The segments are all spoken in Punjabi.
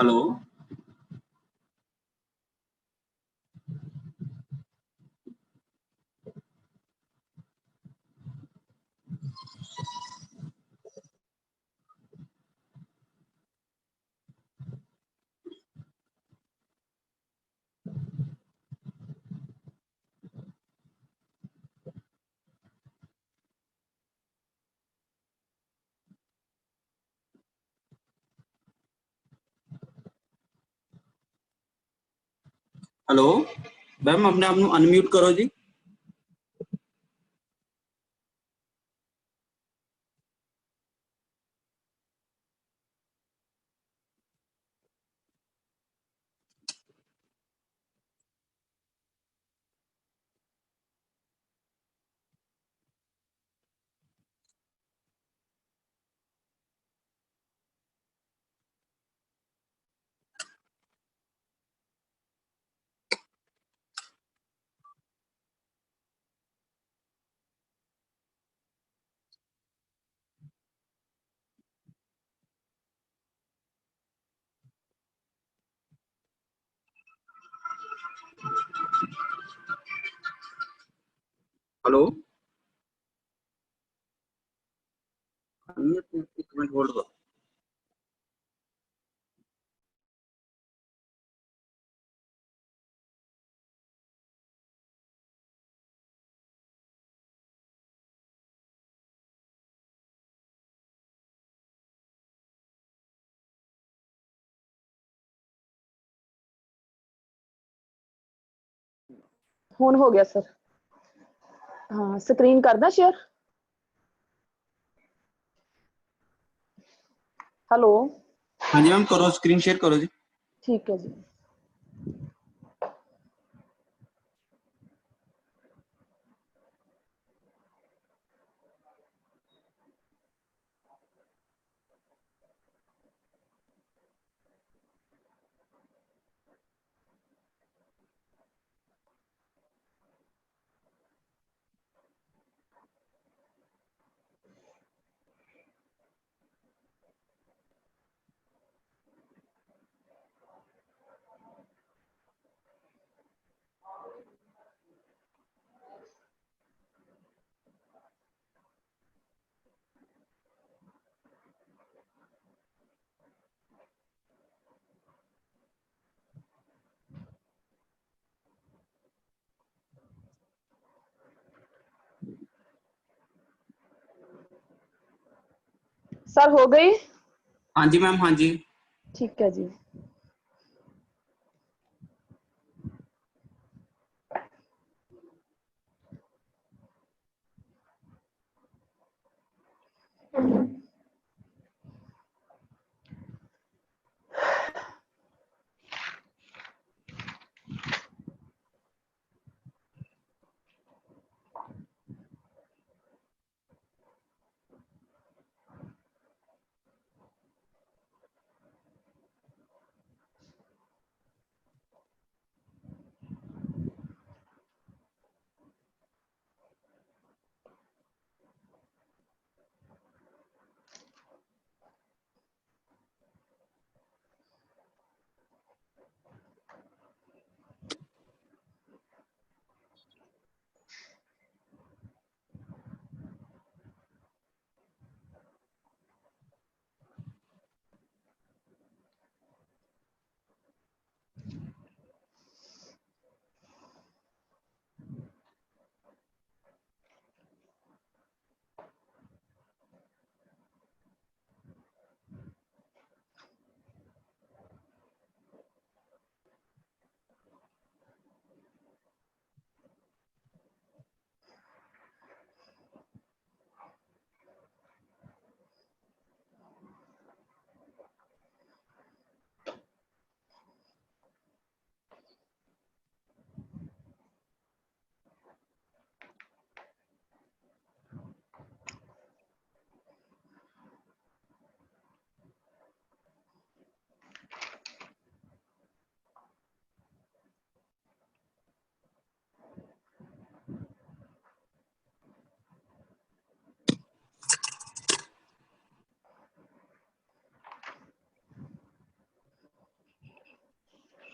हेलो। हेलो मैम, अपने आप ਨੂੰ अनम्यूट करो जी। हेलो, एक मिनट होल्ड करो। ਹੁਣ ਹੋ ਗਿਆ ਸਰ। हाँ स्क्रीन करदा शेयर। हेलो। हाँ जी मैम, करो, स्क्रीन शेयर करो जी। ठीक है जी। सर हो गई? हाँ जी मैम, हाँ जी। ठीक है जी।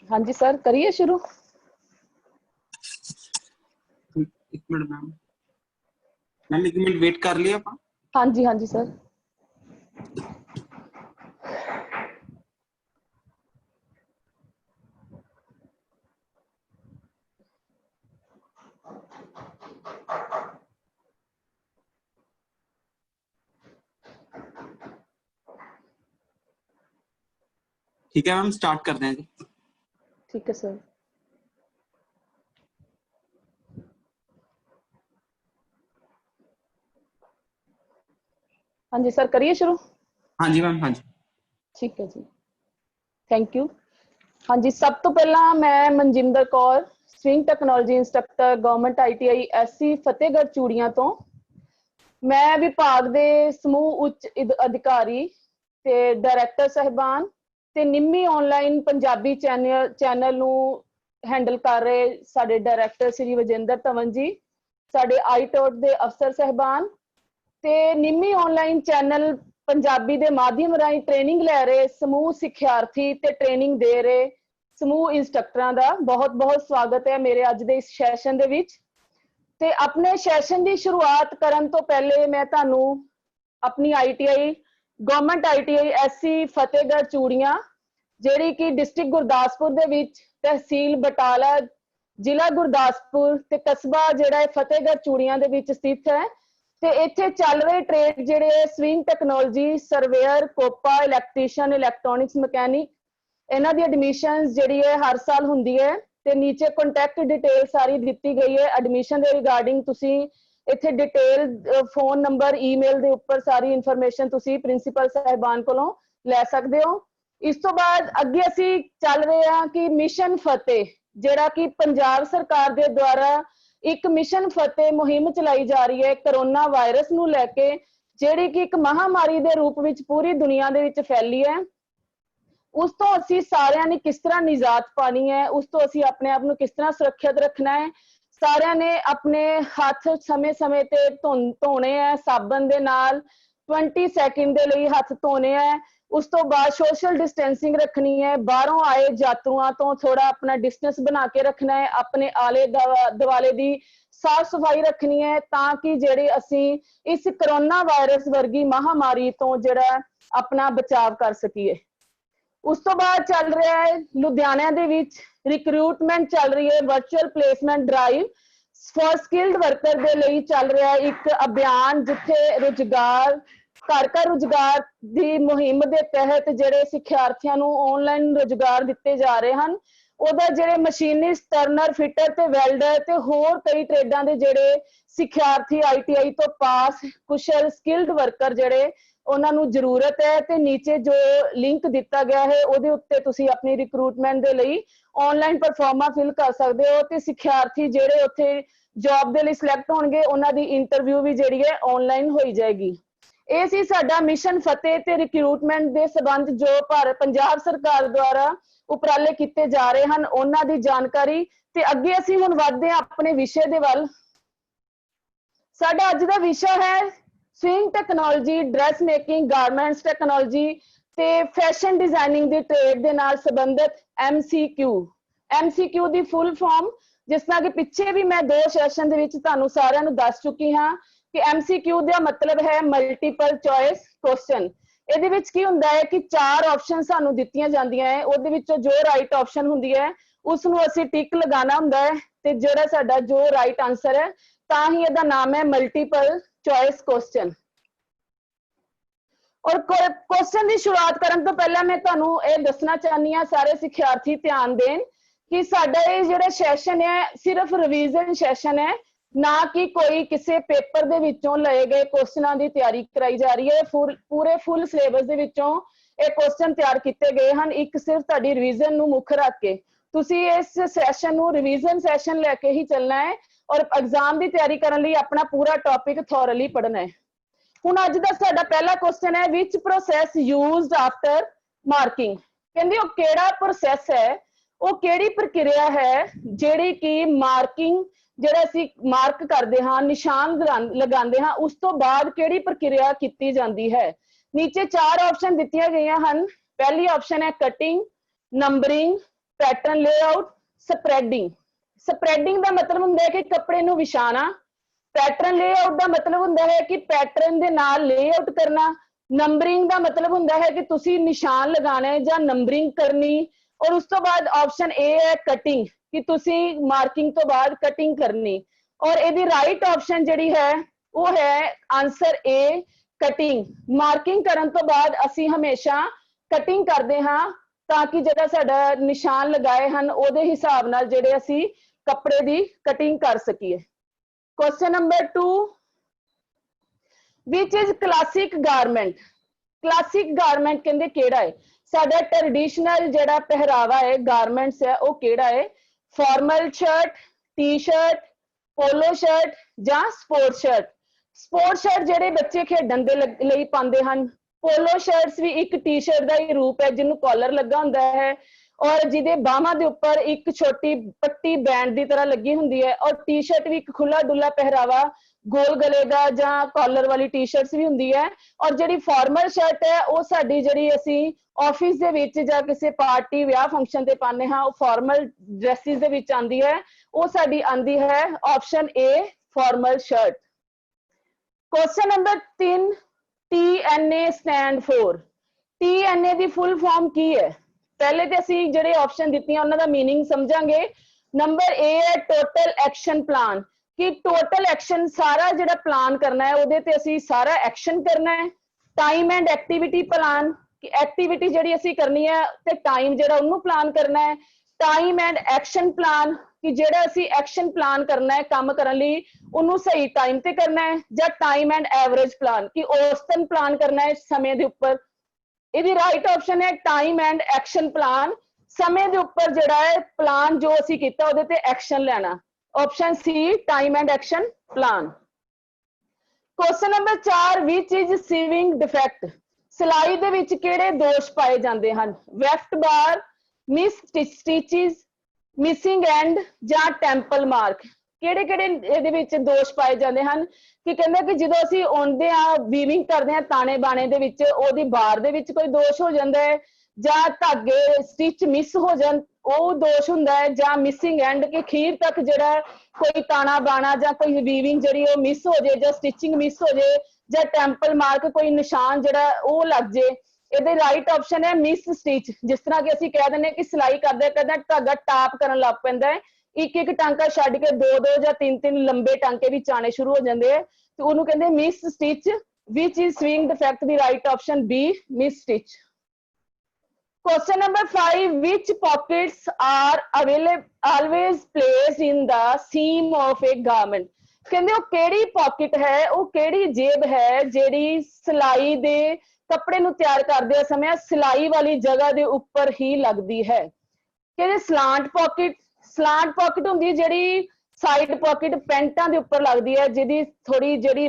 हाँ जी सर, करिए शुरू। एक मिनट मैम, एक मिनट वेट कर लिया आप। हाँ जी सर। ठीक है मैम, स्टार्ट करते हैं जी। ठीक है सर। हाँ जी सर, करिए शुरू। हाँ जी मैम, हाँ जी। ठीक है जी, थैंक यू। हाँ जी, सब तो पहला मैं Manjinder Kaur, swing technology instructor, government ITI SC Fatehgarh चूड़ियां तो। मैं विभाग ਦੇ ਸਮੂਹ ਉੱਚ ਅਧਿਕਾਰੀ ਤੇ ਡਾਇਰੈਕਟਰ ਸਾਹਿਬਾਨ ਤੇ ਨਿੰਮੀ ਆਨਲਾਈਨ ਪੰਜਾਬੀ ਚੈਨਲ ਨੂੰ ਹੈਂਡਲ ਕਰ ਰਹੇ ਸਾਡੇ ਡਾਇਰੈਕਟਰ ਸ੍ਰੀ ਵਜਿੰਦਰ ਧਵਨ ਜੀ, ਸਾਡੇ ਆਈਟੋਟ ਦੇ ਅਫਸਰ ਸਾਹਿਬਾਨ ਤੇ ਨਿੰਮੀ ਆਨਲਾਈਨ ਚੈਨਲ ਪੰਜਾਬੀ ਦੇ ਮਾਧਿਅਮ ਰਾਹੀਂ ਟ੍ਰੇਨਿੰਗ ਲੈ ਰਹੇ ਸਮੂਹ ਸਿੱਖਿਆਰਥੀ ਤੇ ਟ੍ਰੇਨਿੰਗ ਦੇ ਰਹੇ ਸਮੂਹ ਇੰਸਟ੍ਰਕਟਰਾਂ ਦਾ ਬਹੁਤ ਬਹੁਤ ਸਵਾਗਤ ਹੈ ਮੇਰੇ ਅੱਜ ਦੇ ਇਸ ਸੈਸ਼ਨ ਦੇ ਵਿੱਚ। ਤੇ ਆਪਣੇ ਸੈਸ਼ਨ ਦੀ ਸ਼ੁਰੂਆਤ ਕਰਨ ਤੋਂ ਪਹਿਲੇ ਮੈਂ ਤੁਹਾਨੂੰ ਆਪਣੀ ITI government ITI SC Fatehgarh Churian, ਜਿਹੜੀ ਕਿ ਡਿਸਟ੍ਰਿਕਟ ਗੁਰਦਾਸਪੁਰ ਦੇ ਵਿੱਚ ਤਹਿਸੀਲ ਬਟਾਲਾ, ਜ਼ਿਲ੍ਹਾ ਗੁਰਦਾਸਪੁਰ ਤੇ ਕਸਬਾ ਜਿਹੜਾ ਹੈ ਫਤਿਹਗੜ੍ਹ ਚੂੜੀਆਂ ਦੇ ਵਿੱਚ ਸਥਿਤ ਹੈ। ਤੇ ਇੱਥੇ ਚੱਲ ਰਹੇ ਟ੍ਰੇਡ ਜਿਹੜੇ sewing technology, surveyor, COPA, electrician, electronics mechanic, ਇਹਨਾਂ ਦੀ ਐਡਮਿਸ਼ਨ ਜਿਹੜੀ ਹੈ ਹਰ ਸਾਲ ਹੁੰਦੀ ਹੈ। ਤੇ ਨੀਚੇ ਕੰਟੈਕਟ ਡਿਟੇਲ ਸਾਰੀ ਦਿੱਤੀ ਗਈ ਹੈ ਐਡਮਿਸ਼ਨ ਦੇ ਰਿਗਾਰਡਿੰਗ। ਤੁਸੀਂ ਇੱਥੇ ਡਿਟੇਲ ਫੋਨ ਨੰਬਰ, ਈਮੇਲ ਦੇ ਉੱਪਰ ਸਾਰੀ ਇਨਫੋਰਮੇਸ਼ਨ ਤੁਸੀਂ ਪ੍ਰਿੰਸੀਪਲ ਸਾਹਿਬਾਨ ਕੋਲੋਂ ਲੈ ਸਕਦੇ ਹੋ। ਇਸ ਤੋਂ ਬਾਅਦ ਅੱਗੇ ਅਸੀਂ ਚੱਲ ਰਹੇ ਹਾਂ ਕਿ ਮਿਸ਼ਨ ਫਤਿਹ, ਜਿਹੜਾ ਕਿ ਪੰਜਾਬ ਸਰਕਾਰ ਦੇ ਦੁਆਰਾ ਇੱਕ ਮਿਸ਼ਨ ਫਤਿਹ ਮੁਹਿੰਮ ਚਲਾਈ ਜਾ ਰਹੀ ਹੈ ਕਰੋਨਾ ਵਾਇਰਸ ਨੂੰ ਲੈ ਕੇ, ਜਿਹੜੀ ਕਿ ਇੱਕ ਮਹਾਮਾਰੀ ਦੇ ਰੂਪ ਵਿੱਚ ਪੂਰੀ ਦੁਨੀਆ ਦੇ ਵਿੱਚ ਫੈਲੀ ਹੈ। ਉਸ ਤੋਂ ਅਸੀਂ ਸਾਰਿਆਂ ਨੇ ਕਿਸ ਤਰ੍ਹਾਂ ਨਿਜਾਤ ਪਾਣੀ ਹੈ, ਉਸ ਤੋਂ ਅਸੀਂ ਆਪਣੇ ਆਪ ਨੂੰ ਕਿਸ ਤਰ੍ਹਾਂ ਸੁਰੱਖਿਅਤ ਰੱਖਣਾ ਹੈ। ਸਾਰਿਆਂ ਨੇ ਆਪਣੇ ਹੱਥ ਸਮੇਂ-ਸਮੇਂ ਤੇ ਧੋਣੇ ਹੈ ਸਾਬਣ ਦੇ ਨਾਲ, 20 ਸੈਕਿੰਡ ਦੇ ਲਈ ਹੱਥ ਧੋਣੇ ਹੈ। ਉਸ ਤੋਂ ਬਾਅਦ ਸੋਸ਼ਲ ਡਿਸਟੈਂਸਿੰਗ ਰੱਖਣੀ ਹੈ। ਬਾਹਰੋਂ ਆਏ ਯਾਤਰੂਆਂ ਤੋਂ ਥੋੜਾ ਆਪਣਾ ਡਿਸਟੈਂਸ ਬਣਾ ਕੇ ਰੱਖਣਾ ਹੈ। ਆਪਣੇ ਆਲੇ ਦੁਆਲੇ ਦੀ ਸਾਫ਼ ਸਫਾਈ ਰੱਖਣੀ ਹੈ ਤਾਂ ਕਿ ਜਿਹੜੇ ਅਸੀਂ ਇਸ ਕਰੋਨਾ ਵਾਇਰਸ ਵਰਗੀ ਮਹਾਮਾਰੀ ਤੋਂ ਜਿਹੜਾ ਆਪਣਾ ਬਚਾਅ ਕਰ ਸਕੀਏ। ਉਸ ਤੋਂ ਬਾਅਦ ਚੱਲ ਰਿਹਾ ਹੈ ਲੁਧਿਆਣਾ ਦੇ ਵਿੱਚ ਰਿਕਰੂਟਮੈਂਟ ਚੱਲ ਰਹੀ ਹੈ, virtual placement drive for skilled worker ਦੇ ਲਈ ਚੱਲ ਰਿਹਾ ਇੱਕ ਅਭਿਆਨ, ਜਿੱਥੇ ਰੁਜ਼ਗਾਰ ਘਰ ਘਰ ਰੁਜ਼ਗਾਰ ਦੀ ਮੁਹਿੰਮ ਦੇ ਤਹਿਤ ਜਿਹੜੇ ਸਿੱਖਿਆਰਥੀਆਂ ਨੂੰ ਆਨਲਾਈਨ ਰੁਜ਼ਗਾਰ ਦਿੱਤੇ ਜਾ ਰਹੇ ਹਨ। ਉਹਦਾ ਜਿਹੜੇ ਮਸ਼ੀਨਿਸਟ, ਟਰਨਰ, ਫਿਟਰ ਤੇ ਵੈਲਡਰ ਤੇ ਹੋਰ ਕਈ ਟ੍ਰੇਡਾਂ ਦੇ ਜਿਹੜੇ ਸਿੱਖਿਆਰਥੀ ITI ਤੋਂ ਪਾਸ ਕੁਸ਼ਲ ਸਕਿਲਡ ਵਰਕਰ ਜਿਹੜੇ ਉਹਨਾਂ ਨੂੰ ਜ਼ਰੂਰਤ ਹੈ। ਤੇ ਨੀਚੇ ਜੋ ਲਿੰਕ ਦਿੱਤਾ ਗਿਆ ਹੈ ਉਹਦੇ ਉੱਤੇ ਤੁਸੀਂ ਆਪਣੀ ਰਿਕਰੂਟਮੈਂਟ ਦੇ ਲਈ ਆਨਲਾਈਨ ਪਰਫਾਰਮਾ ਫਿਲ ਕਰ ਸਕਦੇ ਹੋ। ਤੇ ਸਿੱਖਿਆਰਥੀ ਜਿਹੜੇ ਉੱਥੇ ਜੌਬ ਦੇ ਲਈ ਸਿਲੈਕਟ ਹੋਣਗੇ ਉਹਨਾਂ ਦੀ ਇੰਟਰਵਿਊ ਵੀ ਜਿਹੜੀ ਹੈ ਆਨਲਾਈਨ ਹੋਈ ਜਾਏਗੀ। ਇਹ ਸੀ ਸਾਡਾ ਮਿਸ਼ਨ ਫਤਿਹ ਤੇ ਰਿਕਰੂਟਮੈਂਟ ਦੇ ਸੰਬੰਧ ਜੋ ਪੰਜਾਬ ਸਰਕਾਰ ਦੁਆਰਾ ਉਪਰਾਲੇ ਕੀਤੇ ਜਾ ਰਹੇ ਹਨ ਉਹਨਾਂ ਦੀ ਜਾਣਕਾਰੀ। ਤੇ ਅੱਗੇ ਅਸੀਂ ਹੁਣ ਵਧਦੇ ਹਾਂ ਆਪਣੇ ਵਿਸ਼ੇ ਦੇ ਵੱਲ। ਸਾਡਾ ਅੱਜ ਦਾ ਵਿਸ਼ਾ ਹੈ swing technology, dress making, garments technology ਤੇ ਫੈਸ਼ਨ ਡਿਜ਼ਾਈਨਿੰਗ ਦੀ ਟ੍ਰੇਡ ਦੇ ਨਾਲ ਸੰਬੰਧਿਤ MCQ ਦੀ ਫੁੱਲ ਫਾਰਮ, ਜਿਸ ਤਰ੍ਹਾਂ ਕਿ ਪਿੱਛੇ ਵੀ ਮੈਂ 2 ਸੈਸ਼ਨ ਦੇ ਵਿੱਚ ਤੁਹਾਨੂੰ ਸਾਰਿਆਂ ਨੂੰ ਦੱਸ ਚੁੱਕੀ ਹਾਂ ਕਿ MCQ ਦਾ ਮਤਲਬ ਹੈ ਮਲਟੀਪਲ ਚੋਇਸ ਕੁਐਸਚਨ। ਇਹਦੇ ਵਿੱਚ ਕੀ ਹੁੰਦਾ ਹੈ ਕਿ 4 ਆਪਸ਼ਨ ਸਾਨੂੰ ਦਿੱਤੀਆਂ ਜਾਂਦੀਆਂ ਹੈ, ਉਹਦੇ ਵਿੱਚੋਂ ਜੋ ਰਾਈਟ ਆਪਸ਼ਨ ਹੁੰਦੀ ਹੈ ਉਸ ਨੂੰ ਅਸੀਂ ਟਿਕ ਲਗਾਉਣਾ ਹੁੰਦਾ ਹੈ ਤੇ ਜਿਹੜਾ ਸਾਡਾ ਜੋ ਰਾਈਟ ਆਨਸਰ ਹੈ ਤਾਂ ਹੀ ਇਹਦਾ ਨਾਮ ਹੈ ਮਲਟੀਪਲ ਚੋਇਸ ਕੁਐਸਚਨ। ਔਰ ਕੁਐਸਚਨ ਦੀ ਸ਼ੁਰੂਆਤ ਕਰਨ ਤੋਂ ਪਹਿਲਾਂ ਮੈਂ ਤੁਹਾਨੂੰ ਇਹ ਦੱਸਣਾ ਚਾਹਨੀ ਹਾਂ, ਸਾਰੇ ਸਿੱਖਿਆਰਥੀ ਧਿਆਨ ਦੇਣ ਕਿ ਸਾਡਾ ਇਹ ਜਿਹੜਾ ਸੈਸ਼ਨ ਹੈ ਸਿਰਫ ਰਿਵੀਜ਼ਨ ਸੈਸ਼ਨ ਹੈ, ਨਾ ਕਿ ਕੋਈ ਕਿਸੇ ਪੇਪਰ ਦੇ ਵਿੱਚੋਂ ਲਏ ਗਏ ਕੁਐਸਚਨਾਂ ਦੀ ਤਿਆਰੀ ਕਰਾਈ ਜਾ ਰਹੀ ਹੈ। ਪੂਰੇ ਫੁੱਲ ਸਿਲੇਬਸ ਦੇ ਵਿੱਚੋਂ ਇਹ ਕੁਐਸਚਨ ਤਿਆਰ ਕੀਤੇ ਗਏ ਹਨ, ਇੱਕ ਸਿਰਫ ਤੁਹਾਡੀ ਰਿਵੀਜ਼ਨ ਨੂੰ ਮੁੱਖ ਰੱਖ ਕੇ। ਤੁਸੀਂ ਇਸ ਸੈਸ਼ਨ ਨੂੰ ਰਿਵੀਜ਼ਨ ਸੈਸ਼ਨ ਲੈ ਕੇ ਹੀ ਚੱਲਣਾ ਹੈ ਔਰ ਐਗਜ਼ਾਮ ਦੀ ਤਿਆਰੀ ਕਰਨ ਲਈ ਆਪਣਾ ਪੂਰਾ ਟੌਪਿਕ ਥੋਰਲੀ ਪੜ੍ਹਨਾ ਹੈ। ਹੁਣ ਅੱਜ ਦਾ ਸਾਡਾ ਪਹਿਲਾ ਕੁਐਸਚਨ ਹੈ, ਵਿਚ ਪ੍ਰੋਸੈਸ ਯੂਜ਼ਡ ਆਫਟਰ ਮਾਰਕਿੰਗ। ਕਹਿੰਦੇ ਉਹ ਕਿਹੜਾ ਪ੍ਰੋਸੈਸ ਹੈ, ਉਹ ਕਿਹੜੀ ਪ੍ਰਕਿਰਿਆ ਹੈ ਜਿਹੜੀ ਕਿ ਮਾਰਕਿੰਗ, ਜਿਹੜਾ ਅਸੀਂ ਮਾਰਕ ਕਰਦੇ ਹਾਂ, ਨਿਸ਼ਾਨ ਲਗਾਉਂਦੇ ਹਾਂ, ਉਸ ਤੋਂ ਬਾਅਦ ਕਿਹੜੀ ਪ੍ਰਕਿਰਿਆ ਕੀਤੀ ਜਾਂਦੀ ਹੈ। ਨੀਚੇ 4 ਆਪਸ਼ਨ ਦਿੱਤੀਆਂ ਗਈਆਂ ਹਨ। ਪਹਿਲੀ ਆਪਸ਼ਨ ਹੈ ਕਟਿੰਗ, ਨੰਬਰਿੰਗ, पैटर्न लेआउट, स्प्रैडिंग। स्प्रैडिंग का मतलब हुंदा है कि कपड़े नूं विछाना, पैटर्न लेआउट का मतलब हुंदा है कि पैटर्न दे नाल लेआउट करना, नंबरिंग का मतलब हुंदा है कि तुसी निशान लगाने या नंबरिंग करनी, और उस तो बाद ऑप्शन ए है कटिंग कि तुसी मार्किंग तो बाद कटिंग करनी। और इहदी राइट ऑप्शन जिहड़ी है वो है आंसर ए कटिंग। मार्किंग करन तो बाद असी हमेशा कटिंग करते हाँ ताकि जिहड़ा साडा निशान लगाए हैं उहदे हिसाब नाल जिहड़े असी कपड़े दी कटिंग कर सकीए। Question number 2, which is classic garment. Classic garment कहंदे केड़ा है? साडा ट्रेडिशनल जिहड़ा पहरावा है गारमेंट्स है वो केड़ा है? Formal shirt, T shirt, polo shirt या स्पोर्ट शर्ट। स्पोर्ट शर्ट जिहड़े बच्चे खेडण दे लई पांदे हन, पोलो शर्ट्स भी एक टी शर्ट का ही रूप है जिन्हों कॉलर लगा हुंदा है और जिहदे बाहां दे उपर एक छोटी पट्टी बैंड की तरह लगी हुंदी है, और टी शर्ट भी एक खुला डुला पहरावा गोल गले का या कॉलर वाली टी शर्ट्स भी हुंदी है। और जिहड़ी फॉर्मल शर्ट है वो साडी जिहड़ी असी ऑफिस दे विच जां किसी पार्टी विआह फंक्शन ते पाने हाँ वो फॉर्मल ड्रेसिस दे विच आंदी है, वो साडी आंदी है option a formal shirt. Question number 3, TNA stand for. TNA the full form की है? पहले तो असी जिहड़े ऑप्शन दित्तियां उन्हां दा मीनिंग समझांगे। नंबर ए है टोटल एक्शन प्लान कि टोटल एक्शन सारा जिहड़ा प्लान करना है उहदे ते असी सारा एक्शन करना है। टाइम एंड एक्टिविटी प्लान कि एक्टिविटी जिहड़ी असी करनी है ते टाइम जिहड़ा उहनूं प्लान करना है। टाइम एंड एक्शन प्लान कि जिहड़ा असी एक्शन प्लान करना है काम करन लई उहनूं सही टाइम ते करना है, या टाइम एंड एवरेज प्लान कि औसतन प्लान करना है समय दे उपर। इहदी राइट ऑप्शन है टाइम एंड एक्शन प्लान, समय दे उपर जिहड़ा है प्लान जो असी कीता उहदे ते एक्शन लेना। Option C time and action plan. Question number 4, which is sewing defect. सिलाई दे विच किहड़े दोष पाए जांदे हन? Weft bar, miss stitches, missing end या टेंपल मार्क। किहड़े किहड़े इहदे विच दोष पाए जांदे हन कि कहंदे कि जदों असीं ओंदे आ वीविंग करदे आ ताने बाने दे विच ओहदी बार दे विच कोई दोष हो जांदा है, ਜਾਂ धागे स्टिच मिस हो जान ਉਹ ਦੋਸ਼ ਹੁੰਦਾ ਹੈ, ਜਾਂ ਮਿਸਿੰਗ ਐਂਡ ਕਿ ਖੀਰ ਤੱਕ ਜਿਹੜਾ ਕੋਈ ਤਾਣਾ ਬਾਣਾ ਜਾਂ ਕੋਈ ਵੀਵਿੰਗ ਜਿਹੜੀ ਉਹ ਮਿਸ ਹੋ ਜੇ ਜਾਂ ਸਟਿਚਿੰਗ ਮਿਸ ਹੋ ਜੇ ਜਾਂ ਟੈਂਪਲ ਮਾਰਕ ਕੋਈ ਨਿਸ਼ਾਨ ਜਿਹੜਾ ਉਹ ਲੱਗ ਜੇ। ਇਹਦੇ ਰਾਈਟ ਆਪਸ਼ਨ ਹੈ ਮਿਸ ਸਟਿਚ। ਜਿਸ ਤਰ੍ਹਾਂ ਕਿ ਅਸੀਂ ਕਹਿ ਦਿੰਦੇ ਕਿ ਸਿਲਾਈ ਕਰਦੇ ਕਰਦੇ ਧਾਗਾ ਟਾਪ ਕਰਨ ਲੱਗ ਪੈਂਦਾ ਹੈ, ਇੱਕ ਇੱਕ ਟਾਂਕਾ ਛੱਡ ਕੇ ਦੋ ਦੋ ਜਾਂ ਤਿੰਨ ਤਿੰਨ ਲੰਬੇ ਟਾਂਕੇ ਵੀ ਆਣੇ ਸ਼ੁਰੂ ਹੋ ਜਾਂਦੇ ਆ ਤੇ ਉਹਨੂੰ ਕਹਿੰਦੇ miss stitch. Which is sewing defect the right option B miss stitch. Question number 5, which pockets are always placed in the seam of a garment? ਕਹਿੰਦੇ ਉਹ ਕਿਹੜੀ ਪੌਕਟ ਹੈ, ਉਹ ਕਿਹੜੀ ਜੇਬ ਹੈ ਜਿਹੜੀ ਸਿਲਾਈ ਦੇ ਕੱਪੜੇ ਨੂੰ ਤਿਆਰ ਕਰਦੇ ਸਮੇਂ ਸਿਲਾਈ ਵਾਲੀ ਜਗ੍ਹਾ ਦੇ ਉੱਪਰ ਹੀ ਲੱਗਦੀ ਹੈ। ਕਹਿੰਦੇ ਸਲਾਂਟ ਪੌਕਟ ਹੁੰਦੀ ਜਿਹੜੀ ਸਾਈਡ ਪੌਕਟ ਪੈਂਟਾਂ ਦੇ ਉੱਪਰ ਲੱਗਦੀ ਹੈ, ਜਿਹਦੀ ਥੋੜੀ ਜਿਹੜੀ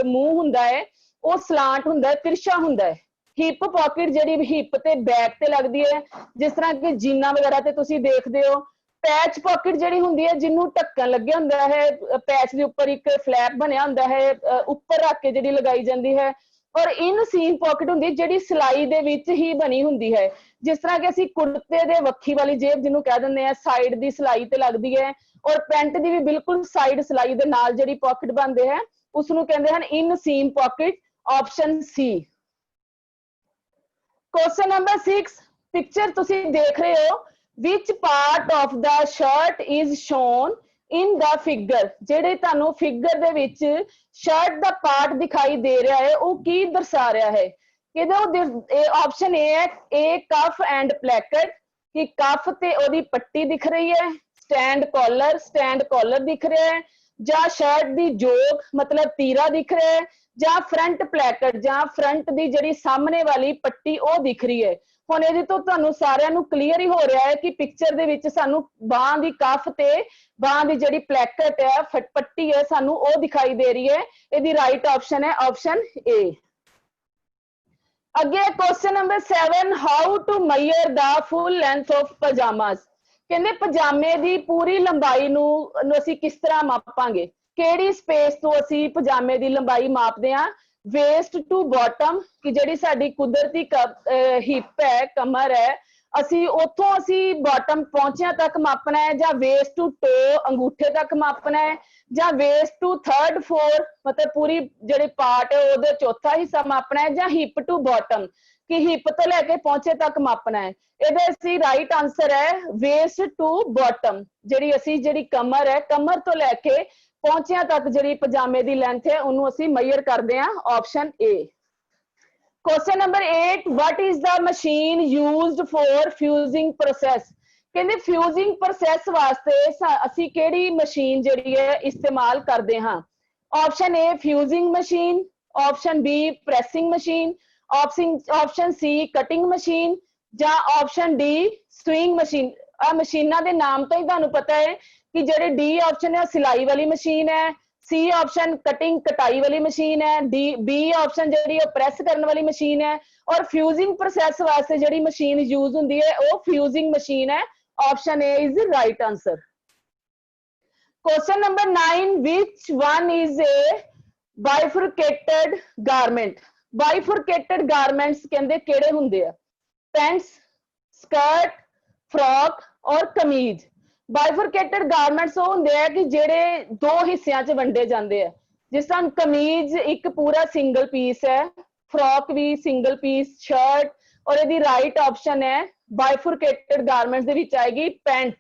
ਮੂੰਹ ਹੁੰਦਾ ਹੈ ਉਹ ਸਲਾਂਟ ਹੁੰਦਾ ਹੈ, ਤਿਰਛਾ ਹੁੰਦਾ ਹੈ। ਹਿਪ ਪੌਕਟ ਜਿਹੜੀ ਹਿਪ ਤੇ ਬੈਕ ਤੇ ਲੱਗਦੀ ਹੈ, ਜਿਸ ਤਰ੍ਹਾਂ ਕਿ ਜੀਨਾਂ ਵਗੈਰਾ ਤੇ ਤੁਸੀਂ ਦੇਖਦੇ ਹੋ। ਪੈਚ ਪੌਕਟ ਜਿਹੜੀ ਹੁੰਦੀ ਹੈ ਜਿਹਨੂੰ ਢੱਕਣ ਲੱਗਿਆ ਹੁੰਦਾ ਹੈ, ਪੈਚ ਦੇ ਉੱਪਰ ਇੱਕ ਫਲੈਪ ਬਣਿਆ ਹੁੰਦਾ ਹੈ ਉੱਪਰ ਰੱਖ ਕੇ ਜਿਹੜੀ ਲਗਾਈ ਜਾਂਦੀ ਹੈ। ਔਰ ਇਨ ਸੀਮ ਪੌਕਟ ਹੁੰਦੀ ਜਿਹੜੀ ਸਿਲਾਈ ਦੇ ਵਿੱਚ ਹੀ ਬਣੀ ਹੁੰਦੀ ਹੈ, ਜਿਸ ਤਰ੍ਹਾਂ ਕਿ ਅਸੀਂ ਕੁੜਤੇ ਦੇ ਵੱਖੀ ਵਾਲੀ ਜੇਬ ਜਿਹਨੂੰ ਕਹਿ ਦਿੰਦੇ ਆ ਸਾਈਡ ਦੀ ਸਿਲਾਈ ਤੇ ਲੱਗਦੀ ਹੈ, ਔਰ ਪੈਂਟ ਦੀ ਵੀ ਬਿਲਕੁਲ ਸਾਈਡ ਸਿਲਾਈ ਦੇ ਨਾਲ ਜਿਹੜੀ ਪੌਕਟ ਬਣਦੇ ਹੈ ਉਸ ਨੂੰ ਕਹਿੰਦੇ ਹਨ in seam pocket. Option C. Question number 6, picture तुसी देख रहे हो, which part of the shirt is shown in the figure? ਜਿਹੜੇ ਤੁਹਾਨੂੰ ਫਿਗਰ ਦੇ ਵਿੱਚ ਸ਼ਰਟ ਦਾ ਪਾਰਟ ਦਿਖਾਈ ਦੇ ਰਿਹਾ ਹੈ ਉਹ ਕੀ ਦਰਸਾ ਰਿਹਾ ਹੈ? ਇਹਦਾ ਆਪਸ਼ਨ ਏ ਹੈ ਏ ਕਫ ਐਂਡ ਪਲੈਕਟ ਕਿ ਕਫ ਤੇ ਉਹਦੀ ਪੱਟੀ ਦਿਖ ਰਹੀ ਹੈ, ਸਟੈਂਡ ਕਾਲਰ ਦਿਖ ਰਿਹਾ ਹੈ, ਜਾਂ ਸ਼ਰਟ ਦੀ ਜੋਗ ਮਤਲਬ ਤੀਰਾ ਦਿਖ ਰਿਹਾ ਹੈ, ਜਾਂ ਫਰੰਟ ਪਲੈਕਟ ਜਾਂ ਫਰੰਟ ਦੀ ਜਿਹੜੀ ਸਾਹਮਣੇ ਵਾਲੀ ਪੱਟੀ ਉਹ ਦਿਖ ਰਹੀ ਹੈ। ਹੁਣ ਇਹਦੇ ਤੋਂ ਤੁਹਾਨੂੰ ਸਾਰਿਆਂ ਨੂੰ ਕਲੀਅਰ ਹੀ ਹੋ ਰਿਹਾ ਹੈ ਕਿ ਪਿਕਚਰ ਦੇ ਵਿੱਚ ਸਾਨੂੰ ਬਾਹਾਂ ਦੀ ਕਫ ਤੇ ਬਾਹਾਂ ਦੀ ਜਿਹੜੀ ਪਲੈਕਟ ਹੈ ਪੱਟੀ ਹੈ ਸਾਨੂੰ ਉਹ ਦਿਖਾਈ ਦੇ ਰਹੀ ਹੈ। ਇਹਦੀ ਰਾਈਟ ਆਪਸ਼ਨ ਹੈ ਆਪਸ਼ਨ ਏ। ਅੱਗੇ question number 7, how to measure the full length of pyjamas. ਕਹਿੰਦੇ ਪਜਾਮੇ ਦੀ ਪੂਰੀ ਲੰਬਾਈ ਨੂੰ ਅਸੀਂ ਕਿਸ ਤਰ੍ਹਾਂ ਮਾਪਾਂਗੇ? ਕਿਹੜੀ ਸਪੇਸ ਤੋਂ ਅਸੀਂ ਪਜਾਮੇ ਦੀ ਲੰਬਾਈ ਮਾਪਦੇ ਹਾਂ? ਵੇਸਟ ਟੂ ਬਾਟਮ ਕਿ ਜਿਹੜੀ ਸਾਡੀ ਕੁਦਰਤੀ ਹਿਪ ਹੈ ਕਮਰ ਹੈ ਅਸੀਂ ਉੱਥੋਂ ਅਸੀਂ ਬਾਟਮ ਪਹੁੰਚਿਆਂ ਤੱਕ ਮਾਪਣਾ ਹੈ, ਜਾਂ ਵੇਸਟ ਟੂ ਟੋ ਅੰਗੂਠੇ ਤੱਕ ਮਾਪਣਾ ਹੈ, ਜਾਂ ਵੇਸਟ ਟੂ ਥਰਡ ਫੋਰ ਮਤਲਬ ਪੂਰੀ ਜਿਹੜੇ ਪਾਰਟ ਹੈ ਉਹਦੇ ਚੌਥਾ ਹਿੱਸਾ ਮਾਪਣਾ ਹੈ, ਜਾਂ ਹਿਪ ਟੂ ਬਾਟਮ ਕਿ ਹਿਪ ਤੋਂ ਲੈ ਕੇ ਪਹੁੰਚੇ ਤੱਕ ਮਾਪਣਾ ਹੈ। ਇਹਦਾ ਅਸੀਂ ਰਾਈਟ ਆਂਸਰ ਹੈ ਵੇਸਟ ਟੂ ਬਾਟਮ। ਜਿਹੜੀ ਕਮਰ ਹੈ, ਕਮਰ ਤੋਂ ਲੈ ਕੇ ਪਹੁੰਚਿਆਂ ਤੱਕ ਜਿਹੜੀ ਪਜਾਮੇ ਦੀ ਲੈਂਥ ਹੈ ਉਹਨੂੰ ਅਸੀਂ ਮੈਜ਼ਰ ਕਰਦੇ ਹਾਂ, option A. Question number 8, what is the machine used for fusing process? कहते फ्यूजिंग प्रोसेस वास्ते असी केड़ी मशीन जिहड़ी है इस्तेमाल करते हाँ। Option A fusing machine, option B pressing machine, option C cutting machine, ਜਾਂ ऑप्शन डी स्विंग मशीन। आ मशीनां दे नाम तो ही तुहानूं पता है कि जिहड़ी डी ऑप्शन है सिलाई वाली मशीन है, सी ऑप्शन कटिंग कटाई वाली मशीन है, बी ऑप्शन जी प्रेस करने वाली मशीन है, और फ्यूजिंग प्रोसेस वास्ते जी मशीन यूज होंगी है वो फ्यूजिंग मशीन है। Option A is right answer. Question number 9, which one is a bifurcated garment? Bifurcated garments कहंदे किहड़े हुंदे आ? पैंट्स, स्कर्ट, फ्रॉक और कमीज। बाइफरकेटेड गारमेंट्स वो होंगे है कि जेडे दो हिस्सों च वंडे जाते हैं। जिस तरह कमीज एक पूरा सिंगल पीस है, फ्रॉक भी सिंगल पीस, शर्ट, और यदि राइट ऑप्शन है बाइफरकेटेड गारमेंट्स दे विच आएगी पैंट।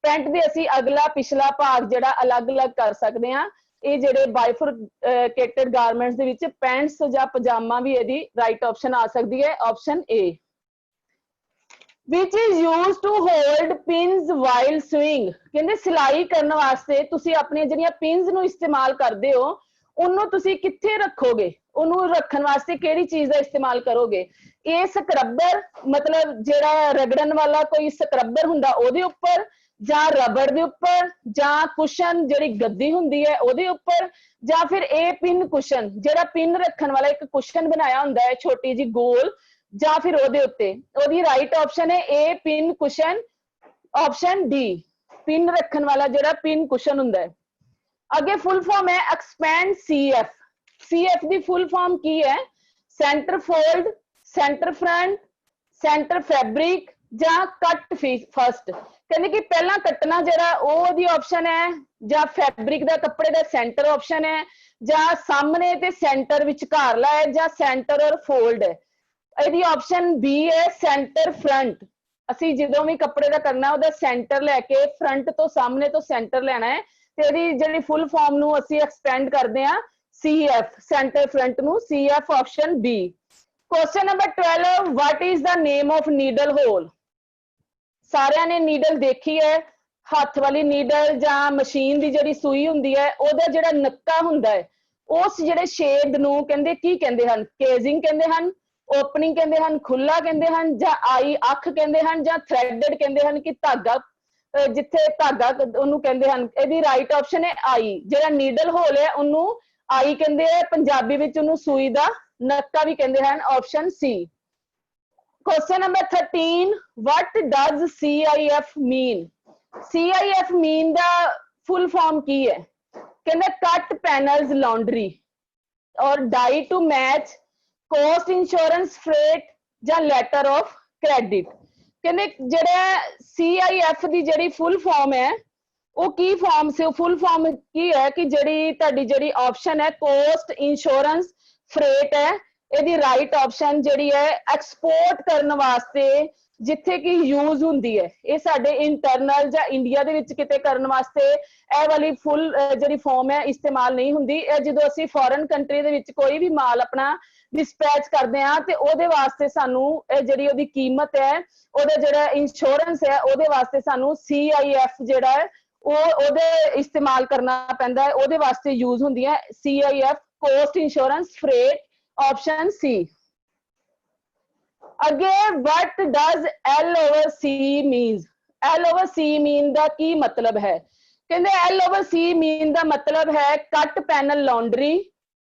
पैंट दे असी अगला पिछला भाग जिहड़ा अलग अलग कर सकते हैं। ये जिहड़े बाइफरकेटेड गारमेंट्स दे विच पैंट्स या पजामा भी यदि राइट ऑप्शन आ सकती है, option A. which is used to hold pins while sewing? कहंदे सिलाई करने वास्ते तुसी अपनी जिहड़ियां पिन्स नूं इस्तेमाल करदे हो उन्होंने तुसी कित्थे रखोगे? उन्होंने रखने वास्ते किहड़ी चीज का इस्तेमाल करोगे? ये स्क्रबर मतलब जिहड़ा रगड़न वाला कोई स्क्रबर हुंदा ओहदे उपर, जां रबड़ दे उपर, जां कुशन जिहड़ी गद्दी हुंदी है ओहदे उपर, जां फिर ए पिन कुशन जिहड़ा पिन रखने वाला एक कुशन बनाया हुंदा है छोटी जी गोल, ਜਾਂ फिर ਉਹਦੇ ਉੱਤੇ। ਉਹਦੀ ਰਾਈਟ ਆਪਸ਼ਨ ਹੈ ਏ ਪਿਨ ਕੁਸ਼ਨ, ਆਪਸ਼ਨ ਡੀ ਪਿਨ ਰੱਖਣ ਵਾਲਾ ਜਿਹੜਾ ਪਿਨ ਕੁਸ਼ਨ ਹੁੰਦਾ ਹੈ। ਅੱਗੇ ਫੁੱਲ ਫਾਰਮ ਹੈ ਐਕਸਪੈਂਡ ਸੀਐਫ। ਸੀਐਫ ਦੀ ਫੁੱਲ ਫਾਰਮ ਕੀ ਹੈ? Centre fold, centre front, centre fabric ਜਾਂ ਕੱਟ ਫਸਟ। ਕਹਿੰਦੇ ਕਿ ਪਹਿਲਾਂ ਕੱਟਣਾ ਜਿਹੜਾ ਉਹਦੀ ਆਪਸ਼ਨ ਹੈ, ਜਾਂ ਫੈਬਰਿਕ ਦਾ ਕੱਪੜੇ ਦਾ ਸੈਂਟਰ ਆਪਸ਼ਨ ਹੈ, ਜਾਂ ਸਾਹਮਣੇ ਤੇ ਸੈਂਟਰ ਵਿਚਕਾਰਲਾ ਹੈ, ਜਾਂ ਸੈਂਟਰ ਔਰ ਫੋਲਡ ਹੈ। ਇਹਦੀ ਆਪਸ਼ਨ ਬੀ ਹੈ ਸੈਂਟਰ ਫਰੰਟ। ਅਸੀਂ ਜਦੋਂ ਵੀ ਕੱਪੜੇ ਦਾ ਕਰਨਾ ਉਹਦਾ ਸੈਂਟਰ ਲੈ ਕੇ ਫਰੰਟ ਤੋਂ ਸਾਹਮਣੇ ਤੋਂ ਸੈਂਟਰ ਲੈਣਾ ਹੈ, ਤੇ ਇਹਦੀ ਜਿਹੜੀ ਫੁੱਲ ਫਾਰਮ ਨੂੰ ਅਸੀਂ ਐਕਸਪੈਂਡ ਕਰਦੇ ਹਾਂ ਸੀਐਫ, ਸੈਂਟਰ ਫਰੰਟ ਨੂੰ CF, option B. Question number 12, what is the name of needle hole? सारियां ने नीडल देखी है, हथ वाली नीडल जां मशीन दी जिहड़ी सूई हुंदी है ओहदा जिहड़ा नक्का हुंदा है उस जिहड़े शेड नूं कहंदे की कहंदे हन? केजिंग कहंदे हन, ओपनिंग कहंदे हन, खुला कहंदे हन, जां आई अख कहंदे हन, जां थ्रेडेड कहंदे हन कि धागा जिथे धागा ओनू कहंदे हन। इहदी राइट ऑप्शन है आई। जिहड़ा नीडल होल है ओनू आई कहंदे है, पंजाबी विच ओनू सूई दा नक्का भी कहंदे हन, option C. Question number 13, what does CIF mean? CIF mean दा फुल फॉर्म की है? कहंदे कट पैनल्स लॉन्ड्री, और dye to match, cost insurance freight, या लेटर ऑफ क्रेडिट। कहंदे जिहड़ा CIF दी जिहड़ी फुल फॉर्म है वो की फॉर्म से फुल फॉर्म की है कि जिहड़ी तुहाडी जिहड़ी ऑप्शन है कॉस्ट इंश्योरेंस फ्रेट है, ਇਹਦੀ ਰਾਈਟ ਆਪਸ਼ਨ ਜਿਹੜੀ ਹੈ ਐਕਸਪੋਰਟ ਕਰਨ ਵਾਸਤੇ ਜਿੱਥੇ ਕਿ ਯੂਜ਼ ਹੁੰਦੀ ਹੈ। ਇਹ ਸਾਡੇ ਇੰਟਰਨਲ ਜਾਂ ਇੰਡੀਆ ਦੇ ਵਿੱਚ ਕਿਤੇ ਕਰਨ ਵਾਸਤੇ ਇਹ ਵਾਲੀ ਫੁੱਲ ਜਿਹੜੀ ਫਾਰਮ ਹੈ ਇਸਤੇਮਾਲ ਨਹੀਂ ਹੁੰਦੀ। ਇਹ ਜਦੋਂ ਅਸੀਂ ਫੋਰਨ ਕੰਟਰੀ ਦੇ ਵਿੱਚ ਕੋਈ ਵੀ ਮਾਲ ਆਪਣਾ ਡਿਸਪੈਚ ਕਰਦੇ ਹਾਂ ਤੇ ਉਹਦੇ ਵਾਸਤੇ ਸਾਨੂੰ ਇਹ ਜਿਹੜੀ ਉਹਦੀ ਕੀਮਤ ਹੈ, ਉਹਦਾ ਜਿਹੜਾ ਇੰਸ਼ੋਰੈਂਸ ਹੈ, ਉਹਦੇ ਵਾਸਤੇ ਸਾਨੂੰ CIF ਜਿਹੜਾ ਹੈ ਉਹਦੇ ਇਸਤੇਮਾਲ ਕਰਨਾ ਪੈਂਦਾ ਹੈ, ਉਹਦੇ ਵਾਸਤੇ ਯੂਜ਼ ਹੁੰਦੀ ਹੈ CIF, cost insurance freight, option C. अगे what does L/C means? L/C mean दा की मतलब है? कहंदे L/C मीन दा मतलब है cut panel laundry,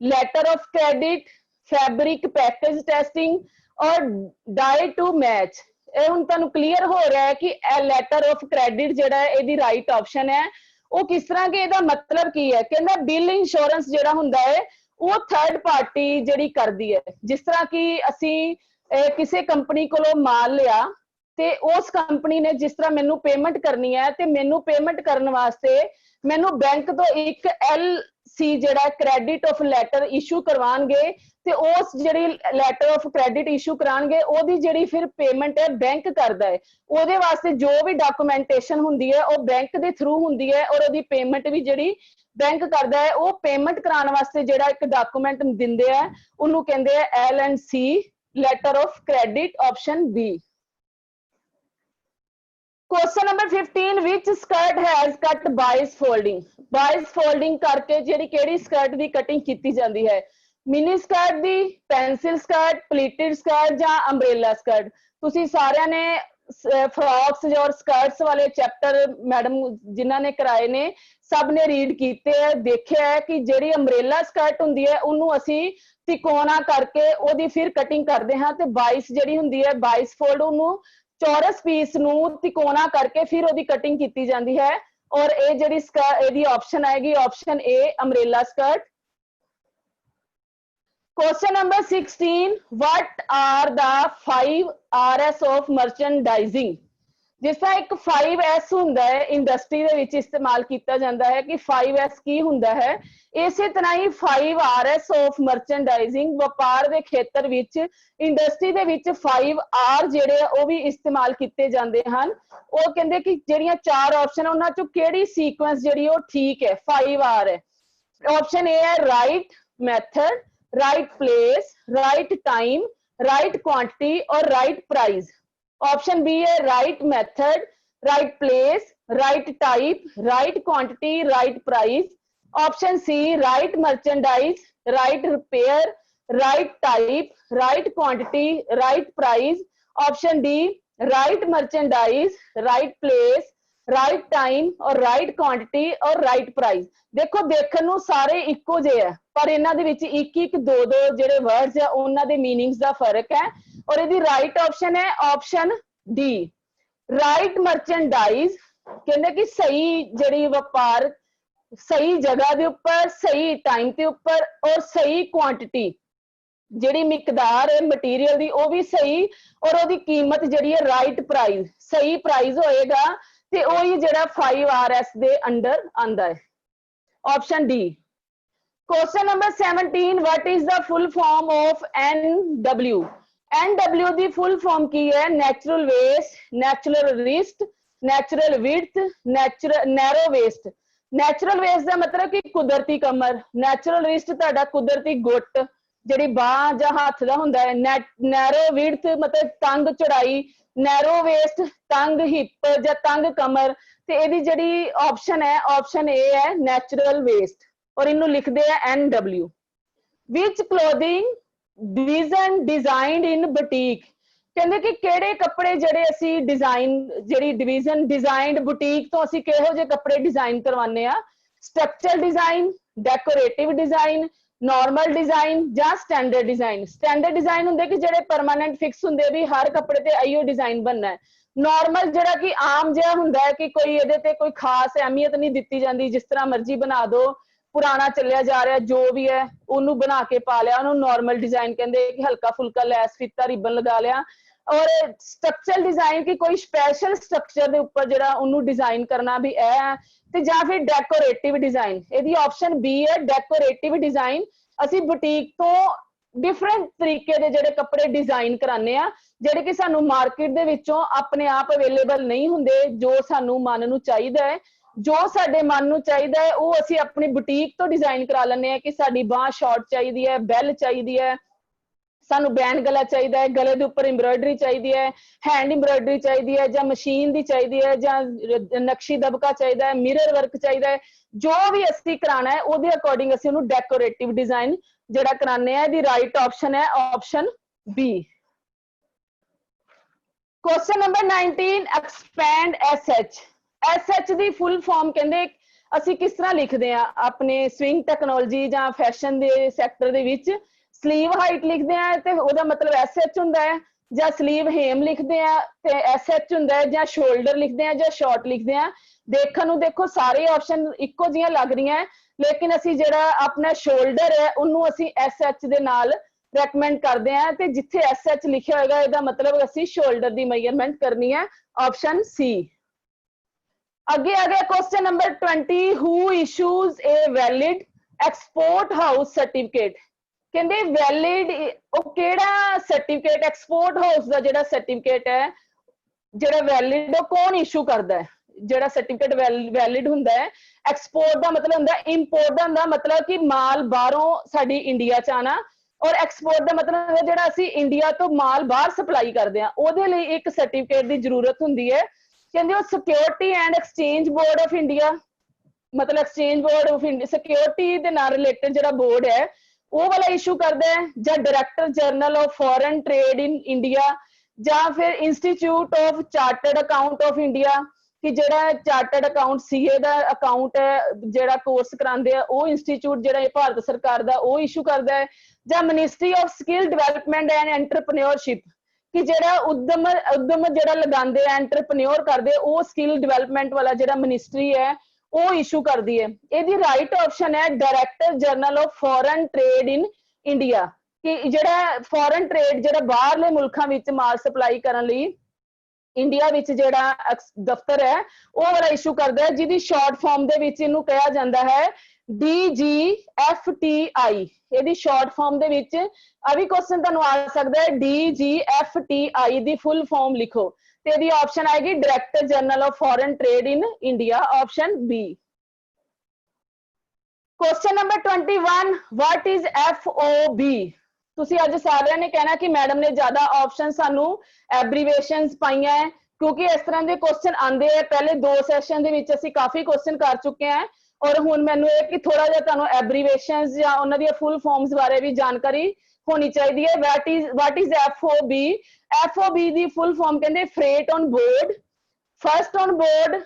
letter of credit, fabric package testing और डाई टू मैच। ਇਹ ਹੁਣ ਤੁਹਾਨੂੰ ਕਲੀਅਰ ਹੋ ਰਿਹਾ ਹੈ ਕਿ ਲੈਟਰ ਆਫ ਕ੍ਰੈਡਿਟ ਜਿਹੜਾ ਹੈ ਇਹਦੀ ਰਾਈਟ ਆਪਸ਼ਨ ਹੈ। ਉਹ ਕਿਸ ਤਰ੍ਹਾਂ ਕਿ ਇਹਦਾ ਮਤਲਬ ਕੀ ਹੈ? ਕਹਿੰਦਾ ਬਿਲ ਇੰਸ਼ੋਰੈਂਸ ਜਿਹੜਾ ਹੁੰਦਾ ਹੈ ਉਹ ਥਰਡ ਪਾਰਟੀ ਜਿਹੜੀ ਕਰਦੀ ਹੈ। ਜਿਸ ਤਰ੍ਹਾਂ ਕਿ ਅਸੀਂ ਕਿਸੇ ਕੰਪਨੀ ਕੋਲੋਂ ਮਾਲ ਲਿਆ ਤੇ ਉਸ ਕੰਪਨੀ ਨੇ ਜਿਸ ਤਰ੍ਹਾਂ ਮੈਨੂੰ ਪੇਮੈਂਟ ਕਰਨੀ ਹੈ ਤੇ ਮੈਨੂੰ ਪੇਮੈਂਟ ਕਰਨ ਵਾਸਤੇ ਮੈਨੂੰ ਬੈਂਕ ਤੋਂ ਇੱਕ LC ਜਿਹੜਾ ਕ੍ਰੈਡਿਟ ਆਫ ਲੈਟਰ ਇਸ਼ੂ ਕਰਵਾਉਣਗੇ ਤੇ ਉਸ ਜਿਹੜੀ ਲੈਟਰ ਆਫ ਕ੍ਰੈਡਿਟ ਇਸ਼ੂ ਕਰਾਉਣਗੇ ਉਹਦੀ ਜਿਹੜੀ ਫਿਰ ਪੇਮੈਂਟ ਹੈ ਬੈਂਕ ਕਰਦਾ ਹੈ। ਉਹਦੇ ਵਾਸਤੇ ਜੋ ਵੀ ਡਾਕੂਮੈਂਟੇਸ਼ਨ ਹੁੰਦੀ ਹੈ ਉਹ ਬੈਂਕ ਦੇ ਥਰੂ ਹੁੰਦੀ ਹੈ ਔਰ ਉਹਦੀ ਪੇਮੈਂਟ ਵੀ ਜਿਹੜੀ ਬੈਂਕ ਕਰਦਾ ਹੈ। ਉਹ ਪੇਮੈਂਟ ਕਰਾਉਣ ਵਾਸਤੇ ਜਿਹੜਾ ਇੱਕ ਡਾਕੂਮੈਂਟ ਦਿੰਦੇ ਆ ਉਹਨੂੰ ਕਹਿੰਦੇ ਆ L&C letter of credit option B। Question number 15, which skirt has cut bias folding? Bias folding करके ਜਿਹੜੀ ਕਿਹੜੀ ਸਕਰਟ ਦੀ ਕਟਿੰਗ ਕੀਤੀ ਜਾਂਦੀ ਹੈ? ਮਿਨੀ ਸਕਰਟ ਦੀ, ਪੈਨਸਿਲ ਸਕਰਟ, ਪਲੀਟਡ ਸਕਰਟ ਜਾਂ ਅੰਬ੍ਰੇਲਾ ਸਕਰਟ? ਤੁਸੀਂ ਸਾਰਿਆਂ ਨੇ ਫਰॉक्स और ਸਕਰਟਸ ਵਾਲੇ ਚੈਪਟਰ ਮੈਡਮ ਜਿਨ੍ਹਾਂ ਨੇ ਕਰਾਏ ਨੇ ਸਭ ਨੇ ਰੀਡ ਕੀਤੇ ਹੈ, ਦੇਖਿਆ ਹੈ ਕਿ ਜਿਹੜੀ ਅੰਬ੍ਰੇਲਾ ਸਕਰਟ ਹੁੰਦੀ ਹੈ ਉਹਨੂੰ ਅਸੀਂ ਤਿਕੋਣਾ ਕਰਕੇ ਉਹਦੀ ਫਿਰ ਕਟਿੰਗ ਕਰਦੇ ਹਾਂ ਤੇ 22 ਜਿਹੜੀ ਹੁੰਦੀ ਹੈ 22 ਫੋਲਡ ਉਹਨੂੰ ਚੌਰਸ ਪੀਸ ਨੂੰ ਤਿਕੋਣਾ ਕਰਕੇ ਫਿਰ ਉਹਦੀ ਕਟਿੰਗ ਕੀਤੀ ਜਾਂਦੀ ਹੈ। ਔਰ ਇਹ ਜਿਹੜੀ ਇਹਦੀ ਆਪਸ਼ਨ ਆਏਗੀ option A umbrella skirt. Question number 16, what are the 5 RS of merchandising? ਜਿਸ ਤਰ੍ਹਾਂ ਇੱਕ 5S ਹੁੰਦਾ ਹੈ ਇੰਡਸਟਰੀ ਦੇ ਵਿੱਚ ਇਸਤੇਮਾਲ ਕੀਤਾ ਜਾਂਦਾ ਹੈ ਕਿ 5S ਕੀ ਹੁੰਦਾ ਹੈ, ਇਸੇ ਤਰ੍ਹਾਂ ਹੀ 5 RS of merchandising ਵਪਾਰ ਦੇ ਖੇਤਰ ਵਿੱਚ ਇੰਡਸਟਰੀ ਦੇ ਵਿੱਚ 5R ਜਿਹੜੇ ਉਹ ਵੀ ਇਸਤੇਮਾਲ ਕੀਤੇ ਜਾਂਦੇ ਹਨ। ਉਹ ਕਹਿੰਦੇ ਕਿ ਜਿਹੜੀਆਂ 4 ਆਪਸ਼ਨ ਉਹਨਾਂ ਚੋਂ ਕਿਹੜੀ ਸੀਕੁਐਂਸ ਜਿਹੜੀ ਉਹ ਠੀਕ ਹੈ 5R ਹੈ। ਆਪਸ਼ਨ A ਹੈ right method, right place, right time, right quantity और right price। Option B है right method, right place, right type, right quantity, right price। Option C right merchandise, right repair, right type, right quantity, right price। Option D right merchandise, right place, right time और right quantity और right price। देखो देखने ਨੂੰ ਸਾਰੇ ਇੱਕੋ ਜਿਹੇ ਹੈ ਪਰ ਇਹਨਾਂ ਦੇ ਵਿੱਚ ਇੱਕ ਇੱਕ ਦੋ ਦੋ ਜਿਹੜੇ ਵਰਡਸ ਆ ਉਹਨਾਂ ਦੇ ਮੀਨਿੰਗਸ ਦਾ ਫਰਕ ਹੈ ਔਰ ਇਹਦੀ ਰਾਈਟ ਆਪਸ਼ਨ ਹੈ ਆਪਸ਼ਨ D ਰਾਈਟ ਮਰਚੈਂਡਾਈਜ਼। ਕਹਿੰਦੇ ਕਿ ਸਹੀ ਜਿਹੜੀ ਵਪਾਰ ਸਹੀ ਜਗ੍ਹਾ ਦੇ ਉੱਪਰ ਸਹੀ ਟਾਈਮ ਦੇ ਉੱਪਰ ਔਰ ਸਹੀ ਕੁਆਂਟੀਟੀ ਜਿਹੜੀ ਮਿਕਦਾਰ ਹੈ ਮਟੀਰੀਅਲ ਦੀ ਉਹ ਵੀ ਸਹੀ ਔਰ ਉਹਦੀ ਕੀਮਤ ਜਿਹੜੀ ਹੈ ਰਾਈਟ ਪ੍ਰਾਈਸ ਸਹੀ ਪ੍ਰਾਈਸ ਹੋਏਗਾ ਤੇ ਉਹੀ ਜਿਹੜਾ 5RS ਦੇ ਅੰਡਰ ਆਂਦਾ ਹੈ। Option D। Question number 17, what is the full form of NW? NW the full form ਕੀ ਹੈ? Natural waist, natural wrist, natural width, narrow waist। Natural waist ਦਾ ਮਤਲਬ ਕਿ ਕੁਦਰਤੀ ਕਮਰ, natural wrist ਤੁਹਾਡਾ ਕੁਦਰਤੀ ਗੁੱਟ ਜਿਹੜੀ ਬਾਹ ਜਾਂ ਹੱਥ ਦਾ ਹੁੰਦਾ ਹੈ, narrow width ਮਤਲਬ ਤੰਗ ਚੌੜਾਈ, narrow waist ਤੰਗ ਹਿੱਪ ਜਾਂ ਤੰਗ ਕਮਰ ਤੇ ਇਹਦੀ ਜਿਹੜੀ ਆਪਸ਼ਨ ਹੈ ਆਪਸ਼ਨ A ਹੈ ਨੈਚੁਰਲ ਵੇਸਟ ਔਰ ਇਹਨੂੰ ਲਿਖਦੇ ਆ NW। Which clothing division designed in boutique? ਕਹਿੰਦੇ ਕਿ ਕਿਹੜੇ ਕੱਪੜੇ ਜਿਹੜੇ ਅਸੀਂ ਡਿਜ਼ਾਈਨ ਜਿਹੜੀ ਡਿਵੀਜ਼ਨ ਡਿਜ਼ਾਈਨਡ ਬੁਟੀਕ ਤੋਂ ਅਸੀਂ ਕਿਹੋ ਜਿਹੇ ਕੱਪੜੇ ਡਿਜ਼ਾਈਨ ਕਰਵਾਉਂਦੇ ਆ? Structural design, decorative design, normal design ਜਾਂ ਸਟੈਂਡਰਡ ਡਿਜ਼ਾਈਨ। ਸਟੈਂਡਰਡ ਡਿਜ਼ਾਈਨ ਹੁੰਦੇ ਕਿ ਜਿਹੜੇ ਪਰਮਾਨੈਂਟ ਫਿਕਸ ਹੁੰਦੇ ਵੀ ਹਰ ਕੱਪੜੇ ਤੇ ਆਈਓ ਡਿਜ਼ਾਈਨ ਬਣਨਾ ਹੈ। ਨਾਰਮਲ ਜਿਹੜਾ ਕਿ ਆਮ ਜਿਹਾ ਹੁੰਦਾ ਹੈ ਕਿ ਕੋਈ ਇਹਦੇ ਤੇ ਕੋਈ ਖਾਸ ਅਹਿਮੀਅਤ ਨਹੀਂ ਦਿੱਤੀ ਜਾਂਦੀ, ਜਿਸ ਤਰ੍ਹਾਂ ਮਰਜ਼ੀ ਬਣਾ ਦੋ, ਪੁਰਾਣਾ ਚੱਲਿਆ ਜਾ ਰਿਹਾ ਜੋ ਵੀ ਹੈ ਉਹਨੂੰ ਬਣਾ ਕੇ ਪਾ ਲਿਆ, ਉਹਨੂੰ ਨਾਰਮਲ ਡਿਜ਼ਾਈਨ ਕਹਿੰਦੇ ਕਿ ਹਲਕਾ ਫੁਲਕਾ ਲੈਸ ਫੀਤਾ ਰਿਬਨ ਲਗਾ ਲਿਆ। ਔਰ ਸਟਰਕਚਰਲ ਡਿਜ਼ਾਈਨ ਕਿ ਕੋਈ ਸਪੈਸ਼ਲ ਸਟਰਕਚਰ ਦੇ ਉੱਪਰ ਜਿਹੜਾ ਉਹਨੂੰ ਡਿਜ਼ਾਈਨ ਕਰਨਾ ਵੀ ਇਹ ਹੈ ਤੇ ਜਾਂ ਫਿਰ ਡੈਕੋਰੇਟਿਵ ਡਿਜ਼ਾਈਨ। ਇਹਦੀ ਆਪਸ਼ਨ B ਹੈ ਡੈਕੋਰੇਟਿਵ ਡਿਜ਼ਾਈਨ। ਅਸੀਂ ਬੁਟੀਕ ਤੋਂ ਡਿਫਰੈਂਟ ਤਰੀਕੇ ਦੇ ਜਿਹੜੇ ਕੱਪੜੇ ਡਿਜ਼ਾਈਨ ਕਰਾਉਂਦੇ ਆ ਜਿਹੜੇ ਕਿ ਸਾਨੂੰ ਮਾਰਕੀਟ ਦੇ ਵਿੱਚੋਂ ਆਪਣੇ ਆਪ ਅਵੇਲੇਬਲ ਨਹੀਂ ਹੁੰਦੇ। ਜੋ ਸਾਨੂੰ ਮਨ ਨੂੰ ਚਾਹੀਦਾ ਹੈ, ਜੋ ਸਾਡੇ ਮਨ ਨੂੰ ਚਾਹੀਦਾ ਹੈ ਉਹ ਅਸੀਂ ਆਪਣੀ ਬੁਟੀਕ ਤੋਂ ਡਿਜ਼ਾਈਨ ਕਰਾ ਲੈਂਦੇ ਆ ਕਿ ਸਾਡੀ ਬਾਂਹ ਸ਼ਾਰਟ ਚਾਹੀਦੀ ਹੈ, ਬੈਲ ਚਾਹੀਦੀ ਹੈ, ਸਾਨੂੰ ਬੈਂਡ ਗਲਾ ਚਾਹੀਦਾ ਹੈ, ਗਲੇ ਦੇ ਉੱਪਰ ਐਮਬਰਾਇਡਰੀ ਚਾਹੀਦੀ ਹੈ, ਹੈਂਡ ਐਮਬਰਾਇਡਰੀ ਚਾਹੀਦੀ ਹੈ ਜਾਂ ਮਸ਼ੀਨ ਦੀ ਚਾਹੀਦੀ ਹੈ ਜਾਂ ਨਕਸ਼ੀ ਦਬਕਾ ਚਾਹੀਦਾ ਹੈ, ਮਿਰਰ ਵਰਕ ਚਾਹੀਦਾ ਹੈ। ਜੋ ਵੀ ਅਸੀਂ ਕਰਾਉਣਾ ਹੈ ਉਹਦੇ ਅਕੋਰਡਿੰਗ ਅਸੀਂ ਉਹਨੂੰ ਡੈਕੋਰੇਟਿਵ ਡਿਜ਼ਾਈਨ ਜਿਹੜਾ ਕਰਾਉਂਦੇ ਆ। ਇਹਦੀ ਰਾਈਟ ਆਪਸ਼ਨ ਹੈ option B। Question number 19, expand SH। SH ਦੀ ਫੁੱਲ ਫਾਰਮ ਕਹਿੰਦੇ ਅਸੀਂ ਕਿਸ ਤਰ੍ਹਾਂ ਲਿਖਦੇ ਆ ਆਪਣੇ ਸਵਿੰਗ ਟੈਕਨੋਲੋਜੀ ਜਾਂ ਫੈਸ਼ਨ ਦੇ ਸੈਕਟਰ ਦੇ ਵਿੱਚ? ਸਲੀਵ ਹਾਈਟ ਲਿਖਦੇ ਆ ਤੇ ਉਹਦਾ ਮਤਲਬ SH ਹੁੰਦਾ ਹੈ, ਜਾਂ ਸਲੀਵ ਹੇਮ ਲਿਖਦੇ ਆ ਤੇ SH ਹੁੰਦਾ ਹੈ, ਜਾਂ ਸ਼ੋਲਡਰ ਲਿਖਦੇ ਆ ਜਾਂ ਸ਼ਾਰਟ ਲਿਖਦੇ ਆ। ਦੇਖਣ ਨੂੰ ਦੇਖੋ ਸਾਰੇ ਆਪਸ਼ਨ ਇੱਕੋ ਜਿਹੀਆਂ ਲੱਗ ਰਹੀਆਂ ਲੇਕਿਨ ਅਸੀਂ ਜਿਹੜਾ ਆਪਣਾ ਸ਼ੋਲਡਰ ਹੈ ਉਹਨੂੰ ਅਸੀਂ SH ਦੇ ਨਾਲ ਰეკਮੈਂਡ ਕਰਦੇ ਆ ਤੇ ਜਿੱਥੇ SH ਲਿਖਿਆ ਹੋਏਗਾ ਇਹਦਾ ਮਤਲਬ ਅਸੀਂ ਸ਼ੋਲਡਰ ਦੀ ਮੇਜਰਮੈਂਟ ਕਰਨੀ ਹੈ ਆਪਸ਼ਨ C। ਅੱਗੇ ਆ ਗਿਆ ਕੁਐਸਚਨ ਨੰਬਰ 20 ਹੂ ਇਸ਼ੂਜ਼ ਏ ਵੈਲਿਡ ਐਕਸਪੋਰਟ ਹਾਊਸ ਸਰਟੀਫਿਕੇਟ। ਕਹਿੰਦੇ ਵੈਲਿਡ ਉਹ ਕਿਹੜਾ ਸਰਟੀਫਿਕੇਟ ਐਕਸਪੋਰਟ ਹਾਊਸ ਦਾ ਜਿਹੜਾ ਸਰਟੀਫਿਕੇਟ ਹੈ ਜਿਹੜਾ ਵੈਲਿਡ ਉਹ ਕੌਣ ਇਸ਼ੂ ਕਰਦਾ ਹੈ। ਜਿਹੜਾ ਸਰਟੀਫਿਕੇਟ ਵੈਲਿਡ ਹੁੰਦਾ ਹੈ ਐਕਸਪੋਰਟ ਦਾ ਮਤਲਬ ਹੁੰਦਾ ਇੰਪੋਰਟ ਦਾ ਹੁੰਦਾ ਮਤਲਬ ਕਿ ਮਾਲ ਬਾਹਰੋਂ ਸਾਡੀ ਇੰਡੀਆ ਚ ਆਣਾ ਔਰ ਐਕਸਪੋਰਟ ਦਾ ਮਤਲਬ ਹੁੰਦਾ ਜਿਹੜਾ ਅਸੀਂ ਇੰਡੀਆ ਤੋਂ ਮਾਲ ਬਾਹਰ ਸਪਲਾਈ ਕਰਦੇ ਆ ਉਹਦੇ ਲਈ ਇੱਕ ਸਰਟੀਫਿਕੇਟ ਦੀ ਜ਼ਰੂਰਤ ਹੁੰਦੀ ਹੈ। ਕਹਿੰਦੇ ਉਹ security and exchange board of India ਮਤਲਬ exchange board of India security ਦੇ ਨਾਲ ਰਿਲੇਟਡ ਜਿਹੜਾ ਬੋਰਡ ਹੈ ਉਹ ਵਾਲਾ ਇਸ਼ੂ ਕਰਦਾ ਹੈ ਜਾਂ director general of foreign trade in India ਜਾਂ ਫਿਰ institute of chartered account of India ਕਿ ਜਿਹੜਾ ਚਾਰਟਰਡ ਅਕਾਊਂਟ ਸੀਏ ਦਾ ਅਕਾਊਂਟ ਹੈ ਜਿਹੜਾ ਕੋਰਸ ਕਰਾਉਂਦੇ ਆ ਉਹ ਇੰਸਟੀਚਿਊਟ ਜਿਹੜਾ ਇਹ ਭਾਰਤ ਸਰਕਾਰ ਦਾ ਉਹ ਇਸ਼ੂ ਕਰਦਾ ਹੈ ਜਾਂ ministry of skill development and entrepreneurship ਕਿ ਜਿਹੜਾ ਉਦਮ ਜਿਹੜਾ ਲਗਾਉਂਦੇ ਆ ਐਂਟਰਪ੍ਰੇਨਿਓਰ ਕਰਦੇ ਉਹ ਸਕਿੱਲ ਡਿਵੈਲਪਮੈਂਟ ਵਾਲਾ ਜਿਹੜਾ ਮਿਨਿਸਟਰੀ ਹੈ ਉਹ ਇਸ਼ੂ ਕਰਦੀ ਹੈ। ਇਹਦੀ ਰਾਈਟ ਆਪਸ਼ਨ ਹੈ director general of foreign trade in India ਕਿ ਜਿਹੜਾ ਫੋਰਨ ਟ੍ਰੇਡ ਜਿਹੜਾ ਬਾਹਰਲੇ ਮੁਲਕਾਂ ਵਿੱਚ ਮਾਲ ਸਪਲਾਈ ਕਰਨ ਲਈ ਇੰਡੀਆ ਵਿੱਚ ਜਿਹੜਾ ਦਫ਼ਤਰ ਹੈ ਉਹ ਵਾਲਾ ਇਸ਼ੂ ਕਰਦਾ ਹੈ ਜਿਹਦੀ ਸ਼ਾਰਟ ਫਾਰਮ ਦੇ ਵਿੱਚ ਇਹਨੂੰ ਕਿਹਾ ਜਾਂਦਾ ਹੈ DGFTI। ਇਹਦੀ ਸ਼ਾਰਟ ਫਾਰਮ ਦੇ ਵਿੱਚ ਆ ਵੀ ਕੁਐਸਚਨ ਤੁਹਾਨੂੰ ਆ ਸਕਦਾ ਹੈ DGFTI ਦੀ ਫੁੱਲ ਫਾਰਮ ਲਿਖੋ ਤੇ ਇਹਦੀ ਆਪਸ਼ਨ ਆਏਗੀ director general of foreign trade in India option B। Question number 21 what is FOB। ਤੁਸੀਂ ਅੱਜ ਸਾਰਿਆਂ ਨੇ ਕਹਿਣਾ ਕਿ ਮੈਡਮ ਨੇ ਜ਼ਿਆਦਾ ਆਪਸ਼ਨ ਸਾਨੂੰ ਐਬਰੀਵੇਸ਼ਨਸ ਪਾਈਆਂ ਹੈ ਕਿਉਂਕਿ ਇਸ ਤਰ੍ਹਾਂ ਦੇ ਕੁਐਸਚਨ ਆਉਂਦੇ ਆ ਪਹਿਲੇ 2 ਸੈਸ਼ਨ ਦੇ ਵਿੱਚ ਅਸੀਂ ਕਾਫੀ ਕੁਐਸਚਨ ਕਰ ਚੁੱਕੇ ਹਾਂ ਔਰ ਹੁਣ ਮੈਨੂੰ ਇਹ ਕਿ ਥੋੜਾ ਜਿਹਾ ਤੁਹਾਨੂੰ ਐਬਰੀਵੇਸ਼ਨਸ ਜਾਂ ਉਹਨਾਂ ਦੀਆਂ ਫੁੱਲ ਫਾਰਮਸ ਬਾਰੇ ਵੀ ਜਾਣਕਾਰੀ ਹੋਣੀ ਚਾਹੀਦੀ ਹੈ। What is FOB। FOB the full form ਕਹਿੰਦੇ fret on board, first on board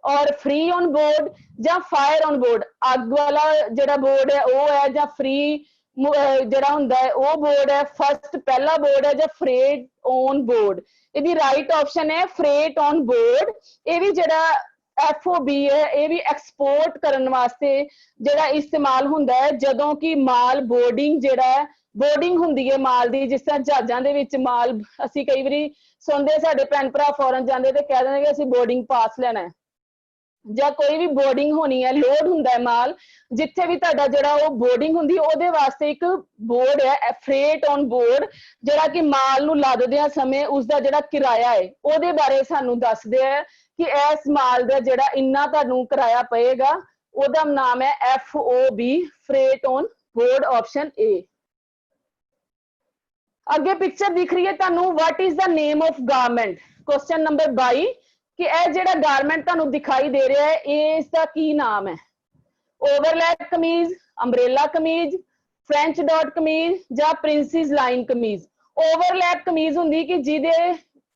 ਔਰ ਫ੍ਰੀ ਔਨ ਬੋਰਡ ਜਾਂ ਫਾਇਰ ਔਨ ਬੋਰਡ। ਅੱਗ ਵਾਲਾ ਜਿਹੜਾ ਬੋਰਡ ਹੈ ਉਹ ਹੈ ਜਾਂ ਫ੍ਰੀ ਜਿਹੜਾ ਹੁੰਦਾ ਹੈ ਉਹ ਬੋਰਡ ਹੈ ਫਸਟ ਪਹਿਲਾ ਬੋਰਡ ਹੈ ਜਾਂ ਫਰੇਟ ਔਨ ਬੋਰਡ। ਇਹਦੀ ਰਾਈਟ ਆਪਸ਼ਨ ਹੈ ਫਰੇਟ ਔਨ ਬੋਰਡ। ਇਹ ਵੀ ਜਿਹੜਾ FOB ਹੈ ਇਹ ਵੀ ਐਕਸਪੋਰਟ ਕਰਨ ਵਾਸਤੇ ਜਿਹੜਾ ਇਸਤੇਮਾਲ ਹੁੰਦਾ ਹੈ ਜਦੋਂ ਕਿ ਮਾਲ ਬੋਰਡਿੰਗ ਜਿਹੜਾ ਹੈ ਬੋਰਡਿੰਗ ਹੁੰਦੀ ਹੈ ਮਾਲ ਦੀ ਜਿਸ ਤਰ੍ਹਾਂ ਜਹਾਜ਼ਾਂ ਦੇ ਵਿੱਚ ਮਾਲ ਅਸੀਂ ਕਈ ਵਾਰੀ ਸੁਣਦੇ ਸਾਡੇ ਭੈਣ ਭਰਾ ਫੋਰਨ ਜਾਂਦੇ ਤੇ ਕਹਿ ਦਿੰਦੇ ਕਿ ਅਸੀਂ ਬੋਰਡਿੰਗ ਪਾਸ ਲੈਣਾ ਹੈ ਜਾਂ ਕੋਈ ਵੀ ਬੋਰਡਿੰਗ ਹੋਣੀ ਹੈ ਲੋਡ ਹੁੰਦਾ ਹੈ ਮਾਲ ਜਿੱਥੇ ਵੀ ਤੁਹਾਡਾ ਜਿਹੜਾ ਉਹ ਬੋਰਡਿੰਗ ਹੁੰਦੀ ਉਹਦੇ ਵਾਸਤੇ ਇੱਕ ਬੋਰਡ ਹੈ ਫਰੇਟ ਔਨ ਬੋਰਡ ਜਿਹੜਾ ਕਿ ਮਾਲ ਨੂੰ ਲੱਦਦਿਆਂ ਸਮੇਂ ਉਸਦਾ ਜਿਹੜਾ ਕਿਰਾਇਆ ਹੈ ਉਹਦੇ ਬਾਰੇ ਸਾਨੂੰ ਦੱਸਦੇ ਆ ਕਿ ਇਸ ਮਾਲ ਦਾ ਜਿਹੜਾ ਇੰਨਾ ਤੁਹਾਨੂੰ ਕਿਰਾਇਆ ਪਏਗਾ ਉਹਦਾ ਨਾਮ ਹੈ FOB fret on board option A। ਅੱਗੇ ਪਿਕਚਰ ਦਿਖ ਰਹੀ ਹੈ ਤੁਹਾਨੂੰ what is the name of garment. Question number 22 ਕਿ ਇਹ ਜਿਹੜਾ ਗਾਰਮੈਂਟ ਤੁਹਾਨੂੰ ਦਿਖਾਈ ਦੇ ਰਿਹਾ ਹੈ ਇਸ ਦਾ ਕੀ ਨਾਮ ਹੈ। ਓਵਰਲੈਪ ਕਮੀਜ਼, ਅੰਬ੍ਰੇਲਾ ਕਮੀਜ਼, ਫ੍ਰੈਂਚ ਡਾਟ ਕਮੀਜ਼ ਜਾਂ ਪ੍ਰਿੰਸਿਸ ਲਾਈਨ ਕਮੀਜ਼। ਓਵਰਲੈਪ ਕਮੀਜ਼ ਹੁੰਦੀ ਕਿ ਜਿਹਦੇ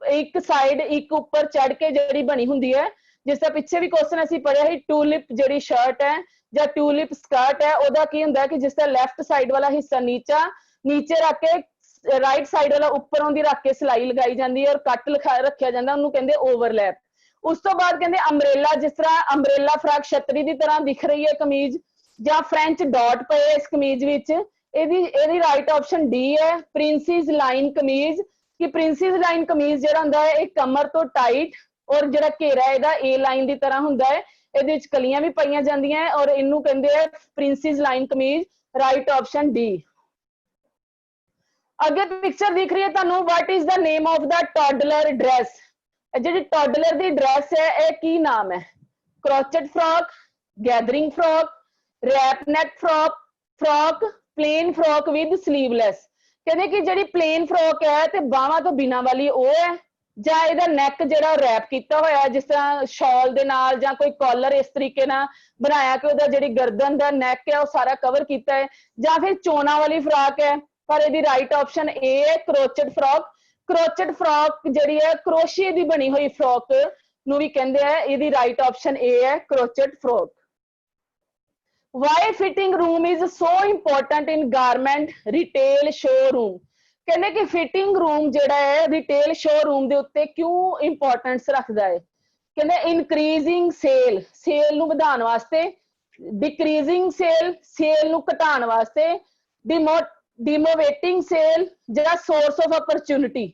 ਇੱਕ ਸਾਈਡ ਇੱਕ ਉੱਪਰ ਚੜ ਕੇ ਜਿਹੜੀ ਬਣੀ ਹੁੰਦੀ ਹੈ ਜਿਸ ਦਾ ਪਿੱਛੇ ਵੀ ਕੁਐਸਚਨ ਅਸੀਂ ਪੜਿਆ ਸੀ ਟੂਲਿਪ ਜਿਹੜੀ ਸ਼ਰਟ ਹੈ ਜਾਂ ਟੂਲਿਪ ਸਕਰਟ ਹੈ ਉਹਦਾ ਕੀ ਹੁੰਦਾ ਕਿ ਜਿਸ ਦਾ ਲੈਫਟ ਸਾਈਡ ਵਾਲਾ ਹਿੱਸਾ ਨੀਚੇ ਰੱਖ ਕੇ ਰਾਈਟ ਸਾਈਡ ਵਾਲਾ ਉੱਪਰੋਂ ਦੀ ਰੱਖ ਕੇ ਸਿਲਾਈ ਲਗਾਈ ਜਾਂਦੀ ਹੈ ਔਰ ਕੱਟ ਰੱਖਿਆ ਜਾਂਦਾ ਉਹਨੂੰ ਕਹਿੰਦੇ ਓਵਰਲੈਪ। ਉਸ ਤੋਂ ਬਾਅਦ ਕਹਿੰਦੇ ਅੰਬ੍ਰੇਲਾ ਜਿਸ ਤਰ੍ਹਾਂ ਅੰਬ੍ਰੇਲਾ ਫਰਾਕ ਛਤਰੀ ਦੀ ਤਰ੍ਹਾਂ ਦਿਖ ਰਹੀ ਹੈ ਕਮੀਜ਼ ਜਾਂ ਫ੍ਰੈਂਚ ਡਾਟ ਪਏ ਇਸ ਕਮੀਜ਼ ਵਿੱਚ ਇਹਦੀ ਰਾਈਟ ਆਪਸ਼ਨ D ਹੈ ਪ੍ਰਿੰਸਿਸ ਲਾਈਨ ਕਮੀਜ਼ ਕਿ ਪ੍ਰਿੰਸਿਸ ਲਾਈਨ ਕਮੀਜ਼ ਜਿਹੜਾ ਹੁੰਦਾ ਹੈ ਇਹ ਕਮਰ ਤੋਂ ਟਾਈਟ ਔਰ ਜਿਹੜਾ ਘੇਰਾ ਇਹਦਾ A ਲਾਈਨ ਦੀ ਤਰ੍ਹਾਂ ਹੁੰਦਾ ਹੈ ਇਹਦੇ ਵਿੱਚ ਕਲੀਆਂ ਵੀ ਪਾਈਆਂ ਜਾਂਦੀਆਂ ਔਰ ਇਹਨੂੰ ਕਹਿੰਦੇ ਆ princess line kameez right option D। ਅੱਗੇ ਪਿਕਚਰ ਦਿਖ ਰਹੀ ਹੈ ਤੁਹਾਨੂੰ what is the name of the toddler dress. ਜਿਹੜੀ ਟੌਡਲਰ ਦੀ ਡਰੈਸ ਹੈ ਇਹ ਕੀ ਨਾਮ ਹੈ। Crochet frock, gathering frock, wrap neck frock, plain frock with sleeveless. ਕਹਿੰਦੇ ਕਿ ਜਿਹੜੀ ਪਲੇਨ ਫਰੋਕ ਹੈ ਤੇ ਬਾਹਾਂ ਤੋਂ ਬਿਨਾਂ ਵਾਲੀ ਉਹ ਹੈ ਜਾਂ ਇਹਦਾ ਨੈਕ ਜਿਹੜਾ ਰੈਪ ਕੀਤਾ ਹੋਇਆ ਜਿਸ ਤਰ੍ਹਾਂ ਸ਼ਾਲ ਦੇ ਨਾਲ ਜਾਂ ਕੋਈ ਕਾਲਰ ਇਸ ਤਰੀਕੇ ਨਾਲ ਬਣਾਇਆ ਕਿ ਉਹਦਾ ਜਿਹੜੀ ਗਰਦਨ ਦਾ ਨੈਕ ਹੈ ਉਹ ਸਾਰਾ ਕਵਰ ਕੀਤਾ ਹੈ ਜਾਂ ਫਿਰ ਚੋਣਾ ਵਾਲੀ ਫਰਾਕ ਹੈ ਪਰ ਇਹਦੀ ਰਾਈਟ ਆਪਸ਼ਨ A ਹੈ ਕਰੋਚਟ ਫਰੋਕ। ਕਰੋਚਟ ਫਰੋਕ ਜਿਹੜੀ ਹੈ ਕਰੋਸ਼ੀਏ ਦੀ ਬਣੀ ਹੋਈ ਫਰੋਕ ਨੂੰ ਵੀ ਕਹਿੰਦੇ ਆ ਇਹਦੀ ਰਾਈਟ ਆਪਸ਼ਨ A ਹੈ crochet frock. Why fitting room is so important in garment retail showroom. ਕਹਿੰਦੇ ਕਿ ਫਿਟਿੰਗ ਰੂਮ ਜਿਹੜਾ ਹੈ ਰਿਟੇਲ ਸ਼ੋਰੂਮ ਦੇ ਉੱਤੇ ਕਿਉਂ ਇੰਪੋਰਟੈਂਸ ਰੱਖਦਾ ਹੈ। ਕਹਿੰਦੇ ਇਨਕਰੀਜ਼ਿੰਗ ਸੇਲ ਨੂੰ ਵਧਾਉਣ ਵਾਸਤੇ, ਡਿਕਰੀਜ਼ਿੰਗ ਸੇਲ ਨੂੰ ਘਟਾਉਣ ਵਾਸਤੇ, डिमोवेटिंग सेल ਜਾਂ सोर्स ऑफ अपॉर्चुनिटी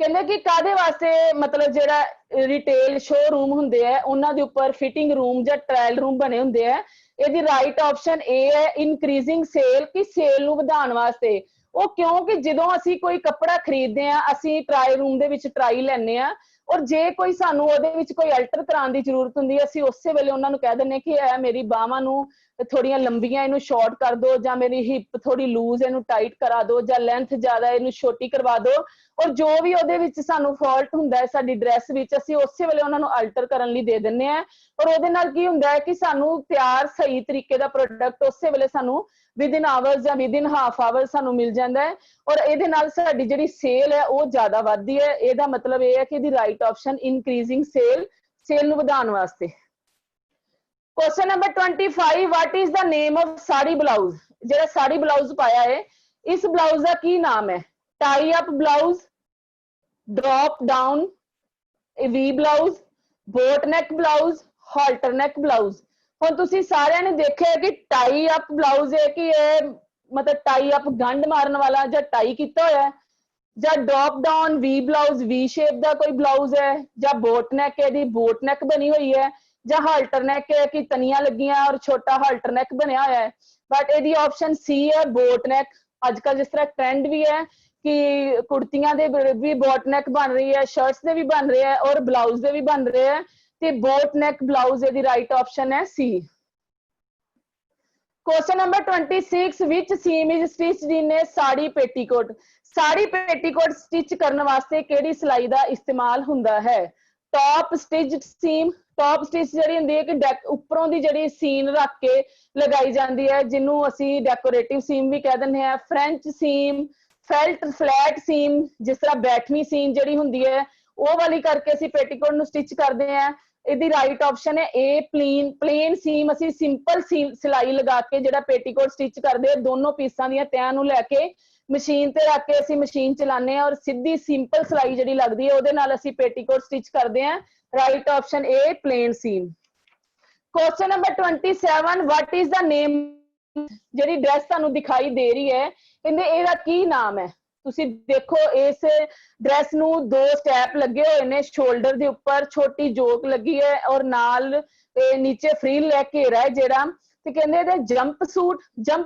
ਕਹਿੰਦੇ ਕਿ ਕਾਦੇ ਵਾਸਤੇ ਮਤਲਬ ਜਿਹੜਾ ਰਿਟੇਲ ਸ਼ੋਰੂਮ ਹੁੰਦੇ ਆ ਉਹਨਾਂ ਦੇ ਉੱਪਰ ਫਿਟਿੰਗ ਰੂਮ ਜਾਂ ਟ੍ਰਾਇਲ ਰੂਮ ਬਣੇ ਹੁੰਦੇ ਆ ਇਹਦੀ ਰਾਈਟ ਆਪਸ਼ਨ ਇਹ ਹੈ ਇਨਕਰੀਜ਼ਿੰਗ ਸੇਲ ਕਿ ਸੇਲ ਨੂੰ ਵਧਾਉਣ ਵਾਸਤੇ ਉਹ ਕਿਉਂਕਿ ਜਦੋਂ ਅਸੀਂ ਕੋਈ ਕੱਪੜਾ ਖਰੀਦਦੇ ਆ ਅਸੀਂ ਟ੍ਰਾਇਲ ਰੂਮ ਦੇ ਵਿੱਚ ਟਰਾਈ ਲੈਂਦੇ ਆ ਔਰ ਜੇ ਕੋਈ ਸਾਨੂੰ ਉਹਦੇ ਵਿੱਚ ਕੋਈ ਅਲਟਰ ਕਰਾਉਣ ਦੀ ਜ਼ਰੂਰਤ ਹੁੰਦੀ ਹੈ ਅਸੀਂ ਉਸੇ ਵੇਲੇ ਉਹਨਾਂ ਨੂੰ ਕਹਿ ਦਿੰਦੇ ਕਿ ਇਹ ਮੇਰੀ ਬਾਹਾਂ ਨੂੰ ਥੋੜੀਆਂ ਲੰਬੀਆਂ ਇਹਨੂੰ ਸ਼ਾਰਟ ਕਰ ਦਿਓ ਜਾਂ ਮੇਰੀ ਹਿਪ ਥੋੜੀ ਲੂਜ਼ ਇਹਨੂੰ ਟਾਈਟ ਕਰਾ ਦਿਓ ਜਾਂ ਲੈਂਥ ਜ਼ਿਆਦਾ ਇਹਨੂੰ ਛੋਟੀ ਕਰਵਾ ਦਿਓ ਔਰ ਜੋ ਵੀ ਉਹਦੇ ਵਿੱਚ ਸਾਨੂੰ ਫਾਲਟ ਹੁੰਦਾ ਹੈ ਸਾਡੀ ਡਰੈਸ ਵਿੱਚ ਅਸੀਂ ਉਸੇ ਵੇਲੇ ਉਹਨਾਂ ਨੂੰ ਅਲਟਰ ਕਰਨ ਲਈ ਦੇ ਦਿੰਦੇ ਆ ਔਰ ਉਹਦੇ ਨਾਲ ਕੀ ਹੁੰਦਾ ਹੈ ਕਿ ਸਾਨੂੰ ਤਿਆਰ ਸਹੀ ਤਰੀਕੇ ਦਾ ਪ੍ਰੋਡਕਟ ਉਸੇ ਵੇਲੇ ਸਾਨੂੰ ਵਿਦਿਨ ਆਵਰਸ ਜਾਂ ਵਿਦਿਨ ਹਾਫ ਆਵਰਸ ਸਾਨੂੰ ਮਿਲ ਜਾਂਦਾ ਹੈ ਔਰ ਇਹਦੇ ਨਾਲ ਸਾਡੀ ਜਿਹੜੀ ਸੇਲ ਹੈ ਉਹ ਜ਼ਿਆਦਾ ਵੱਧਦੀ ਹੈ ਇਹਦਾ ਮਤਲਬ ਇਹ ਹੈ ਕਿ ਇਹਦੀ ਰਾਈਟ ਆਪਸ਼ਨ ਇਨਕਰੀਜ਼ਿੰਗ ਸੇਲ ਨੂੰ ਵਧਾਉਣ ਵਾਸਤੇ question number 25 what is the name of sari blouse ਜਿਹੜਾ ਸਾੜੀ ਬਲਾਊਜ਼ ਪਾਇਆ ਹੈ ਇਸ ਬਲਾਊਜ਼ ਦਾ ਕੀ ਨਾਮ ਹੈ tie up blouse drop down V blouse boat neck blouse halter neck blouse ਹੁਣ ਤੁਸੀਂ ਸਾਰਿਆਂ ਨੇ ਦੇਖਿਆ ਕਿ ਟਾਈ ਅਪ ਬਲਾਊਜ਼ ਹੈ ਕਿ ਇਹ ਮਤਲਬ ਟਾਈ ਅਪ ਗੰਢ ਮਾਰਨ ਵਾਲਾ ਜਾਂ ਟਾਈ ਕੀਤਾ ਹੋਇਆ ਹੈ ਜਾਂ ਡ੍ਰੌਪ ਡਾਊਨ ਵੀ ਬਲਾਊਜ਼ ਵੀ ਸ਼ੇਪ ਦਾ ਕੋਈ ਬਲਾਊਜ਼ ਹੈ ਜਾਂ ਬੋਟ ਨੈਕ ਇਹਦੀ ਬੋਟ ਨੈਕ ਬਣੀ ਹੋਈ ਹੈ ਜਾਂ ਹਾਲਟਰ ਨੈਕ ਹੈ ਕਿ ਤਨੀਆਂ ਲੱਗੀਆਂ ਔਰ ਛੋਟਾ ਹਾਲਟਰ ਨੈਕ ਬਣਿਆ ਹੋਇਆ ਹੈ ਬਟ ਇਹਦੀ ਆਪਸ਼ਨ ਸੀ ਹੈ ਬੋਟ ਨੈਕ ਅੱਜ ਕੱਲ ਜਿਸ ਤਰ੍ਹਾਂ ਟ੍ਰੈਂਡ ਵੀ ਹੈ ਕਿ ਕੁੜਤੀਆਂ ਦੇ ਵੀ ਬੋਟ ਨੈਕ ਬਣ ਰਹੀ ਹੈ ਸ਼ਰਟਸ ਦੇ ਵੀ ਬਣ ਰਹੇ ਹੈ ਔਰ ਬਲਾਊਜ਼ ਦੇ ਵੀ ਬਣ ਰਹੇ ਹੈ ਤੇ ਬੋਟ ਨੈਕ ਬਲਾਊਜ਼ ਇਹਦੀ ਰਾਈਟ ਆਪਸ਼ਨ ਹੈ C question number 26 which seam is stitched in a sari petticoat sari petticoat stitch करने वास्ते केड़ी सिलाई दा इस्तेमाल हुंदा है top stitched seam top stitch ਜਿਹੜੀ ਹੁੰਦੀ ਹੈ ਕਿ ਉੱਪਰੋਂ ਦੀ ਜਿਹੜੀ ਸੀਨ ਰੱਖ ਕੇ ਲਗਾਈ ਜਾਂਦੀ ਹੈ ਜਿਹਨੂੰ ਅਸੀਂ ਡੈਕੋਰੇਟਿਵ ਸੀਮ ਵੀ ਕਹਿ ਦਿੰਦੇ ਆ French seam felt flat seam ਜਿਸ ਤਰ੍ਹਾਂ ਬੈਠਵੀਂ ਸੀਨ ਜਿਹੜੀ ਹੁੰਦੀ ਹੈ ਉਹ ਵਾਲੀ ਕਰਕੇ ਅਸੀਂ ਪੇਟੀਕੋਟ ਨੂੰ ਸਟਿਚ ਕਰਦੇ ਆ ਇਹਦੀ ਰਾਈਟ ਆਪਸ਼ਨ ਹੈ ਏ ਪਲੇਨ ਸੀਮ ਅਸੀਂ ਸਿੰਪਲ ਸਿਲਾਈ ਲਗਾ ਕੇ ਜਿਹੜਾ ਪੇਟੀਕੋਟ ਸਟਿਚ ਕਰਦੇ ਆ ਦੋਨੋਂ ਪੀਸਾਂ ਦੀਆਂ ਤਹਿਾਂ ਨੂੰ ਲੈ ਕੇ ਮਸ਼ੀਨ ਤੇ ਰੱਖ ਕੇ ਅਸੀਂ ਮਸ਼ੀਨ ਚਲਾਉਂਦੇ ਆ ਔਰ ਸਿੱਧੀ ਸਿੰਪਲ ਸਿਲਾਈ ਜਿਹੜੀ ਲੱਗਦੀ ਹੈ ਉਹਦੇ ਨਾਲ ਅਸੀਂ ਪੇਟੀਕੋਟ ਸਟਿਚ ਕਰਦੇ ਆ right option A plain seam question number 27 what is the name ਜਿਹੜੀ ਡਰੈਸ ਤੁਹਾਨੂੰ ਦਿਖਾਈ ਦੇ ਰਹੀ ਹੈ ਇਹਦਾ ਕੀ ਨਾਮ ਹੈ ਤੁਸੀਂ ਦੇਖੋ ਇਸ ਡਰੈਸ ਨੂੰ ਦੋ ਸਟੈਪ ਲੱਗੇ ਹੋਏ ਨੇ ਸ਼ੋਲਡਰ ਦੇ ਉੱਪਰ ਛੋਟੀ ਜੋਕ ਲੱਗੀ ਹੈ ਔਰ ਨਾਲ ਨੀਚੇ ਫ੍ਰੀਲ ਲੈ ਕੇ ਘੇਰਾ ਹੈ ਜਿਹੜਾ ਤੇ ਕਹਿੰਦੇ ਇਹਦਾ ਜੰਪ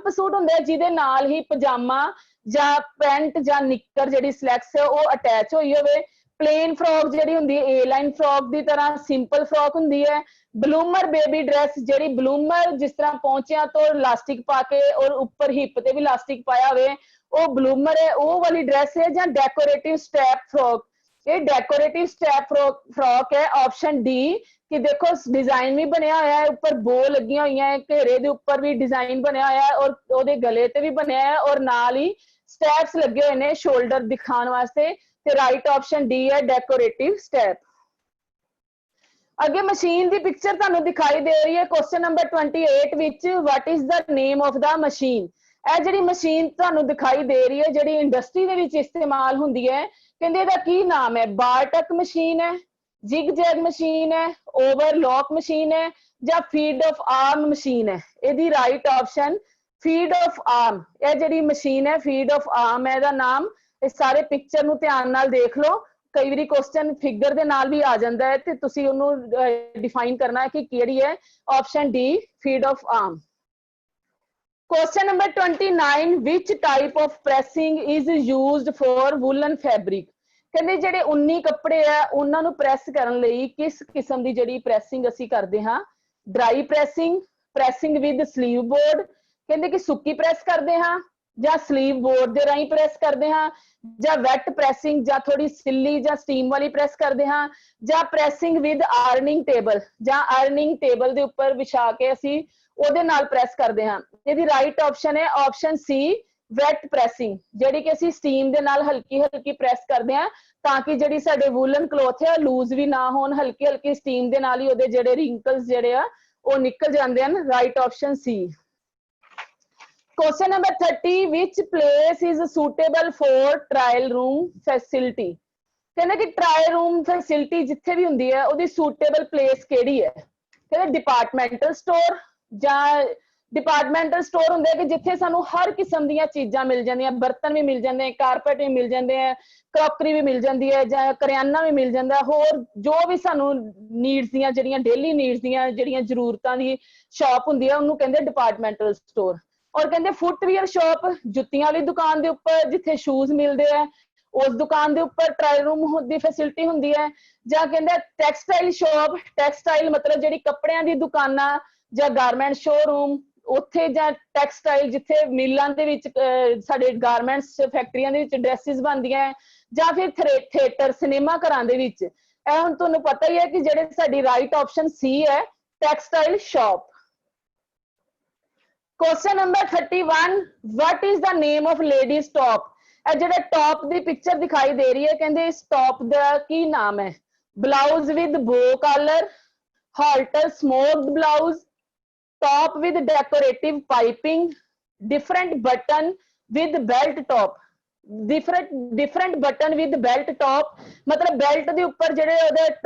ਸੂਟ ਹੁੰਦਾ ਜਿਹਦੇ ਨਾਲ ਹੀ ਪਜਾਮਾ ਜਾਂ ਪੈਂਟ ਜਾਂ ਨਿੱਕਰ ਜਿਹੜੀ ਸਲੈਕਸ ਹੈ ਉਹ ਅਟੈਚ ਹੋਈ ਹੋਵੇ प्लेन फ्रॉक ਜਿਹੜੀ ਹੁੰਦੀ ਹੈ ਏ ਲਾਈਨ ਫਰॉक ਦੀ ਤਰ੍ਹਾਂ ਸਿੰਪਲ ਫਰॉक ਹੁੰਦੀ ਹੈ ਬਲੂਮਰ ਬੇਬੀ ਡਰੈਸ ਜਿਹੜੀ ਬਲੂਮਰ ਜਿਸ ਤਰ੍ਹਾਂ ਪਹੁੰਚਿਆਂ ਤੋਂ ਇਲਾਸਟਿਕ ਪਾ ਕੇ ਔਰ ਉੱਪਰ ਹਿੱਪ ਤੇ ਵੀ ਇਲਾਸਟਿਕ ਪਾਇਆ ਹੋਵੇ ਉਹ ਬਲੂਮਰ ਹੈ ਉਹ ਵਾਲੀ ਡਰੈਸ ਹੈ ਜਾਂ ਡੈਕੋਰੇਟਿਵ ਸਟੈਪ ਫਰॉक ਇਹ ਡੈਕੋਰੇਟਿਵ ਸਟੈਪ ਫਰॉक ਹੈ ਆਪਸ਼ਨ ਡੀ ਕਿ ਦੇਖੋ ਡਿਜ਼ਾਈਨ ਵੀ ਬਣਿਆ ਹੋਇਆ ਹੈ ਉੱਪਰ ਬੋ ਲੱਗੀਆਂ ਹੋਈਆਂ ਹੈ ਘੇਰੇ ਦੇ ਉੱਪਰ ਵੀ ਡਿਜ਼ਾਈਨ ਬਣਿਆ ਹੋਇਆ ਹੈ ਔਰ ਉਹਦੇ ਗਲੇ ਤੇ ਵੀ ਬਣਿਆ ਹੈ ਔਰ ਨਾਲ ਹੀ ਸਟੈਪਸ ਲੱਗੇ ਹੋਏ ਨੇ ਸ਼ੋਲਡਰ ਦਿਖਾਉਣ ਵਾਸਤੇ ਤੇ ਰਾਈਟ ਆਪਸ਼ਨ ਡੀ ਹੈ ਡੈਕੋਰੇਟਿਵ ਸਟੈਪ ਅੱਗੇ ਮਸ਼ੀਨ ਦੀ ਪਿਕਚਰ ਤੁਹਾਨੂੰ ਦਿਖਾਈ ਦੇ ਰਹੀ ਹੈ ਕੁਐਸਚਨ ਨੰਬਰ 28 ਵਿੱਚ ਵਾਟ is the name of the machine ਇਹ ਜਿਹੜੀ ਮਸ਼ੀਨ ਤੁਹਾਨੂੰ ਦਿਖਾਈ ਦੇ ਰਹੀ ਹੈ ਜਿਹੜੀ ਇੰਡਸਟਰੀ ਦੇ ਵਿੱਚ ਇਸਤੇਮਾਲ ਹੁੰਦੀ ਹੈ ਕਹਿੰਦੇ ਇਹਦਾ ਕੀ ਨਾਮ ਹੈ ਬਾਰਟਕ ਮਸ਼ੀਨ ਹੈ ਜਿਗ ਜੈਗ ਮਸ਼ੀਨ ਹੈ ਓਵਰਲੌਕ ਮਸ਼ੀਨ ਹੈ ਜਾਂ ਫੀਡ ਆਫ ਆਰਮ ਮਸ਼ੀਨ ਹੈ ਇਹਦੀ ਰਾਈਟ ਆਪਸ਼ਨ ਫੀਡ ਆਫ ਆਰਮ ਇਹ ਜਿਹੜੀ ਮਸ਼ੀਨ ਹੈ ਫੀਡ ਆਫ ਆਰਮ ਹੈ ਇਹਦਾ ਨਾਮ ਇਸ ਸਾਰੇ ਪਿਕਚਰ ਨੂੰ ਧਿਆਨ ਨਾਲ ਦੇਖ ਲਓ ਕਈ ਵਾਰੀ ਕੁਐਸਚਨ ਫਿਗਰ ਦੇ ਨਾਲ ਵੀ ਆ ਜਾਂਦਾ ਹੈ ਤੇ ਤੁਸੀਂ ਉਹਨੂੰ ਡਿਫਾਈਨ ਕਰਨਾ ਹੈ ਕਿ ਕਿਹੜੀ ਹੈ option D feed of arm question number 29 which type of pressing is used for woolen fabric ਕਹਿੰਦੇ ਜਿਹੜੇ 19 ਕੱਪੜੇ ਆ ਉਹਨਾਂ ਨੂੰ ਪ੍ਰੈਸ ਕਰਨ ਲਈ ਕਿਸ ਕਿਸਮ ਦੀ ਜਿਹੜੀ ਪ੍ਰੈਸਿੰਗ ਅਸੀਂ ਕਰਦੇ ਹਾਂ dry pressing with sleeve board ਕਹਿੰਦੇ ਕਿ ਸੁੱਕੀ ਪ੍ਰੈਸ ਕਰਦੇ ਹਾਂ ਜਾਂ ਸਲੀਵ ਬੋਰਡ ਦੇ ਰਾਹੀਂ ਪ੍ਰੈਸ ਕਰਦੇ ਹਾਂ ਜਾਂ ਵੈਟ ਪ੍ਰੈਸਿੰਗ ਜਾਂ ਥੋੜੀ ਸਿੱਲੀ ਜਾਂ ਸਟੀਮ ਵਾਲੀ ਪ੍ਰੈਸ ਕਰਦੇ ਹਾਂ ਜਾਂ ਪ੍ਰੈਸਿੰਗ ਵਿਦ ਆਰਨਿੰਗ ਟੇਬਲ ਜਾਂ ਆਰਨਿੰਗ ਟੇਬਲ ਦੇ ਉੱਪਰ ਵਿਛਾ ਕੇ ਅਸੀਂ ਉਹਦੇ ਨਾਲ ਪ੍ਰੈਸ ਕਰਦੇ ਹਾਂ ਇਹਦੀ ਰਾਈਟ ਆਪਸ਼ਨ ਹੈ ਆਪਸ਼ਨ ਸੀ ਵੈਟ ਪ੍ਰੈਸਿੰਗ ਜਿਹੜੀ ਕਿ ਅਸੀਂ ਸਟੀਮ ਦੇ ਨਾਲ ਹਲਕੀ ਹਲਕੀ ਪ੍ਰੈਸ ਕਰਦੇ ਹਾਂ ਤਾਂ ਕਿ ਜਿਹੜੀ ਸਾਡੇ ਵੂਲਨ ਕਲੋਥ ਹੈ ਲੂਜ਼ ਵੀ ਨਾ ਹੋਣ ਹਲਕੀ ਹਲਕੀ ਸਟੀਮ ਦੇ ਨਾਲ ਹੀ ਉਹਦੇ ਜਿਹੜੇ ਰਿੰਕਲਸ ਜਿਹੜੇ ਆ ਉਹ ਨਿਕਲ ਜਾਂਦੇ ਹਨ right option C question number 30 which place is suitable for trial room facility ਕਹਿੰਦੇ ਕਿ ਟ੍ਰਾਇਲ ਰੂਮ ਫੈਸਿਲਿਟੀ ਜਿੱਥੇ ਵੀ ਹੁੰਦੀ ਹੈ ਉਹਦੀ ਸੂਟੇਬਲ ਪਲੇਸ ਕਿਹੜੀ ਹੈ ਕਹਿੰਦੇ ਡਿਪਾਰਟਮੈਂਟਲ ਸਟੋਰ ਜਾਂ डिपार्टमेंटल स्टोर होंगे कि जिथे सानू हर किस्म दी चीज़ां मिल जांदियां, बर्तन भी मिल जाते हैं, कारपेट भी मिल जाते हैं, क्रॉकरी भी मिल जाती है, जां करियाना भी मिल जाता है, होर जो भी सानू नीड्स दियां जिहड़ियां डेली नीड्स दियां जिहड़ियां जरूरतां दी शॉप हुंदी है उन्होंने कहते डिपार्टमेंटल स्टोर। और कहते फुटवीयर शॉप जुत्तियां वाली दुकान के उपर जिथे शूज मिलते हैं उस दुकान के उपर ट्रायल रूम की फैसिलिटी होंगी है। जां कहते टैक्सटाइल शॉप, टैक्सटाइल मतलब जिहड़ी कपड़ियां दी दुकानां जां गारमेंट शोरूम उत्थे जां टैक्सटाइल जिथे मिलां दे विच साडे गारमेंट्स फैक्ट्रियां दे विच ड्रैसिस बनदियां है, जां फिर थिएटर सिनेमा घरां दे विच। ਇਹ ਹੁਣ ਤੁਹਾਨੂੰ ਪਤਾ ਹੀ ਹੈ ਕਿ ਜਿਹੜੇ ਸਾਡੀ ਰਾਈਟ ਆਪਸ਼ਨ ਸੀ ਹੈ textile shop. Question number 31, what is the name of ladies top. ਜਿਹੜਾ ਟੌਪ ਦੀ ਪਿਕਚਰ ਦਿਖਾਈ ਦੇ ਰਹੀ ਹੈ ਕਹਿੰਦੇ ਇਸ ਟੌਪ ਦਾ ਕੀ ਨਾਮ ਹੈ। Blouse with bow collar, halter smocked blouse, top with decorative piping, different button with belt top. Different button with belt top मतलब बेल्ट के उपर जेडे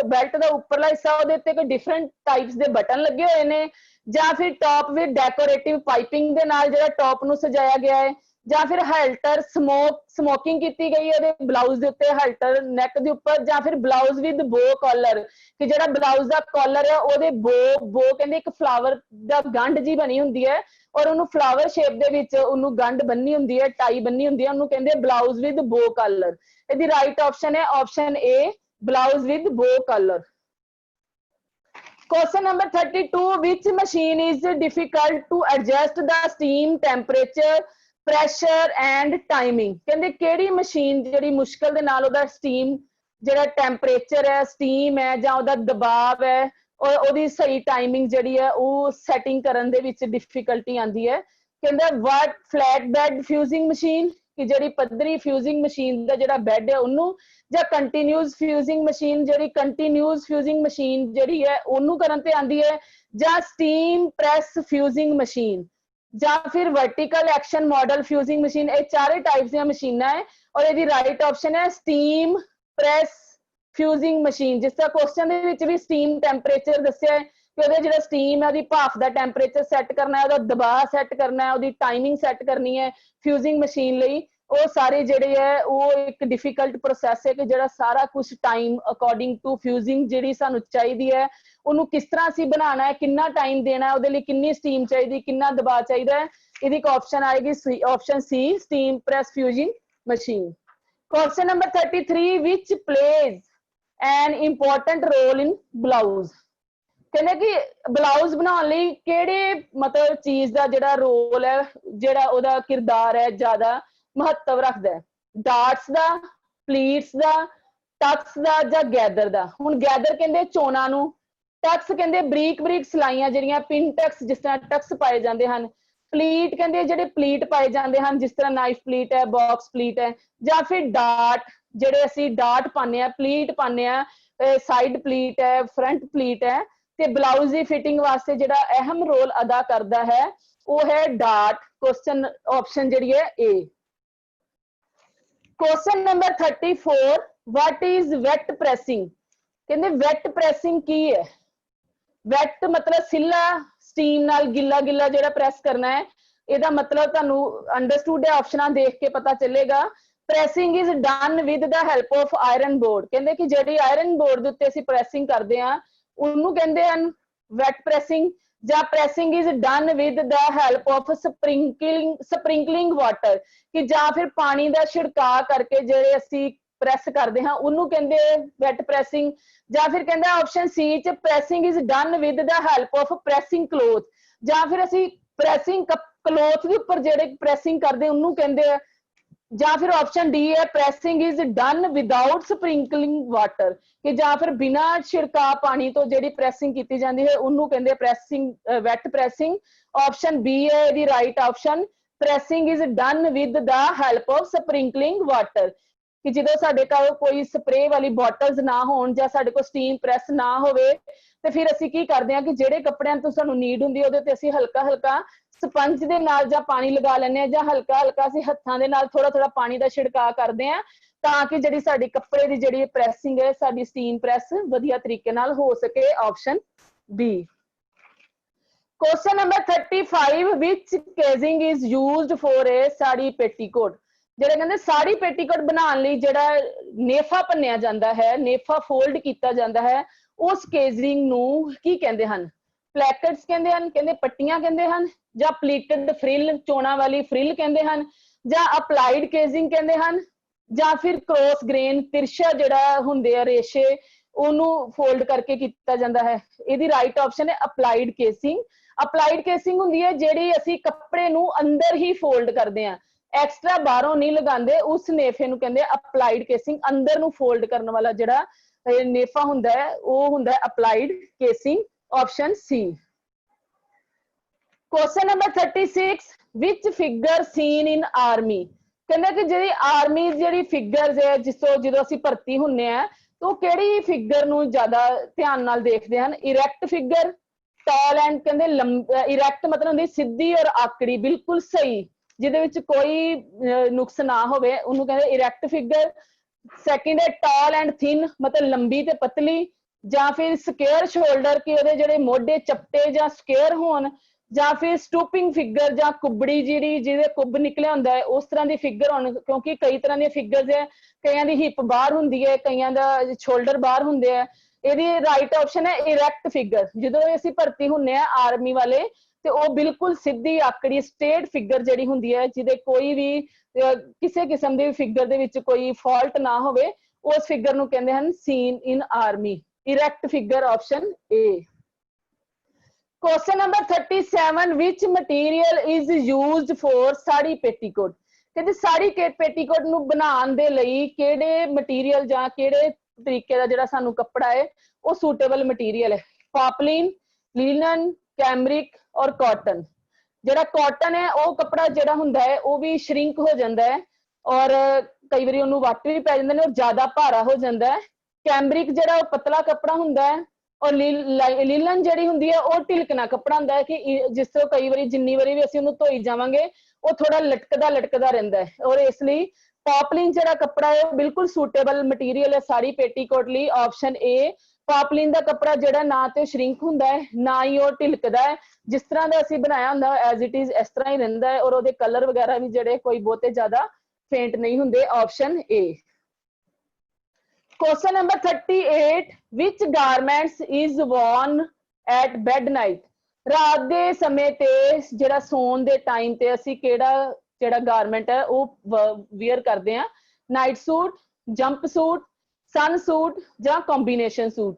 बेल्ट का उपरला हिस्सा उहदे उत्ते कोई डिफरेंट टाइप्स के बटन लगे हुए ने, जां फिर टॉप विद डेकोरेटिव पाइपिंग दे नाल जेड़ा टॉप नूं सजाया गया है, जां फिर हल्टर स्मोकिंग की गई है ब्लाउज के उत्ते हल्टर नैक के उपर, जां फिर ब्लाउज विद बो कॉलर कि जेड़ा ब्लाउज का कॉलर है ओहदे बो कहंदे एक फ्लावर दा गंढ जी बनी हुंदी है और उन्होंने फ्लावर शेप दे विच उन्होंने गंढ बन्नी हुंदी है, टाई बन्नी हुंदी है, उन्होंने कहंदे ब्लाउज विद बो कॉलर। इहदी राइट ऑप्शन है option A blouse with bow collar. Question number 32, which machine is difficult to adjust the steam temperature, pressure and timing। कहंदे केड़ी मशीन जेड़ी मुश्किल दे नाल ओदा स्टीम जेड़ा टेंपरेचर है, स्टीम है जां ओदा दबाव है और ओदी सही टाइमिंग जेड़ी है वो सैटिंग करन दे विच डिफिकल्टी आंदी है। कहंदे what flat bed fusing machine कि जेड़ी पद्धरी फ्यूजिंग मशीन दा जेड़ा बेड है उन्नू, जां कंटीन्यूअस फ्यूजिंग मशीन जेड़ी कंटीन्यूअस फ्यूजिंग मशीन जेड़ी है उन्नू करन ते आंदी है, जां स्टीम प्रेस फ्यूजिंग मशीन, जां फिर vertical action model fusing machine. ये चारे टाइप्स दी मशीनां है और इहदी राइट ऑप्शन है स्टीम प्रेस फ्यूजिंग मशीन। जिस तरह क्वेश्चन दे विच भी स्टीम टेंपरेचर दस्सिया है कि ओहदा जेड़ा स्टीम है ओहदी भाफ दा टेंपरेचर सैट करना है, ओहदा दबाव सैट करना है, ओहदी टाइमिंग सैट करनी है फ्यूजिंग मशीन लई। वो सारे जेड़े है वो एक डिफिकल्ट प्रोसैस है कि जेड़ा सारा कुछ टाइम अकॉर्डिंग टू फ्यूजिंग जेड़ी सानू चाहिदी है उन्होंने किस तरह असीं बनाना है, कितना टाइम देना है, उहदे लई कितनी स्टीम चाहिदी, कितना दबाव चाहिदा है। इहदी ऑप्शन आएगी option C steam press fusing machine. Question number 33, which plays an important role in blouse. कहने कि ब्लाउज बनाने लई केड़े मतलब चीज का जेड़ा रोल है जेड़ा ओहदा किरदार है ज्यादा महत्व रखता है, डार्ट्स दा, प्लीट्स दा, टक्स दा जां गैदर दा। हुण गैदर कहंदे चोना नूं, टक्स कहंदे बरीक बरीक सलाइयां जिहड़ियां पिन टक्स जिस तरह टक्स पाए जांदे हन, प्लीट कहंदे जिहड़े प्लीट पाए जांदे हन जिस तरह नाइफ प्लीट है, बॉक्स प्लीट है, जां फिर डार्ट जिहड़े असीं डार्ट पाने आ, प्लीट पाने आ, साइड प्लीट है, फ्रंट प्लीट है। ते ब्लाउज की फिटिंग वास्ते जिहड़ा अहम रोल अदा करता है वो है डार्ट। क्वेश्चन ऑप्शन जिहड़ी है A. Question number 34, what is wet pressing. कहंदे वेट प्रेसिंग की है। वेट मतलब सिला स्टीम नाल गिला गिला जिहड़ा प्रेस करना है, इहदा मतलब तुहानू अंडरस्टूड है ऑप्शनां देख के पता चलेगा। Pressing is done with the help of iron board. कहंदे कि जिहड़ी आयरन बोर्ड दे उत्ते असीं प्रेसिंग करदे हां उन्नू कहंदे हन वेट प्रेसिंग, जां pressing is done with the help of sprinkling water कि जां फिर पानी दा छिड़काव करके जिहड़े असीं प्रेस करदे हां उन्नू कहंदे वेट प्रेसिंग। जां फिर कहंदा ऑप्शन सी च pressing is done with the help of pressing cloth, जां फिर असीं प्रेसिंग क्लोथ दे उपर जिहड़े प्रेसिंग करदे उन्नू कहंदे, जां फिर ऑप्शन डी है pressing is done without sprinkling water कि जां फिर बिना छिड़काव पानी तो जिहड़ी प्रेसिंग की जाती है उन्नू कहंदे pressing wet pressing. Option B है इहदी right option, pressing is done with the help of sprinkling water कि जो साडे कोल कोई स्प्रे वाली बॉटल्स ना होण जां साडे कोल स्टीम प्रेस ना होवे ते फिर असीं की करदे हां कि जिहड़े कपड़ियां तो सानू नीड हुंदी ओहदे ते असीं हल्का हल्का स्पंज दे नाल जां पानी लगा लैंदे हां जां हल्का हल्का असीं हत्थां दे नाल थोड़ा थोड़ा पानी दा छिड़काव करदे हां तां कि जिहड़ी साडी कपड़े दी जिहड़ी प्रेसिंग है साडी स्टीम प्रेस वधिया तरीके नाल हो सके। Option B. Question number 35 which casing is used for a sari petticoat ਜਿਹੜਾ ਕਹਿੰਦੇ ਸਾੜੀ petticoat ਬਣਾਉਣ ਲਈ ਜਿਹੜਾ ਨੇਫਾ ਭੰਨਿਆ ਜਾਂਦਾ ਹੈ ਨੇਫਾ ਫੋਲਡ ਕੀਤਾ ਜਾਂਦਾ ਹੈ ਉਸ ਕੇਸਿੰਗ ਨੂੰ ਕੀ ਕਹਿੰਦੇ ਹਨ ਪਲੈਕਟਸ ਕਹਿੰਦੇ ਹਨ ਕਹਿੰਦੇ ਪੱਟੀਆਂ ਕਹਿੰਦੇ ਹਨ ਜਾਂ ਪਲੀਟਡ ਫ੍ਰਿਲ ਚੋਣਾ ਵਾਲੀ ਫ੍ਰਿਲ ਕਹਿੰਦੇ ਹਨ ਜਾਂ ਅਪਲਾਈਡ ਕੇਸਿੰਗ ਕਹਿੰਦੇ ਹਨ ਜਾਂ ਫਿਰ ਕ੍ਰੋਸ ਗ੍ਰੇਨ ਤਿਰਛਾ ਜਿਹੜਾ ਹੁੰਦੇ ਆ ਰੇਸ਼ੇ ਉਹਨੂੰ ਫੋਲਡ ਕਰਕੇ ਕੀਤਾ ਜਾਂਦਾ ਹੈ ਇਹਦੀ ਰਾਈਟ ਆਪਸ਼ਨ ਹੈ ਅਪਲਾਈਡ ਕੇਸਿੰਗ ਅਪਲਾਈਡ ਕੇਸਿੰਗ ਹੁੰਦੀ ਹੈ ਜਿਹੜੀ ਅਸੀਂ ਕੱਪੜੇ ਨੂੰ ਅੰਦਰ ਹੀ ਫੋਲਡ ਕਰਦੇ ਹਾਂ ਐਕਸਟਰਾ ਬਾਹਰੋਂ ਨਹੀਂ ਲਗਾਉਂਦੇ ਉਸ ਨੇਫੇ ਨੂੰ ਕਹਿੰਦੇ ਅਪਲਾਈਡ ਕੇਸਿੰਗ ਅੰਦਰ ਨੂੰ ਫੋਲਡ ਕਰਨ ਵਾਲਾ ਜਿਹੜਾ ਨੇਫਾ ਹੁੰਦਾ ਹੈ ਉਹ ਹੁੰਦਾ ਹੈ applied casing option C question number 36 which figure seen in army ਕਹਿੰਦੇ ਕਿ ਜਿਹੜੀ ਆਰਮੀ ਜਿਹੜੀ ਫਿਗਰਸ ਹੈ ਜਿਸ ਤੋਂ ਜਦੋਂ ਅਸੀਂ ਭਰਤੀ ਹੁੰਨੇ ਆ ਤਾਂ ਕਿਹੜੀ ਫਿਗਰ ਨੂੰ ਜ਼ਿਆਦਾ ਧਿਆਨ ਨਾਲ ਦੇਖਦੇ ਹਨ ਇਰੈਕਟ ਫਿਗਰ ਟਾਲ ਐਂਡ ਕਹਿੰਦੇ ਇਰੈਕਟ ਮਤਲਬ ਹੁੰਦੀ ਸਿੱਧੀ ਔਰ ਆਕੜੀ ਬਿਲਕੁਲ ਸਹੀ ਜਿਹਦੇ ਵਿੱਚ ਕੋਈ ਨੁਕਸ ਨਾ ਹੋਵੇ ਉਹਨੂੰ ਕਹਿੰਦੇ ਇਰੈਕਟ ਫਿਗਰ ਸੈਕਿੰਡ ਹੈ ਟਾਲ ਐਂਡ ਥਿਨ ਮਤਲਬ ਲੰਬੀ ਤੇ ਪਤਲੀ ਜਾਂ ਫਿਰ ਸਕੁਅਰ ਸ਼ੋਲਡਰ ਕਿ ਉਹਦੇ ਜਿਹੜੇ ਮੋਢੇ ਚਪਟੇ ਜਾਂ ਸਕੁਅਰ ਹੋਣ ਜਾਂ ਫਿਰ ਸਟੂਪਿੰਗ ਫਿਗਰ ਜਾਂ ਕੁੱਬੜੀ ਜਿਹੜੀ ਜਿਹਦੇ ਕੁੱਬ ਨਿਕਲਿਆ ਹੁੰਦਾ ਹੈ ਉਸ ਤਰ੍ਹਾਂ ਦੀ ਫਿਗਰ ਹੋਣ ਕਿਉਂਕਿ ਕਈ ਤਰ੍ਹਾਂ ਦੀਆਂ ਫਿਗਰਸ ਹੈ ਕਈਆਂ ਦੀ ਹਿਪ ਬਾਹਰ ਹੁੰਦੀ ਹੈ ਕਈਆਂ ਦਾ ਸ਼ੋਲਡਰ ਬਾਹਰ ਹੁੰਦੇ ਆ ਇਹਦੀ ਰਾਈਟ ਆਪਸ਼ਨ ਹੈ ਇਰੈਕਟ ਫਿਗਰ ਜਦੋਂ ਅਸੀਂ ਭਰਤੀ ਹੁੰਨੇ ਆ ਆਰਮੀ ਵਾਲੇ ਤੇ ਉਹ ਬਿਲਕੁਲ ਸਿੱਧੀ ਆਕੜੀ ਸਟੇਟ ਫਿਗਰ ਜਿਹੜੀ ਹੁੰਦੀ ਹੈ ਜਿਹਦੇ ਕੋਈ ਵੀ ਕਿਸੇ ਕਿਸਮ ਦੀ ਫਿਗਰ ਦੇ ਵਿੱਚ ਕੋਈ ਫਾਲਟ ਨਾ ਹੋਵੇ ਉਸ ਫਿਗਰ ਨੂੰ ਕਹਿੰਦੇ ਹਨ seen in army erect figure option A question number 37 which material is used for sari petticoat कहते साड़ी petticoat ਨੂੰ ਬਣਾਉਣ ਦੇ ਲਈ ਕਿਹੜੇ ਮਟੀਰੀਅਲ ਜਾਂ ਕਿਹੜੇ ਤਰੀਕੇ ਦਾ ਜਿਹੜਾ ਸਾਨੂੰ ਕੱਪੜਾ ਹੈ ਉਹ ਸੂਟੇਬਲ ਮਟੀਰੀਅਲ ਹੈ ਪਾਪਲਿਨ ਲਿਨਨ ਕੈਮਰਿਕ ਔਰ ਕਾਟਨ ਜਿਹੜਾ ਕਾਟਨ ਹੈ ਉਹ ਕੱਪੜਾ ਜਿਹੜਾ ਹੁੰਦਾ ਹੈ ਉਹ ਵੀ ਸ਼ਰਿੰਕ ਹੋ ਜਾਂਦਾ ਹੈ ਔਰ ਕਈ ਵਾਰੀ ਉਹਨੂੰ ਵੱਟ ਵੀ ਪੈ ਜਾਂਦੇ ਨੇ ਔਰ ਜ਼ਿਆਦਾ ਭਾਰਾ ਹੋ ਜਾਂਦਾ ਹੈ ਕੈਮਰਿਕ ਜਿਹੜਾ ਉਹ ਪਤਲਾ ਕੱਪੜਾ ਹੁੰਦਾ ਹੈ ਔਰ ਲੀਲਨ ਜਿਹੜੀ ਹੁੰਦੀ ਹੈ ਉਹ ਢਿਲਕਣਾ ਕੱਪੜਾ ਹੁੰਦਾ ਹੈ ਕਿ ਜਿਸ ਤੋਂ ਕਈ ਵਾਰੀ ਜਿੰਨੀ ਵਾਰੀ ਵੀ ਅਸੀਂ ਉਹਨੂੰ ਧੋਈ ਜਾਵਾਂਗੇ ਉਹ ਥੋੜਾ ਲਟਕਦਾ ਰਹਿੰਦਾ ਹੈ ਔਰ ਇਸ ਲਈ ਪਾਪਲਿਨ ਜਿਹੜਾ ਕੱਪੜਾ ਹੈ ਉਹ ਬਿਲਕੁਲ ਸੂਟੇਬਲ ਮਟੀਰੀਅਲ ਹੈ ਸਾੜੀ ਪੇਟੀਕੋਟ ਲਈ ਆਪਸ਼ਨ ਏ ਪਾਪਲਿਨ ਦਾ ਕੱਪੜਾ ਜਿਹੜਾ ਨਾ ਤੇ ਸ਼ਰਿੰਕ ਹੁੰਦਾ ਹੈ ਨਾ ਹੀ ਉਹ ਢਿਲਕਦਾ ਹੈ ਜਿਸ ਤਰ੍ਹਾਂ ਦਾ ਅਸੀਂ ਬਣਾਇਆ ਹੁੰਦਾ ਐਜ਼ ਇਟ ਇਜ਼ ਇਸ ਤਰ੍ਹਾਂ ਹੀ ਰਹਿੰਦਾ ਹੈ ਔਰ ਉਹਦੇ ਕਲਰ ਵਗੈਰਾ ਵੀ ਜਿਹੜੇ ਕੋਈ ਬਹੁਤੇ ਜ਼ਿਆਦਾ ਫੇਂਟ ਨਹੀਂ ਹੁੰਦੇ option A Question number 38 which garments is worn at bed night ਰਾਤ ਦੇ ਸਮੇਂ ਤੇ ਜਿਹੜਾ ਸੌਣ ਦੇ ਟਾਈਮ ਤੇ ਅਸੀਂ ਕਿਹੜਾ ਜਿਹੜਾ ਗਾਰਮੈਂਟ ਹੈ ਉਹ ਵੇਅਰ ਕਰਦੇ ਆ ਨਾਈਟ ਸੂਟ ਜੰਪ ਸੂਟ ਸਨ ਸੂਟ ਜਾਂ ਕੰਬੀਨੇਸ਼ਨ ਸੂਟ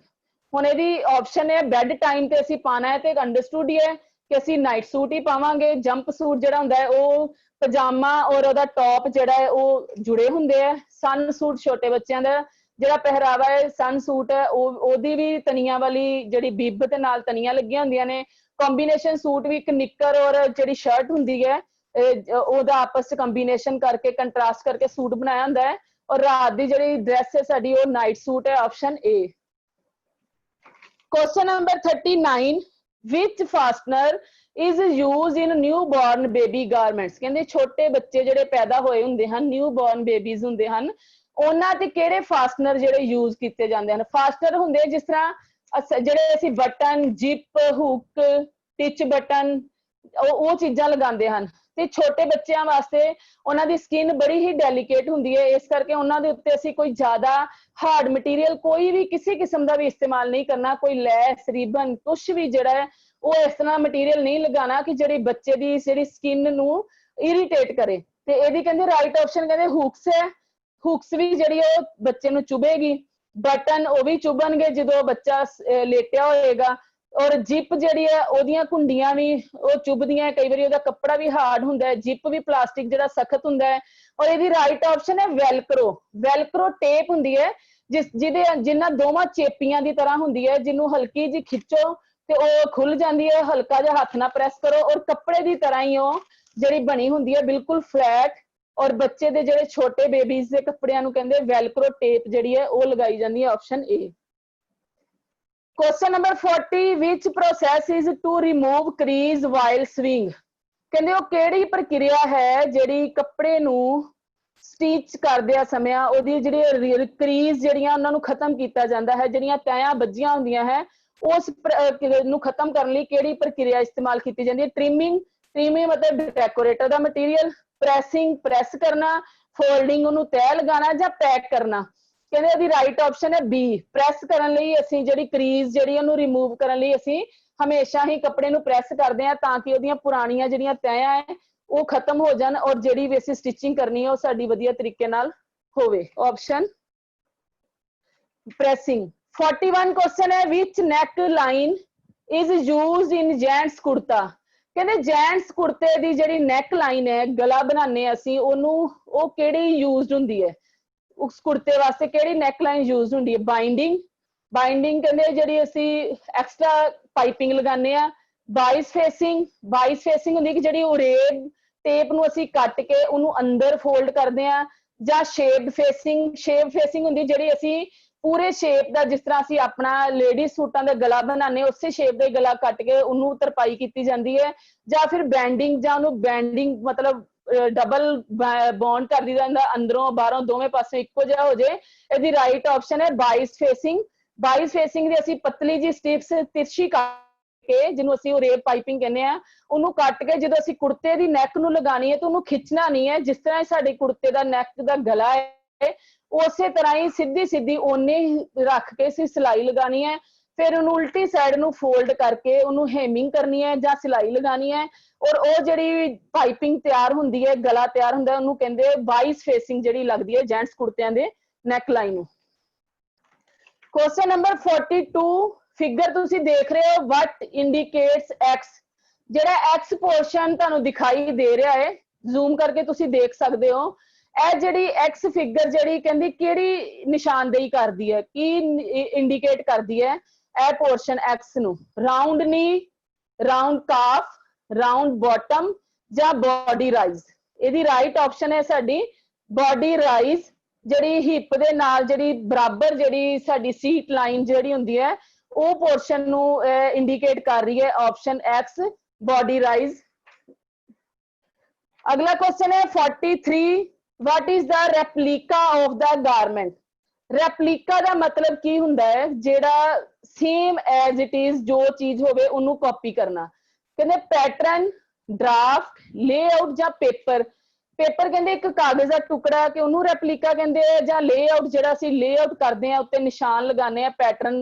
ਹੁਣ ਇਹਦੀ ਆਪਸ਼ਨ ਹੈ ਬੈੱਡ ਟਾਈਮ ਤੇ ਅਸੀਂ ਪਾਣਾ ਹੈ ਤੇ ਅੰਡਰਸਟੂਡ ਹੀ ਹੈ ਕਿ ਅਸੀਂ ਨਾਈਟ ਸੂਟ ਹੀ ਪਾਵਾਂਗੇ ਜੰਪ ਸੂਟ ਜਿਹੜਾ ਹੁੰਦਾ ਹੈ ਉਹ ਪਜਾਮਾ ਔਰ ਉਹਦਾ ਟੌਪ ਜਿਹੜਾ ਹੈ ਉਹ ਜੁੜੇ ਹੁੰਦੇ ਆ ਸਨ ਸੂਟ ਛੋਟੇ ਬੱਚਿਆਂ ਦਾ ਜਿਹੜਾ ਪਹਿਰਾਵਾ ਹੈ ਸਨ ਸੂਟ ਹੈ ਉਹਦੀ ਵੀ ਤਨੀਆਂ ਵਾਲੀ ਜਿਹੜੀ ਬਿੱਬ ਤੇ ਨਾਲ ਤਨੀਆਂ ਲੱਗੀਆਂ ਹੁੰਦੀਆਂ ਨੇ ਕੰਬੀਨੇਸ਼ਨ ਸੂਟ ਵੀ ਇੱਕ ਨਿੱਕਰ ਔਰ ਜਿਹੜੀ ਸ਼ਰਟ ਹੁੰਦੀ ਹੈ ਉਹਦਾ ਆਪਸ ਚ ਕੰਬੀਨੇਸ਼ਨ ਕਰਕੇ ਕੰਟਰਾਸਟ ਕਰਕੇ ਸੂਟ ਬਣਾਇਆ ਹੁੰਦਾ ਹੈ ਔਰ ਰਾਤ ਦੀ ਜਿਹੜੀ ਡਰੈਸ ਹੈ ਸਾਡੀ ਉਹ ਨਾਈਟ ਸੂਟ ਹੈ option A question number 39 which fastener is used in newborn baby garments ਕਹਿੰਦੇ ਛੋਟੇ ਬੱਚੇ ਜਿਹੜੇ ਪੈਦਾ ਹੋਏ ਹੁੰਦੇ ਹਨ ਨਿਊਬੋਰਨ ਬੇਬੀਜ਼ ਹੁੰਦੇ ਹਨ ਉਹਨਾਂ ਤੇ ਕਿਹੜੇ ਫਾਸਟਨਰ ਜਿਹੜੇ ਯੂਜ਼ ਕੀਤੇ ਜਾਂਦੇ ਹਨ ਫਾਸਟਨਰ ਹੁੰਦੇ ਜਿਸ ਤਰ੍ਹਾਂ ਜਿਹੜੇ ਅਸੀਂ ਬਟਨ ਜਿਪ ਹੁੱਕ ਟਿਚ ਬਟਨ ਉਹ ਚੀਜ਼ਾਂ ਲਗਾਉਂਦੇ ਹਨ ਤੇ ਛੋਟੇ ਬੱਚਿਆਂ ਵਾਸਤੇ ਉਹਨਾਂ ਦੀ ਸਕਿਨ ਬੜੀ ਹੀ ਡੈਲੀਕੇਟ ਹੁੰਦੀ ਹੈ ਇਸ ਕਰਕੇ ਉਹਨਾਂ ਦੇ ਉੱਤੇ ਅਸੀਂ ਕੋਈ ਜ਼ਿਆਦਾ ਹਾਰਡ ਮਟੀਰੀਅਲ ਕੋਈ ਵੀ ਕਿਸੇ ਕਿਸਮ ਦਾ ਵੀ ਇਸਤੇਮਾਲ ਨਹੀਂ ਕਰਨਾ ਕੋਈ ਲੈਸ ਰਿਬਨ ਕੁਛ ਵੀ ਜਿਹੜਾ ਹੈ ਉਹ ਇਸ ਤਰ੍ਹਾਂ ਮਟੀਰੀਅਲ ਨਹੀਂ ਲਗਾਉਣਾ ਕਿ ਜਿਹੜੀ ਬੱਚੇ ਦੀ ਜਿਹੜੀ ਸਕਿਨ ਨੂੰ ਇਰੀਟੇਟ ਕਰੇ ਤੇ ਇਹਦੀ ਕਹਿੰਦੇ ਰਾਈਟ ਆਪਸ਼ਨ ਕਹਿੰਦੇ ਹੁਕਸ ਹੈ ਹੁਕਸ ਵੀ ਜਿਹੜੀ ਉਹ ਬੱਚੇ ਨੂੰ ਚੁਭੇਗੀ ਬਟਨ ਉਹ ਵੀ ਚੁਭਣਗੇ ਜਦੋਂ ਬੱਚਾ ਲੇਟਿਆ ਹੋਏਗਾ ਔਰ ਜਿਪ ਜਿਹੜੀ ਹੈ ਉਹਦੀਆਂ ਕੁੰਡੀਆਂ ਵੀ ਉਹ ਚੁਭਦੀਆਂ ਕਈ ਵਾਰੀ ਉਹਦਾ ਕੱਪੜਾ ਵੀ ਹਾਰਡ ਹੁੰਦਾ ਹੈ ਜਿਪ ਵੀ ਪਲਾਸਟਿਕ ਜਿਹੜਾ ਸਖਤ ਹੁੰਦਾ ਹੈ ਔਰ ਇਹਦੀ ਰਾਈਟ ਆਪਸ਼ਨ ਹੈ ਵੈਲਕਰੋ ਟੇਪ ਹੁੰਦੀ ਹੈ ਜਿਨ੍ਹਾਂ ਦੋਵਾਂ ਚੇਪੀਆਂ ਦੀ ਤਰ੍ਹਾਂ ਹੁੰਦੀ ਹੈ ਜਿਹਨੂੰ ਹਲਕੀ ਜਿਹੀ ਖਿੱਚੋ ਤੇ ਉਹ ਖੁੱਲ ਜਾਂਦੀ ਹੈ ਹਲਕਾ ਜਿਹਾ ਹੱਥ ਨਾਲ ਪ੍ਰੈਸ ਕਰੋ ਔਰ ਕੱਪੜੇ ਦੀ ਤਰ੍ਹਾਂ ਹੀ ਉਹ ਜਿਹੜੀ ਬਣੀ ਹੁੰਦੀ ਹੈ ਬਿਲਕੁਲ ਫਲੈਟ ਔਰ ਬੱਚੇ ਦੇ ਜਿਹੜੇ ਛੋਟੇ ਬੇਬੀਜ਼ ਦੇ ਕੱਪੜਿਆਂ ਨੂੰ ਕਹਿੰਦੇ ਵੈਲਕਰੋ ਟੇਪ ਜਿਹੜੀ ਹੈ ਉਹ ਲਗਾਈ ਜਾਂਦੀ ਹੈ option A question number 40 which process is to remove crease while sewing ਕਹਿੰਦੇ ਉਹ ਕਿਹੜੀ ਪ੍ਰਕਿਰਿਆ ਹੈ ਜਿਹੜੀ ਕੱਪੜੇ ਨੂੰ ਸਟਿਚ ਕਰਦਿਆਂ ਸਮੇਂ ਉਹਦੀ ਜਿਹੜੀ ਕਰੀਜ਼ ਜਿਹੜੀਆਂ ਉਹਨਾਂ ਨੂੰ ਖਤਮ ਕੀਤਾ ਜਾਂਦਾ ਹੈ ਜਿਹੜੀਆਂ ਤੈਆਂ ਵੱਜੀਆਂ ਹੁੰਦੀਆਂ ਹੈ उस ਨੂੰ ਖਤਮ ਕਰਨ ਲਈ ਕਿਹੜੀ ਪ੍ਰਕਿਰਿਆ ਇਸਤੇਮਾਲ ਕੀਤੀ ਜਾਂਦੀ ਹੈ? ਟ੍ਰਿਮਿੰਗ, ਟ੍ਰਿਮਿੰਗ ਮਤਲਬ ਡੈਕੋਰੇਟਰ ਦਾ ਮਟੀਰੀਅਲ, ਪ੍ਰੈਸਿੰਗ ਪ੍ਰੈਸ ਕਰਨਾ, ਫੋਲਡਿੰਗ ਉਹਨੂੰ ਤਹਿ ਲਗਾਉਣਾ, ਜਾਂ ਪੈਕ ਕਰਨਾ। ਕਹਿੰਦੇ ਇਹਦੀ ਰਾਈਟ ਆਪਸ਼ਨ ਹੈ ਬੀ, ਪ੍ਰੈਸ ਕਰਨ ਲਈ ਅਸੀਂ ਜਿਹੜੀ ਕਰੀਜ਼ ਜਿਹੜੀ ਉਹਨੂੰ ਰਿਮੂਵ ਕਰਨ ਲਈ ਅਸੀਂ ਹਮੇਸ਼ਾ ਹੀ ਕੱਪੜੇ ਨੂੰ ਪ੍ਰੈਸ ਕਰਦੇ ਹਾਂ ਤਾਂ ਕਿ ਉਹਦੀਆਂ ਪੁਰਾਣੀਆਂ ਜਿਹੜੀਆਂ ਤਹਿਆਂ ਹੈ ਉਹ ਖਤਮ ਹੋ ਜਾਣ ਔਰ ਜਿਹੜੀ ਵੀ ਅਸੀਂ ਸਟਿਚਿੰਗ ਕਰਨੀ ਹੈ ਉਹ ਸਾਡੀ ਵਧੀਆ ਤਰੀਕੇ ਨਾਲ ਹੋਵੇ। Option pressing। 41 क्वेश्चन है, which neck line is used in gents kurta? कहते जेंट्स कुर्ते दी जेडी neck line है, गला बनाने ਅਸੀਂ ਉਹਨੂੰ ਉਹ ਕਿਹੜੀ ਯੂਜ਼ਡ ਹੁੰਦੀ ਹੈ? ਉਸ ਕੁਰਤੇ ਵਾਸਤੇ ਕਿਹੜੀ neck line ਯੂਜ਼ਡ ਹੁੰਦੀ ਹੈ? ਬਾਈਂਡਿੰਗ, ਬਾਈਂਡਿੰਗ ਕਹਿੰਦੇ ਜਿਹੜੀ ਅਸੀਂ ਐਕਸਟਰਾ ਪਾਈਪਿੰਗ ਲਗਾਉਂਦੇ ਆ। ਬਾਈਸ ਫੇਸਿੰਗ, ਬਾਈਸ ਫੇਸਿੰਗ ਹੁੰਦੀ ਕਿ ਜਿਹੜੀ ਉਰੇਬ ਟੇਪ ਨੂੰ ਅਸੀਂ ਕੱਟ ਕੇ ਉਹਨੂੰ ਅੰਦਰ ਫੋਲਡ ਕਰਦੇ ਆ। ਜਾਂ ਸ਼ੇਪ ਫੇਸਿੰਗ, ਸ਼ੇਪ ਫੇਸਿੰਗ ਹੁੰਦੀ ਜਿਹੜੀ ਅਸੀਂ ਪੂਰੇ ਸ਼ੇਪ ਦਾ, ਜਿਸ ਤਰ੍ਹਾਂ ਅਸੀਂ ਆਪਣਾ ਲੇਡੀ ਸੂਟਾਂ ਦਾ ਗਲਾ ਬਣਾਉਂਦੇ ਉਸੇ ਸ਼ੇਪ ਦਾ ਗਲਾ ਕੱਟ ਕੇ ਉਹਨੂੰ ਤਰਪਾਈ ਕੀਤੀ ਜਾਂਦੀ ਹੈ। ਜਾਂ ਫਿਰ ਬੈਂਡਿੰਗ, ਜਾਂ ਉਹਨੂੰ ਬੈਂਡਿੰਗ ਮਤਲਬ ਡਬਲ ਬੌਂਡ ਕਰ ਦਿੱਤਾ ਜਾਂਦਾ, ਅੰਦਰੋਂ ਬਾਹਰੋਂ ਦੋਵੇਂ ਪਾਸੇ ਇੱਕੋ ਜਿਹਾ ਹੋ ਜਾਏ। ਇਹਦੀ ਰਾਈਟ ਆਪਸ਼ਨ ਹੈ ਬਾਈਸ ਫੇਸਿੰਗ। ਬਾਈਸ ਫੇਸਿੰਗ ਦੀ ਅਸੀਂ ਪਤਲੀ ਜੀ ਸਟਿਪਸ ਤਿਰਛੀ ਕੇ, ਜਿਹਨੂੰ ਅਸੀਂ ਰੇਪ ਪਾਈਪਿੰਗ ਕਹਿੰਦੇ ਆ, ਉਹਨੂੰ ਕੱਟ ਕੇ ਜਦੋਂ ਅਸੀਂ ਕੁੜਤੇ ਦੀ ਨੈਕ ਨੂੰ ਲਗਾਣੀ ਹੈ ਤਾਂ ਉਹਨੂੰ ਖਿੱਚਣਾ ਨਹੀਂ ਹੈ। ਜਿਸ ਤਰ੍ਹਾਂ ਸਾਡੇ ਕੁੜਤੇ ਦਾ ਨੈਕ ਦਾ ਗਲਾ ਹੈ ਉਸੇ ਤਰ੍ਹਾਂ ਹੀ ਸਿੱਧੀ ਸਿੱਧੀ ਓਨੇ ਰੱਖ ਕੇ ਅਸੀਂ ਸਿਲਾਈ ਲਗਾਣੀ ਹੈ। ਫਿਰ ਉਹਨੂੰ ਉਲਟੀ ਸਾਈਡ ਨੂੰ ਫੋਲਡ ਕਰਕੇ ਉਹਨੂੰ ਹੈਮਿੰਗ ਕਰਨੀ ਹੈ ਜਾਂ ਸਿਲਾਈ ਲਗਾਣੀ ਹੈ। ਔਰ ਉਹ ਜਿਹੜੀ ਪਾਈਪਿੰਗ ਤਿਆਰ ਹੁੰਦੀ ਹੈ, ਗਲਾ ਤਿਆਰ ਹੁੰਦਾ, ਉਹਨੂੰ ਕਹਿੰਦੇ ਬਾਈਸ ਫੇਸਿੰਗ ਜਿਹੜੀ ਲੱਗਦੀ ਹੈ ਜੈਂਟਸ ਕੁੜਤਿਆਂ ਦੇ ਨੈਕ ਲਾਈਨ ਨੂੰ। क्वेश्चन नंबर 42 फिगर ਤੁਸੀਂ ਦੇਖ ਰਹੇ ਹੋ, what indicates x? ਜਿਹੜਾ x ਪੋਰਸ਼ਨ ਤੁਹਾਨੂੰ ਦਿਖਾਈ ਦੇ ਰਿਹਾ ਹੈ, ਜ਼ੂਮ ਕਰਕੇ ਤੁਸੀਂ ਦੇਖ ਸਕਦੇ ਹੋ। ਇਹ ਜਿਹੜੀ x ਫਿਗਰ ਜਿਹੜੀ ਕਹਿੰਦੀ ਕਿਹੜੀ ਨਿਸ਼ਾਨਦੇਹੀ ਕਰਦੀ ਹੈ, ਕੀ ਇੰਡੀਕੇਟ ਕਰਦੀ ਹੈ ਇਹ ਪੋਰਸ਼ਨ x ਨੂੰ? ਰਾਉਂਡ ਨੀ, ਰਾਉਂਡ ਕਾਫ, ਰਾਉਂਡ ਬਾਟਮ ਜਾਂ ਬੋਡੀ ਰਾਈਜ਼? ਇਹਦੀ ਰਾਈਟ ਆਪਸ਼ਨ ਹੈ ਸਾਡੀ ਬੋਡੀ ਰਾਈਜ਼। ਜਿਹੜੀ ਹਿਪ ਦੇ ਨਾਲ ਜਿਹੜੀ ਬਰਾਬਰ ਜਿਹੜੀ ਸਾਡੀ ਸੀਟ ਲਾਈਨ ਜਿਹੜੀ ਹੁੰਦੀ ਹੈ ਉਹ ਪੋਰਸ਼ਨ ਨੂੰ ਇੰਡੀਕੇਟ ਕਰ ਰਹੀ ਹੈ ਆਪਸ਼ਨ ਐਕਸ, ਬੋਡੀ ਰਾਈਜ਼। ਅਗਲਾ ਕੁਐਸਚਨ ਹੈ 43, what is the replica of the garment? Replica ਦਾ ਮਤਲਬ ਕੀ ਹੁੰਦਾ ਹੈ? ਜਿਹੜਾ ਸੇਮ ਐਜ਼ ਇਟ ਇਜ਼ ਜੋ ਚੀਜ਼ ਹੋਵੇ ਉਹਨੂੰ ਕਾਪੀ ਕਰਨਾ। ਕਹਿੰਦੇ ਪੈਟਰਨ, ਡਰਾਫਟ, ਲੇਆਊਟ ਜਾਂ ਪੇਪਰ। ਪੇਪਰ ਕਹਿੰਦੇ ਇੱਕ ਕਾਗਜ਼ ਦਾ ਟੁਕੜਾ ਕਿ ਉਹਨੂੰ ਰੈਪਲੀਕਾ ਕਹਿੰਦੇ ਆ, ਜਾਂ ਲੇਆਊਟ ਜਿਹੜਾ ਅਸੀਂ ਲੇਆਊਟ ਕਰਦੇ ਆ ਉੱਤੇ ਨਿਸ਼ਾਨ ਲਗਾਉਂਦੇ ਆ ਪੈਟਰਨ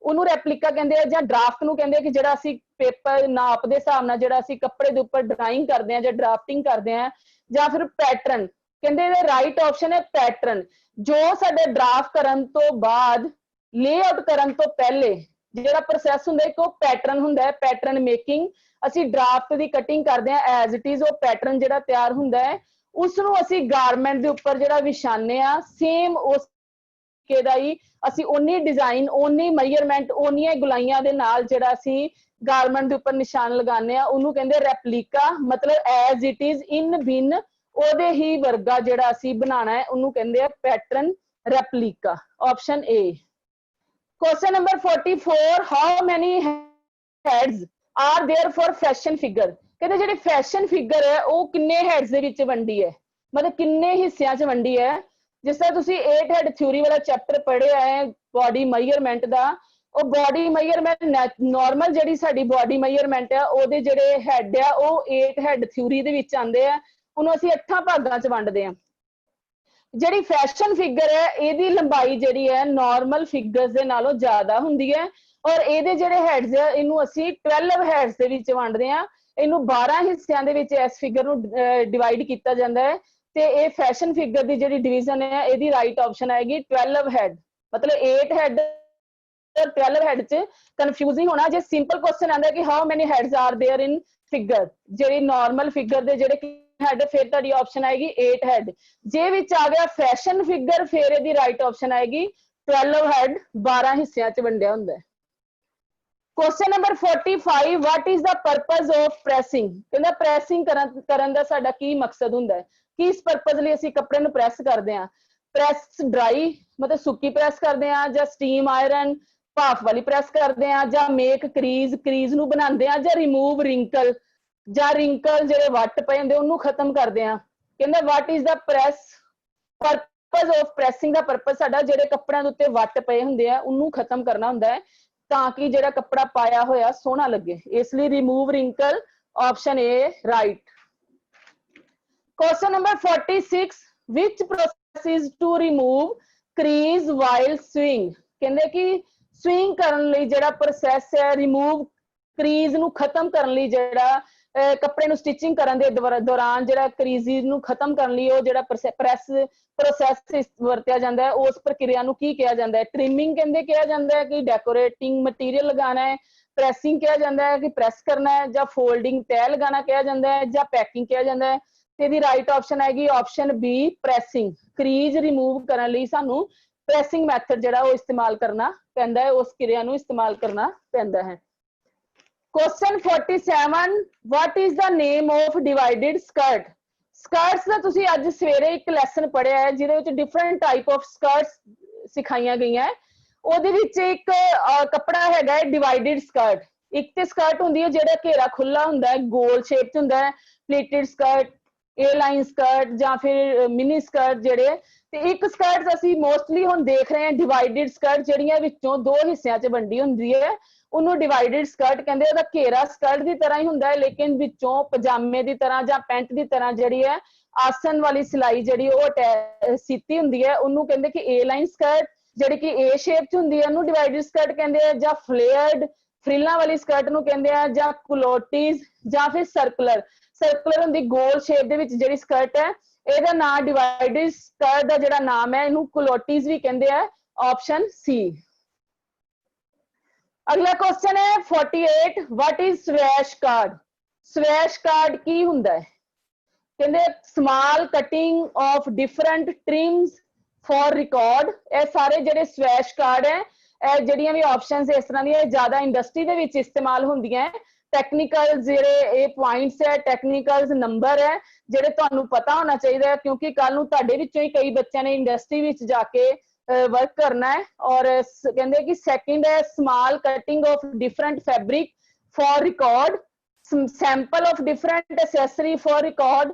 ਉਹਨੂੰ ਰੈਪਲੀਕਾ ਕਹਿੰਦੇ ਆ। ਜਾਂ ਡਰਾਫਟ ਨੂੰ ਕਹਿੰਦੇ ਕਿ ਜਿਹੜਾ ਅਸੀਂ ਪੇਪਰ ਨਾਪ ਦੇ ਹਿਸਾਬ ਨਾਲ ਜਿਹੜਾ ਅਸੀਂ ਕੱਪੜੇ ਦੇ ਉੱਪਰ ਡਰਾਇੰਗ ਕਰਦੇ ਆ ਜਾਂ ਡਰਾਫਟਿੰਗ ਕਰਦੇ ਆ। ਜਾਂ ਫਿਰ ਪੈਟਰਨ ਕਹਿੰਦੇ ਇਹਦਾ ਰਾਈਟ ਆਪਸ਼ਨ ਹੈ ਪੈਟਰਨ। ਜੋ ਸਾਡੇ ਡਰਾਫਟ ਕਰਨ ਤੋਂ ਬਾਅਦ ਲੇਆਊਟ ਕਰਨ ਤੋਂ ਪਹਿਲੇ ਜਿਹੜਾ ਪ੍ਰੋਸੈਸ ਹੁੰਦਾ ਇੱਕ ਉਹ ਪੈਟਰਨ ਹੁੰਦਾ ਹੈ, ਪੈਟਰਨ ਮੇਕਿੰਗ। ਅਸੀਂ ਡਰਾਫਟ ਦੀ ਕਟਿੰਗ ਕਰਦੇ ਆ ਐਜ਼ ਇਟ ਇਜ਼, ਉਹ ਪੈਟਰਨ ਜਿਹੜਾ ਤਿਆਰ ਹੁੰਦਾ ਹੈ ਉਸ ਨੂੰ ਅਸੀਂ ਗਾਰਮੈਂਟ ਦੇ ਉੱਪਰ ਜਿਹੜਾ ਵਿਛਾਉਂਦੇ ਆ ਸੇਮ ਉਸ ਤਰੀਕੇ ਦਾ ਹੀ ਅਸੀਂ ਓਨੀ ਡਿਜ਼ਾਈਨ, ਓਨੀ ਮੈਜ਼ਰਮੈਂਟ, ਓਨੀਆਂ ਗੁਲਾਈਆਂ ਦੇ ਨਾਲ ਜਿਹੜਾ ਅਸੀਂ ਗਾਰਮੈਂਟ ਦੇ ਉੱਪਰ ਨਿਸ਼ਾਨ ਲਗਾਉਂਦੇ ਆ ਉਹਨੂੰ ਕਹਿੰਦੇ ਰੈਪਲੀਕਾ। ਮਤਲਬ ਐਜ਼ ਇਟ ਇਜ਼, ਇਨ ਬਿਨ ਉਹਦੇ ਹੀ ਵਰਗਾ ਜਿਹੜਾ ਅਸੀਂ ਬਣਾਉਣਾ ਹੈ ਉਹਨੂੰ ਕਹਿੰਦੇ ਆ pattern replica. Option A. Question number 44, how many heads are there for fashion figure? कहते ਜਿਹੜੀ फैशन फिगर है वो किन्ने हेड्स ਦੇ ਵਿੱਚ ਵੰਡੀ ਹੈ, मतलब किन्ने ਹਿੱਸਿਆਂ 'ਚ ਵੰਡੀ ਹੈ। ਜਿਸ ਤਰ੍ਹਾਂ ਤੁਸੀਂ 8 ਹੈਡ ਥਿਊਰੀ ਵਾਲਾ ਚੈਪਟਰ ਪੜ੍ਹਿਆ ਹੈ ਬੋਡੀ ਮੈਜ਼ਰਮੈਂਟ ਦਾ, ਉਹ ਬੋਡੀ ਮੈਜ਼ਰਮੈਂਟ ਨਾਰਮਲ ਜਿਹੜੀ ਸਾਡੀ ਬੋਡੀ ਮੈਜ਼ਰਮੈਂਟ ਆ ਉਹਦੇ ਜਿਹੜੇ ਹੈਡ ਆ ਉਹ 8 ਹੈਡ ਥਿਊਰੀ ਦੇ ਵਿੱਚ ਆਉਂਦੇ ਆ, ਉਹਨੂੰ ਅਸੀਂ 8 ਭਾਗਾਂ 'ਚ ਵੰਡਦੇ ਆ। ਜਿਹੜੀ ਫੈਸ਼ਨ ਫਿਗਰ ਹੈ ਇਹਦੀ ਲੰਬਾਈ ਜਿਹੜੀ ਹੈ ਨਾਰਮਲ ਫਿਗਰਸ ਦੇ ਨਾਲੋਂ ਜ਼ਿਆਦਾ ਹੁੰਦੀ ਹੈ ਔਰ ਇਹਦੇ ਜਿਹੜੇ ਹੈਡਸ ਆ ਇਹਨੂੰ ਅਸੀਂ 12 ਹੈਡਸ ਦੇ ਵਿੱਚ ਵੰਡਦੇ ਆ। ਇਹਨੂੰ 12 ਹਿੱਸਿਆਂ ਦੇ ਵਿੱਚ ਇਸ ਫਿਗਰ ਨੂੰ ਡਿਵਾਈਡ ਕੀਤਾ ਜਾਂਦਾ ਹੈ ਤੇ ਇਹ ਫੈਸ਼ਨ ਫਿਗਰ ਦੀ ਜਿਹੜੀ ਡਿਵੀਜ਼ਨ ਹੈ ਇਹਦੀ ਰਾਈਟ ਆਪਸ਼ਨ ਆਏਗੀ 12 ਹੈਡ। ਮਤਲਬ 8 ਹੈਡ 12 ਹੈਡ 'ਚ ਕਨਫਿਊਜ਼ਿੰਗ ਹੋਣਾ। ਜੇ ਸਿੰਪਲ ਕੁਐਸਚਨ ਆਂਦਾ ਕਿ how many heads are there in figure, ਜਿਹੜੀ ਨਾਰਮਲ ਫਿਗਰ ਦੇ ਜਿਹੜੇ ਹੈਡ, ਫਿਰ ਤੁਹਾਡੀ ਆਪਸ਼ਨ ਆਏਗੀ 8 ਹੈਡ। ਜੇ ਵਿੱਚ ਆ ਗਿਆ ਫੈਸ਼ਨ ਫਿਗਰ ਫਿਰ ਇਹਦੀ ਰਾਈਟ ਆਪਸ਼ਨ ਆਏਗੀ 12 ਹੈਡ, 12 ਹਿੱਸਿਆਂ 'ਚ ਵੰਡਿਆ ਹੁੰਦਾ ਹੈ। Question number 45, what is the purpose of pressing? ਕਹਿੰਦਾ ਪ੍ਰੈਸਿੰਗ ਕਰਨ ਦਾ ਸਾਡਾ ਕੀ ਮਕਸਦ ਹੁੰਦਾ ਹੈ, ਕਿਸ ਪਰਪਸ ਲਈ ਅਸੀਂ ਕੱਪੜੇ ਨੂੰ ਪ੍ਰੈਸ ਕਰਦੇ ਆ? ਪ੍ਰੈਸ ਡਰਾਈ ਮਤਲਬ ਸੁੱਕੀ ਪ੍ਰੈਸ ਕਰਦੇ ਆ, ਜਾਂ ਸਟੀਮ ਆਇਰਨ ਭਾਫ ਵਾਲੀ ਪ੍ਰੈਸ ਕਰਦੇ ਆ, ਜਾਂ ਮੇਕ ਕਰੀਜ਼, ਕਰੀਜ਼ ਨੂੰ ਬਣਾਉਂਦੇ ਆ, ਜਾਂ ਰਿਮੂਵ ਰਿੰਕਲ, ਜਾਂ ਰਿੰਕਲ ਜਿਹੜੇ ਵੱਟ ਪਏ ਹੁੰਦੇ ਉਹਨੂੰ ਖਤਮ ਕਰਦੇ ਆ। ਕਹਿੰਦਾ what is the press purpose of pressing the purpose ਸਾਡਾ ਜਿਹੜੇ ਕੱਪੜਿਆਂ ਦੇ ਉੱਤੇ ਵੱਟ ਪਏ ਹੁੰਦੇ ਆ ਉਹਨੂੰ ਖਤਮ ਕਰਨਾ ਹੁੰਦਾ ਹੈ। ताकि जिहड़ा कपड़ा पाया होया सोहना लगे, इसलिए remove wrinkle, option A right. Question number 46, which process is to remove crease while swing? कहंदे कि स्विंग करन लई जिहड़ा प्रोसैस है रिमूव क्रीज ਨੂੰ ਖਤਮ ਕਰਨ ਲਈ ਜਿਹੜਾ ਕੱਪੜੇ ਨੂੰ ਸਟਿਚਿੰਗ ਕਰਨ ਦੇ ਦੌਰਾਨ ਜਿਹੜਾ ਕਰੀਜ਼ੀ ਨੂੰ ਖਤਮ ਕਰਨ ਲਈ ਉਹ ਜਿਹੜਾ ਪ੍ਰੋਸੈਸ ਵਰਤਿਆ ਜਾਂਦਾ ਹੈ ਉਸ ਪ੍ਰਕਿਰਿਆ ਨੂੰ ਕੀ ਕਿਹਾ ਜਾਂਦਾ ਹੈ? ਟ੍ਰਿਮਿੰਗ ਕਹਿੰਦੇ ਕਿਹਾ ਜਾਂਦਾ ਹੈ ਕਿ ਡੈਕੋਰੇਟਿੰਗ ਮਟੀਰੀਅਲ ਲਗਾਉਣਾ ਹੈ, ਪ੍ਰੈਸਿੰਗ ਕਿਹਾ ਜਾਂਦਾ ਹੈ ਕਿ ਪ੍ਰੈਸ ਕਰਨਾ ਹੈ, ਜਾਂ ਫੋਲਡਿੰਗ ਤੈਅ ਲਗਾਉਣਾ ਕਿਹਾ ਜਾਂਦਾ ਹੈ, ਜਾਂ ਪੈਕਿੰਗ ਕਿਹਾ ਜਾਂਦਾ ਹੈ। ਤੇ ਇਹਦੀ ਰਾਈਟ ਆਪਸ਼ਨ ਹੈਗੀ option B pressing. Crease remove ਕਰਨ ਲਈ ਸਾਨੂੰ ਪ੍ਰੈਸਿੰਗ ਮੈਥਡ ਜਿਹੜਾ ਉਹ ਇਸਤੇਮਾਲ ਕਰਨਾ ਪੈਂਦਾ ਹੈ, ਉਸ ਕਿਰਿਆ ਨੂੰ ਇਸਤੇਮਾਲ ਕਰਨਾ ਪੈਂਦਾ ਹੈ। Question 47, what is the name of divided skirt? skirts ਦਾ ਤੁਸੀਂ ਅੱਜ ਸਵੇਰੇ ਇੱਕ ਲੈਸਨ ਪੜਿਆ ਹੈ ਜਿਹਦੇ ਵਿੱਚ ਡਿਫਰੈਂਟ ਟਾਈਪ ਆਫ ਸਕਰਟਸ ਸਿਖਾਈਆਂ ਗਈਆਂ। ਉਹਦੇ ਵਿੱਚ ਇੱਕ ਕੱਪੜਾ ਹੈਗਾ ਹੈ ਡਿਵਾਈਡਡ ਸਕਰਟ। ਇੱਕ ਤੇ ਸਕਰਟ ਹੁੰਦੀ ਹੈ ਜਿਹੜਾ ਘੇਰਾ ਖੁੱਲਾ ਹੁੰਦਾ ਹੈ, ਗੋਲ ਸ਼ੇਪ ਚ ਹੁੰਦਾ ਹੈ, ਪਲੀਟਡ ਸਕਰਟ, ਏ ਲਾਈਨ ਸਕਰਟ ਜਾਂ ਫਿਰ ਮਿਨੀ ਸਕਰਟ ਜਿਹੜੇ। ਤੇ ਇੱਕ ਸਕਰਟ ਅਸੀਂ ਮੋਸਟਲੀ ਹੁਣ ਦੇਖ ਰਹੇ ਹਾਂ ਡਿਵਾਈਡਡ ਸਕਰਟ ਜਿਹੜੀਆਂ ਵਿੱਚੋਂ ਦੋ ਹਿੱਸਿਆਂ ਚ ਵੰਡੀ ਹੁੰਦੀ ਹੈ, ਉਹਨੂੰ ਡਿਵਾਈਡਡ ਸਕਰਟ ਕਹਿੰਦੇ। ਉਹਦਾ ਘੇਰਾ ਸਕਰਟ ਦੀ ਤਰ੍ਹਾਂ ਹੀ ਹੁੰਦਾ ਹੈ ਲੇਕਿਨ ਵਿੱਚੋਂ ਪਜਾਮੇ ਦੀ ਤਰ੍ਹਾਂ ਜਾਂ ਪੈਂਟ ਦੀ ਤਰ੍ਹਾਂ ਜਿਹੜੀ ਹੈ ਆਸਨ ਵਾਲੀ ਸਿਲਾਈ ਜਿਹੜੀ ਉਹ ਸੀਤੀ ਹੁੰਦੀ ਹੈ, ਉਹਨੂੰ ਕਹਿੰਦੇ ਕਿ ਏ ਲਾਈਨ ਸਕਰਟ। ਜਿਹੜੀ ਕਿ ਏ ਸ਼ੇਪ ਚ ਹੁੰਦੀ ਹੈ ਉਹਨੂੰ ਡਿਵਾਈਡਡ ਸਕਰਟ ਕਹਿੰਦੇ ਆ, ਜਾਂ ਫਲੇਅਰਡ ਫਰਿੱਲਾਂ ਵਾਲੀ ਸਕਰਟ ਨੂੰ ਕਹਿੰਦੇ ਆ, ਜਾਂ ਕੁਲੋਟੀਜ਼, ਜਾਂ ਫਿਰ ਸਰਕੂਲਰ ਹੁੰਦੀ ਗੋਲ ਸ਼ੇਪ ਦੇ ਵਿੱਚ ਜਿਹੜੀ ਸਕਰਟ ਹੈ ਇਹਦਾ ਨਾਮ ਡਿਵਾਈਡਡ ਸਕਰਟ ਦਾ ਜਿਹੜਾ ਨਾਮ ਹੈ ਇਹਨੂੰ ਕੁਲੋਟੀਜ਼ ਵੀ ਕਹਿੰਦੇ ਆ, ਆਪਸ਼ਨ ਸੀ। अगला क्वेश्चन है 48, what is swash card? Swash card की हुंदा है? कहंदे small cutting of different TRIMS for record. ये सारे जेडे स्वैश कार्ड है ਇਹ ਜਿਹੜੀਆਂ ਵੀ ਆਪਸ਼ਨਸ ਇਸ ਤਰ੍ਹਾਂ ਦੀਆਂ ਜ਼ਿਆਦਾ ਇੰਡਸਟਰੀ ਦੇ ਵਿੱਚ ਇਸਤੇਮਾਲ ਹੁੰਦੀਆਂ ਹੈ। ਟੈਕਨੀਕਲ ਜਿਹੜੇ ਇਹ ਪੁਆਇੰਟਸ ਹੈ, ਟੈਕਨੀਕਲਸ ਨੰਬਰ ਹੈ ਜਿਹੜੇ ਤੁਹਾਨੂੰ ਪਤਾ ਹੋਣਾ ਚਾਹੀਦਾ ਹੈ ਕਿਉਂਕਿ ਕੱਲ ਨੂੰ ਤੁਹਾਡੇ ਵਿੱਚੋਂ ਹੀ ਕਈ ਬੱਚਿਆਂ ਨੇ ਇੰਡਸਟਰੀ ਵਿੱਚ ਜਾ ਕੇ वर्क करना है। और कहते कि सेकंड है small cutting of different fabric for record, sample of different accessory for record,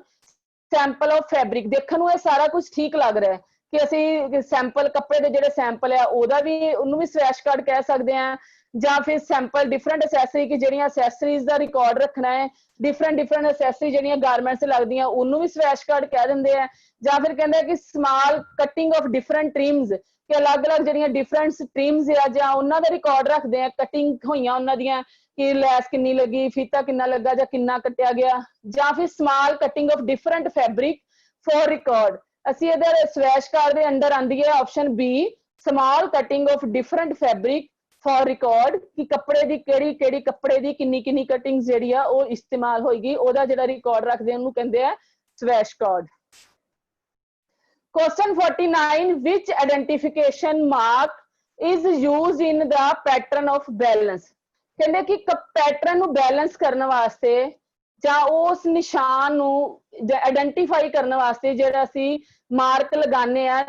sample of fabric. देखने में सारा कुछ ठीक लग रहा है कि असी सैंपल कपड़े के जो सैंपल है ओदा भी उन्होंने भी स्वैश कार्ड कह सकते हैं, ਜਾਂ फिर सैंपल डिफरेंट एक्सेसरी की ਜਿਹੜੀਆਂ एक्सेसरीज का रिकॉर्ड रखना है, डिफरेंट एक्सेसरी ਜਿਹੜੀਆਂ गारमेंट्स लगदियां ਉਹਨੂੰ भी स्वैश कार्ड कह ਦਿੰਦੇ ਆ। ਜਾਂ फिर कहते हैं कि small cutting of different TRIMS कि अलग-अलग ਜਿਹੜੀਆਂ डिफरेंट ट्रिम्स ਆ ਜਾਂ ਉਹਨਾਂ ਦਾ ਰਿਕਾਰਡ ਰੱਖਦੇ ਆ, ਕਟਿੰਗ ਹੋਈਆਂ ਉਹਨਾਂ ਦੀਆਂ ਕਿ ਲੈਸ ਕਿੰਨੀ ਲੱਗੀ, ਫੀਤਾ ਕਿੰਨਾ ਲੱਗਾ ਜਾਂ ਕਿੰਨਾ ਕੱਟਿਆ ਗਿਆ। ਜਾਂ ਫਿਰ small cutting of different fabric for record. ਅਸੀਂ ਇਹਦੇ स्वैश कार्ड ਦੇ ਅੰਡਰ ਆਂਦੀ ਹੈ option B small cutting of different fabric for record कि कपड़े की केड़ी कपड़े की किन्नी कटिंग जिहड़ी आ वो इस्तेमाल होएगी, ओदा जिहड़ा रिकॉर्ड रखदे हैं उन्नू कहंदे आ swatch card. Question 49, which identification mark is used in the pattern of balance? कहंदे कि पैटर्न नू बैलेंस करने वास्ते ਜਾਂ उस निशान नू आइडेंटिफाई करने वास्ते जिहड़ा असी मार्क लगाने आ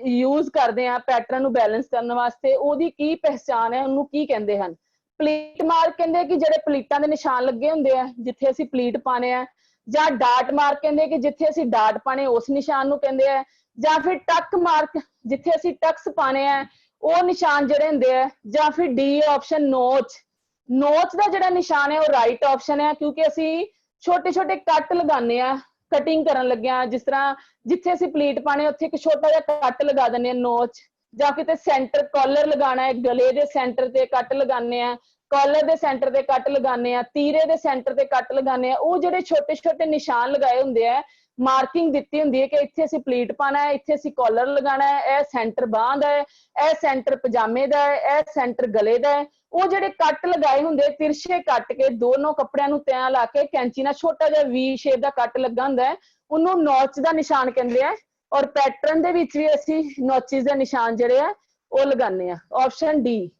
यूज करते हैं पैटर्न ਨੂੰ बैलेंस करने वास्ते, ਉਹਦੀ ਕੀ ਪਹਿਚਾਨ ਹੈ, ਉਹਨੂੰ ਕੀ ਕਹਿੰਦੇ ਹਨ? ਪਲੀਟ ਮਾਰਕ ਕਹਿੰਦੇ ਕਿ ਜਿਹੜੇ ਪਲੀਟਾਂ ਦੇ ਨਿਸ਼ਾਨ ਲੱਗੇ ਹੁੰਦੇ ਆ ਜਿੱਥੇ ਅਸੀਂ ਪਲੀਟ ਪਾਣੇ ਆ, ਜਾਂ ਡਾਟ ਮਾਰਕ ਕਹਿੰਦੇ ਕਿ ਜਿੱਥੇ ਅਸੀਂ ਡਾਟ ਪਾਣੇ ਉਸ ਨਿਸ਼ਾਨ ਨੂੰ ਕਹਿੰਦੇ ਆ, ਜਾਂ ਫਿਰ ਟਕ ਮਾਰਕ ਜਿੱਥੇ ਅਸੀਂ ਟਕਸ ਪਾਣੇ ਆ ਉਹ ਨਿਸ਼ਾਨ ਜਿਹੜੇ ਹੁੰਦੇ ਆ, ਜਾਂ ਫਿਰ ਡੀ ਆਪਸ਼ਨ ਨੋਚ ਦਾ ਜਿਹੜਾ ਨਿਸ਼ਾਨ ਹੈ ਉਹ ਰਾਈਟ ਆਪਸ਼ਨ ਹੈ ਕਿਉਂਕਿ ਅਸੀਂ ਛੋਟੇ ਛੋਟੇ ਕੱਟ ਲਗਾਉਂਦੇ ਆ कटिंग करन लग्या, जिस तरह जिथे असीं प्लीट पाने उत्थे एक छोटा जिहा कट लगा दिंदे आ नोच, जां किते सेंटर कॉलर लगाना है गले दे सेंटर ते कट लगाने आ, कॉलर दे सेंटर ते कट लगाने आ, तीरे दे सेंटर ते कट लगाने आ। वो जिहड़े छोटे छोटे निशान लगाए हुंदे आ, मार्किंग दित्ती हुंदी है कि इत्थे असीं प्लीट पाना है, इत्थे असीं कॉलर लगाना है, यह सेंटर बांह दा है, यह सेंटर पजामे दा है, यह सेंटर गले दा है। ਉਹ ਜਿਹੜੇ ਕੱਟ ਲਗਾਏ ਹੁੰਦੇ ਤਿਰਛੇ ਕੱਟ ਕੇ ਦੋਨੋਂ ਕੱਪੜਿਆਂ ਨੂੰ ਤਿਆਂ ਲਾ ਕੇ ਕੈਂਚੀ ਨਾਲ ਛੋਟਾ ਜਿਹਾ ਵੀ ਸ਼ੇਪ ਦਾ ਕੱਟ ਲੱਗਾ ਹੁੰਦਾ ਹੈ ਉਹਨੂੰ ਨੌਚ ਦਾ ਨਿਸ਼ਾਨ ਕਹਿੰਦੇ ਆ। ਔਰ ਪੈਟਰਨ ਦੇ ਵਿੱਚ ਵੀ ਅਸੀਂ ਨੌਚਿਸ ਦੇ ਨਿਸ਼ਾਨ ਜਿਹੜੇ ਆ ਉਹ ਲਗਾਉਂਦੇ ਆ, ਆਪਸ਼ਨ ਡੀ।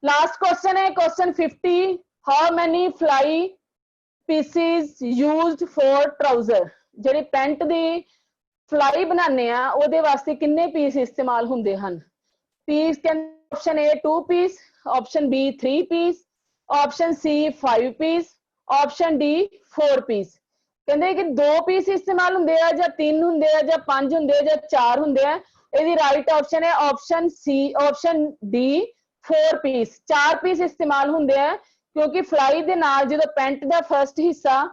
ਲਾਸਟ ਕੁਐਸਚਨ ਹੈ question 50, how many fly pieces used for trouser? ਜਿਹੜੀ ਪੈਂਟ ਦੀ ਫਲਾਈ ਬਣਾਉਂਦੇ ਆ ਉਹਦੇ ਵਾਸਤੇ ਕਿੰਨੇ ਪੀਸ ਇਸਤੇਮਾਲ ਹੁੰਦੇ ਹਨ? ਪੀਸ ਕਹਿੰਦੇ option A 2 piece, option B 3 piece, option C 5 piece, option D 4 piece. कहते कि 2 पीस इस्तेमाल होंगे या 3 होंगे या 5 होंगे या 4 होंगे। ਇਹਦੀ ਰਾਈਟ ਆਪਸ਼ਨ ਹੈ ਆਪਸ਼ਨ ਸੀ, ਆਪਸ਼ਨ ਡੀ 4 ਪੀਸ, 4 ਪੀਸ ਇਸਤੇਮਾਲ ਹੁੰਦੇ ਆ, ਕਿਉਂਕਿ ਫਲਾਈ ਦੇ ਨਾਲ ਜਦੋਂ ਪੈਂਟ ਦਾ ਫਰਸਟ ਹਿੱਸਾ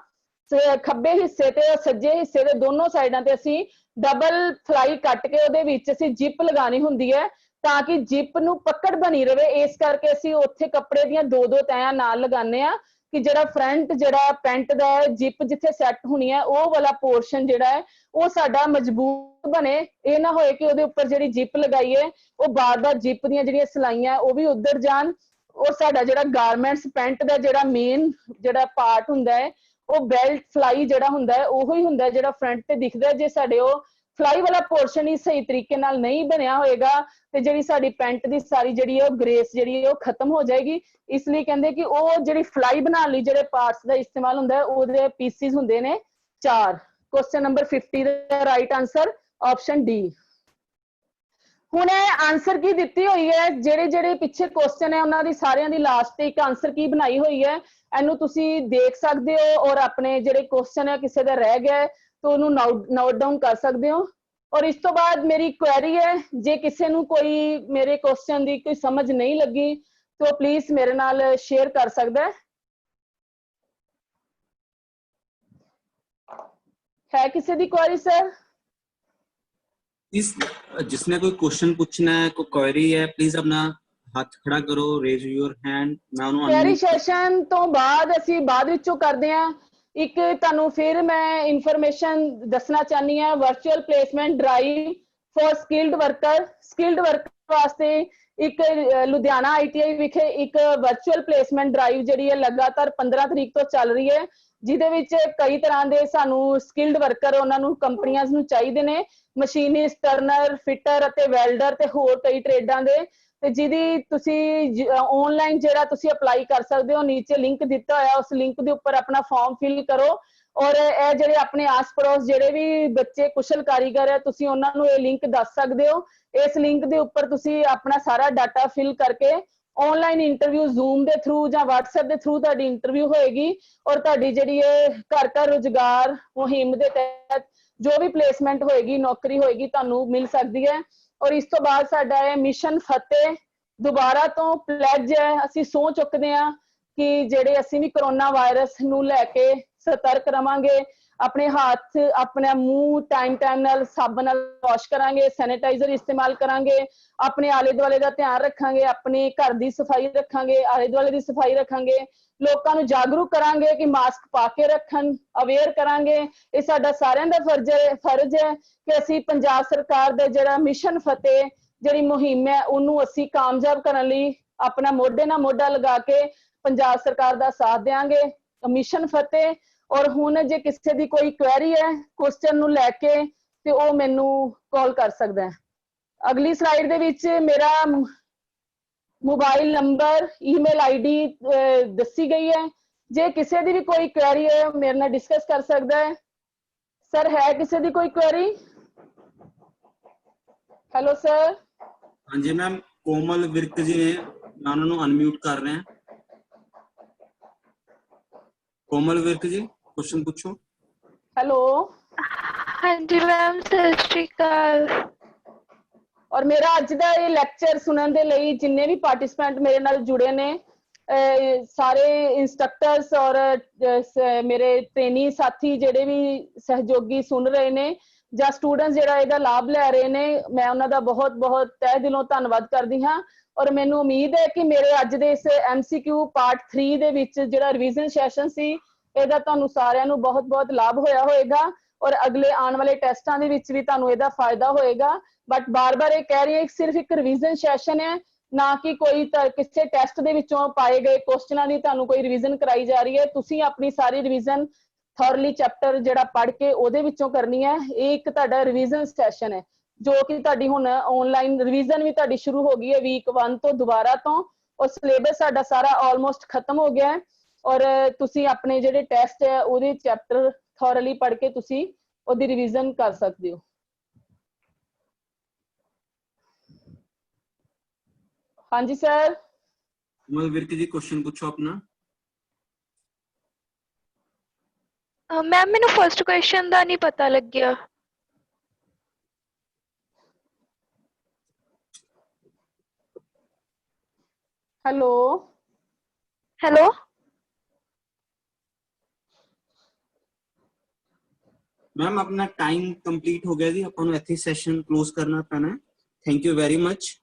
ਖੱਬੇ ਹਿੱਸੇ ਤੇ ਸੱਜੇ ਹਿੱਸੇ ਦੇ ਦੋਨੋਂ ਸਾਈਡਾਂ ਤੇ ਅਸੀਂ ਡਬਲ ਫਲਾਈ ਕੱਟ ਕੇ ਉਹਦੇ ਵਿੱਚ ਅਸੀਂ ਜਿਪ ਲਗਾਣੀ ਹੁੰਦੀ ਹੈ, ਤਾਂ ਕਿ ਜਿਪ ਨੂੰ ਪਕੜ ਬਣੀ ਰਵੇ। ਇਸ ਕਰਕੇ ਅਸੀਂ ਉੱਥੇ ਕੱਪੜੇ ਦੀਆਂ 2-2 ਤੈਆਂ ਨਾਲ ਲਗਾਉਂਦੇ ਆ ਕਿ ਜਿਹੜਾ ਫਰੰਟ ਜਿਹੜਾ ਪੈਂਟ ਦਾ ਜਿਪ ਜਿੱਥੇ ਸੈੱਟ ਹੋਣੀ ਹੈ ਉਹ ਵਾਲਾ ਪੋਰਸ਼ਨ ਜਿਹੜਾ ਹੈ ਉਹ ਸਾਡਾ ਮਜ਼ਬੂਤ ਬਣੇ। ਇਹ ਨਾ ਹੋਏ ਕਿ ਉਹਦੇ ਉੱਪਰ ਜਿਹੜੀ ਜਿਪ ਲਗਾਈਏ ਉਹ ਬਾਰ-ਬਾਰ ਜਿਪ ਦੀਆਂ ਜਿਹੜੀਆਂ ਸਲਾਈਆਂ ਉਹ ਵੀ ਉੱਧਰ ਜਾਣ, ਔਰ ਸਾਡਾ ਜਿਹੜਾ ਗਾਰਮੈਂਟਸ ਪੈਂਟ ਦਾ ਜਿਹੜਾ ਮੇਨ ਜਿਹੜਾ ਪਾਰਟ ਹੁੰਦਾ ਹੈ ਉਹ ਬੈਲਟ ਫਲਾਈ ਜਿਹੜਾ ਹੁੰਦਾ ਹੈ ਉਹੀ ਹੁੰਦਾ ਜਿਹੜਾ ਫਰੰਟ ਤੇ ਦਿਖਦਾ। ਜੇ ਸਾਡੇ ਉਹ ਫਲਾਈ ਵਾਲਾ ਪੋਰਸ਼ਨ ਹੀ ਸਹੀ ਤਰੀਕੇ ਨਾਲ ਨਹੀਂ ਬਣਿਆ ਹੋਏਗਾ ਤੇ ਜਿਹੜੀ ਸਾਡੀ ਪੈਂਟ ਦੀ ਸਾਰੀ ਜਿਹੜੀ ਉਹ ਗ੍ਰੇਸ ਜਿਹੜੀ ਉਹ ਖਤਮ ਹੋ ਜਾਏਗੀ। ਇਸ ਲਈ ਕਹਿੰਦੇ ਕਿ ਉਹ ਜਿਹੜੀ ਫਲਾਈ ਬਣਾਉਣ ਲਈ ਜਿਹੜੇ ਪਾਰਟਸ ਦਾ ਇਸਤੇਮਾਲ ਹੁੰਦਾ ਹੈ ਉਹਦੇ ਪੀਸਿਸ ਹੁੰਦੇ ਨੇ 4। ਕੁਐਸਚਨ ਨੰਬਰ 50 ਦਾ ਰਾਈਟ ਆਨਸਰ ਆਪਸ਼ਨ ਡੀ। ਹੁਣ ਇਹ ਆਨਸਰ ਕੀ ਦਿੱਤੀ ਹੋਈ ਹੈ, ਜਿਹੜੇ ਪਿੱਛੇ ਕੁਐਸਚਨ ਹੈ ਉਹਨਾਂ ਦੀ ਸਾਰਿਆਂ ਦੀ ਲਾਸਟ ਤੇ ਇੱਕ ਆਨਸਰ ਕੀ ਬਣਾਈ ਹੋਈ ਹੈ, ਇਹਨੂੰ ਤੁਸੀਂ ਦੇਖ ਸਕਦੇ ਹੋ ਔਰ ਆਪਣੇ ਜਿਹੜੇ ਕੁਐਸਚਨ ਹੈ ਕਿਸੇ ਦਾ ਰਹਿ ਗਿਆ ਤਾਂ ਉਹਨੂੰ ਨੋਟ ਡਾਊਨ ਕਰ ਸਕਦੇ ਹੋ। ਔਰ ਇਸ ਤੋਂ ਬਾਅਦ ਮੇਰੀ ਕੁਐਰੀ ਹੈ, ਜੇ ਕਿਸੇ ਨੂੰ ਕੋਈ ਮੇਰੇ ਕੁਐਸਚਨ ਦੀ ਕੋਈ ਸਮਝ ਨਹੀਂ ਲੱਗੀ ਤਾਂ ਪਲੀਜ਼ ਮੇਰੇ ਨਾਲ ਸ਼ੇਅਰ ਕਰ ਸਕਦਾ ਹੈ ਕਿਸੇ ਦੀ ਕੁਐਰੀ ਸਰ? जिसने कोई क्वेश्चन पूछना है, कोई क्वेरी है, प्लीज अपना हाथ खड़ा करो, रेज योर हैंड। मैं उन्होंने ਕੁਐਰੀ ਸੈਸ਼ਨ ਤੋਂ ਬਾਅਦ ਅਸੀਂ ਬਾਅਦ ਵਿੱਚੋਂ ਕਰਦੇ ਹਾਂ। ਇੱਕ ਤੁਹਾਨੂੰ ਫਿਰ ਮੈਂ ਇਨਫੋਰਮੇਸ਼ਨ ਦੱਸਣਾ ਚਾਹਨੀ ਹਾਂ, virtual placement drive for skilled worker ਵਾਸਤੇ ਇੱਕ ਲੁਧਿਆਣਾ ITI ਵਿਖੇ ਇੱਕ ਵਰਚੁਅਲ ਪਲੇਸਮੈਂਟ ਡਰਾਈਵ ਜਿਹੜੀ ਹੈ ਲਗਾਤਾਰ 15 ਤਰੀਕ ਤੋਂ ਚੱਲ ਰਹੀ ਹੈ, ਜਿਹਦੇ ਵਿੱਚ ਕਈ ਤਰ੍ਹਾਂ ਦੇ ਸਾਨੂੰ ਸਕਿਲਡ ਵਰਕਰ ਉਹਨਾਂ ਨੂੰ ਕੰਪਨੀਆਂ ਨੂੰ ਚਾਹੀਦੇ ਨੇ, ਮਸ਼ੀਨਿਸਟ, ਟਰਨਰ, ਫਿਟਰ ਅਤੇ ਵੈਲਡਰ ਤੇ ਹੋਰ ਕਈ ਟ੍ਰੇਡਾਂ ਦੇ, ਤੇ ਜਿਹਦੀ ਤੁਸੀਂ ਆਨਲਾਈਨ ਜਿਹੜਾ ਤੁਸੀਂ ਅਪਲਾਈ ਕਰ ਸਕਦੇ ਹੋ। ਨੀਚੇ ਲਿੰਕ ਦਿੱਤਾ ਹੋਇਆ, ਉਸ ਲਿੰਕ ਦੇ ਉੱਪਰ ਆਪਣਾ ਫਾਰਮ ਫਿਲ ਕਰੋ ਔਰ ਇਹ ਜਿਹੜੇ ਆਪਣੇ ਆਸ ਪੜੋਸ ਜਿਹੜੇ ਵੀ ਬੱਚੇ ਕੁਸ਼ਲ ਕਾਰੀਗਰ ਹੈ ਤੁਸੀਂ ਉਹਨਾਂ ਨੂੰ ਇਹ ਲਿੰਕ ਦੱਸ ਸਕਦੇ ਹੋ। ਇਸ ਲਿੰਕ ਦੇ ਉੱਪਰ ਤੁਸੀਂ ਆਪਣਾ ਸਾਰਾ ਡਾਟਾ ਫਿਲ ਕਰਕੇ ਆਨਲਾਈਨ ਇੰਟਰਵਿਊ ਜ਼ੂਮ ਦੇ ਥਰੂ ਜਾਂ WhatsApp ਦੇ ਥਰੂ ਤੁਹਾਡੀ ਇੰਟਰਵਿਊ ਹੋਏਗੀ ਔਰ ਤੁਹਾਡੀ ਜਿਹੜੀ ਹੈ ਘਰ ਘਰ ਰੁਜ਼ਗਾਰ ਮੁਹਿੰਮ ਦੇ ਤਹਿਤ ਜੋ ਵੀ ਪਲੇਸਮੈਂਟ ਹੋਏਗੀ, ਨੌਕਰੀ ਹੋਏਗੀ ਤੁਹਾਨੂੰ ਮਿਲ ਸਕਦੀ ਹੈ। ਔਰ ਇਸ ਤੋਂ ਬਾਅਦ ਸਾਡਾ ਇਹ ਮਿਸ਼ਨ ਫਤਿਹ ਦੁਬਾਰਾ ਤੋਂ ਪਲੈਜ ਹੈ, ਅਸੀਂ ਸਹੁੰ ਚੁੱਕਦੇ ਹਾਂ ਕਿ ਜਿਹੜੇ ਅਸੀਂ ਵੀ ਕਰੋਨਾ ਵਾਇਰਸ ਨੂੰ ਲੈ ਕੇ ਸਤਰਕ ਰਵਾਂਗੇ, ਆਪਣੇ ਹੱਥ ਆਪਣਾ ਮੂੰਹ ਟਾਈਮ ਨਾਲ ਸਾਬਣ ਨਾਲ ਵਾਸ਼ ਕਰਾਂਗੇ, ਸੈਨੀਟਾਈਜ਼ਰ ਇਸਤੇਮਾਲ ਕਰਾਂਗੇ, ਆਪਣੇ ਆਲੇ ਦੁਆਲੇ ਦਾ ਧਿਆਨ ਰੱਖਾਂਗੇ, ਆਪਣੇ ਘਰ ਦੀ ਸਫਾਈ ਰੱਖਾਂਗੇ, ਆਲੇ ਦੁਆਲੇ ਦੀ ਸਫਾਈ ਰੱਖਾਂਗੇ, ਲੋਕਾਂ ਨੂੰ ਜਾਗਰੂਕ ਕਰਾਂਗੇ ਕਿ ਮਾਸਕ ਪਾ ਕੇ ਰੱਖਣ, ਅਵੇਅਰ ਕਰਾਂਗੇ। ਇਹ ਸਾਡਾ ਸਾਰਿਆਂ ਦਾ ਫਰਜ਼ ਹੈ ਕਿ ਅਸੀਂ ਪੰਜਾਬ ਸਰਕਾਰ ਦਾ ਜਿਹੜਾ ਮਿਸ਼ਨ ਫਤਿਹ ਜਿਹੜੀ ਮੁਹਿੰਮ ਹੈ ਉਹਨੂੰ ਅਸੀਂ ਕਾਮਯਾਬ ਕਰਨ ਲਈ ਆਪਣਾ ਮੋਢੇ ਨਾਲ ਮੋਢਾ ਲਗਾ ਕੇ ਪੰਜਾਬ ਸਰਕਾਰ ਦਾ ਸਾਥ ਦੇਵਾਂਗੇ। ਮਿਸ਼ਨ ਫਤਿਹ। ਔਰ ਹੁਣ ਜੇ ਕਿਸੇ ਦੀ ਕੋਈ ਕੁਐਰੀ ਹੈ ਕੁਐਸਚਨ ਨੂੰ ਲੈ ਕੇ ਤੇ ਉਹ ਮੈਨੂੰ ਕਾਲ ਕਰ ਸਕਦਾ ਹੈ। ਅਗਲੀ ਸਲਾਈਡ ਦੇ ਵਿੱਚ ਮੇਰਾ ਮੋਬਾਈਲ ਨੰਬਰ, ਈਮੇਲ ID ਦੱਸੀ ਗਈ ਹੈ। ਜੇ ਕਿਸੇ ਦੀ ਵੀ ਕੋਈ ਕੁਐਰੀ ਹੈ ਮੇਰੇ ਨਾਲ ਡਿਸਕਸ ਕਰ ਸਕਦਾ ਹੈ। ਸਰ ਹੈ ਕਿਸੇ ਦੀ ਕੋਈ ਕੁਐਰੀ? Hello sir. हाँ जी मैम, कोमल विर्क जी ने, मैं उन्होंने अनम्यूट कर रहे हैं। कोमल विर्क जी क्वेश्चन पूछो। हेलो। हाँ जी मैम, सत श्री अकाल। और मेरा अज का ये लैक्चर सुनने के लिए जिन्ने भी पार्टिसिपेंट मेरे नाल जुड़े ने सारे इंस्ट्रक्टर्स और मेरे ट्रेनी साथी जेडे भी सहयोगी सुन रहे ने ਜਾਂ ਸਟੂਡੈਂਟਸ ਜਿਹੜਾ ਇਹਦਾ ਲਾਭ ਲੈ ਰਹੇ ਨੇ, ਮੈਂ ਉਹਨਾਂ ਦਾ ਬਹੁਤ ਬਹੁਤ ਤਹਿ ਦਿਲੋਂ ਧੰਨਵਾਦ ਕਰਦੀ ਹਾਂ। ਔਰ ਮੈਨੂੰ ਉਮੀਦ ਹੈ ਕਿ ਮੇਰੇ ਅੱਜ ਦੇ ਇਸ MCQ ਪਾਰਟ 3 ਦੇ ਵਿੱਚ ਜਿਹੜਾ ਰਿਵੀਜ਼ਨ ਸੈਸ਼ਨ ਸੀ ਇਹਦਾ ਤੁਹਾਨੂੰ ਸਾਰਿਆਂ ਨੂੰ ਬਹੁਤ ਬਹੁਤ ਲਾਭ ਹੋਇਆ ਹੋਏਗਾ ਔਰ ਅਗਲੇ ਆਉਣ ਵਾਲੇ ਟੈਸਟਾਂ ਦੇ ਵਿੱਚ ਵੀ ਤੁਹਾਨੂੰ ਇਹਦਾ ਫਾਇਦਾ ਹੋਏਗਾ। ਬਟ ਬਾਰ-ਬਾਰ ਇਹ ਕਹਿ ਰਹੀ ਹਾਂ ਸਿਰਫ ਇੱਕ ਰਿਵੀਜ਼ਨ ਸੈਸ਼ਨ ਹੈ, ਨਾ ਕਿ ਕੋਈ ਕਿਸੇ ਟੈਸਟ ਦੇ ਵਿੱਚੋਂ ਪਾਏ ਗਏ ਕੁਐਸਚਨਾਂ ਦੀ ਤੁਹਾਨੂੰ ਕੋਈ ਰਿਵੀਜ਼ਨ ਕਰਾਈ ਜਾ ਰਹੀ ਹੈ। ਤੁਸੀਂ ਆਪਣੀ ਸਾਰੀ ਰਿਵੀਜ਼ਨ ਥੋਰਲੀ ਚੈਪਟਰ ਜਿਹੜਾ ਪੜ੍ਹ ਕੇ ਉਹਦੇ ਵਿੱਚੋਂ ਕਰਨੀ ਹੈ। ਇਹ ਇੱਕ ਤੁਹਾਡਾ ਰਿਵੀਜ਼ਨ ਸੈਸ਼ਨ ਹੈ ਜੋ ਕਿ ਤੁਹਾਡੀ ਹੁਣ ਆਨਲਾਈਨ ਰਿਵੀਜ਼ਨ ਵੀ ਤੁਹਾਡੀ ਸ਼ੁਰੂ ਹੋ ਗਈ ਹੈ ਵੀਕ 1 ਤੋਂ ਦੁਬਾਰਾ ਤੋਂ, ਔਰ ਸਿਲੇਬਸ ਸਾਡਾ ਸਾਰਾ ਆਲਮੋਸਟ ਖਤਮ ਹੋ ਗਿਆ ਹੈ ਔਰ ਤੁਸੀਂ ਆਪਣੇ ਜਿਹੜੇ ਟੈਸਟ ਹੈ ਉਹਦੇ ਚੈਪਟਰ ਥੋਰਲੀ ਪੜ੍ਹ ਕੇ ਤੁਸੀਂ ਉਹਦੀ ਰਿਵੀਜ਼ਨ ਕਰ ਸਕਦੇ ਹੋ। ਹਾਂਜੀ ਸਰ। कोमल विर्क जी क्वेश्चन पूछो अपना। मैम मैनू फर्स्ट क्वेश्चन का नहीं पता लग गया। ਹੈਲੋ ਹੈਲੋ ਮੈਮ ਆਪਣਾ ਟਾਈਮ ਕੰਪਲੀਟ ਹੋ ਗਿਆ ਜੀ, ਆਪਾਂ ਨੂੰ ਇੱਥੇ ਸੈਸ਼ਨ ਕਲੋਜ਼ ਕਰਨਾ ਪੈਣਾ ਹੈ। Thank you very much.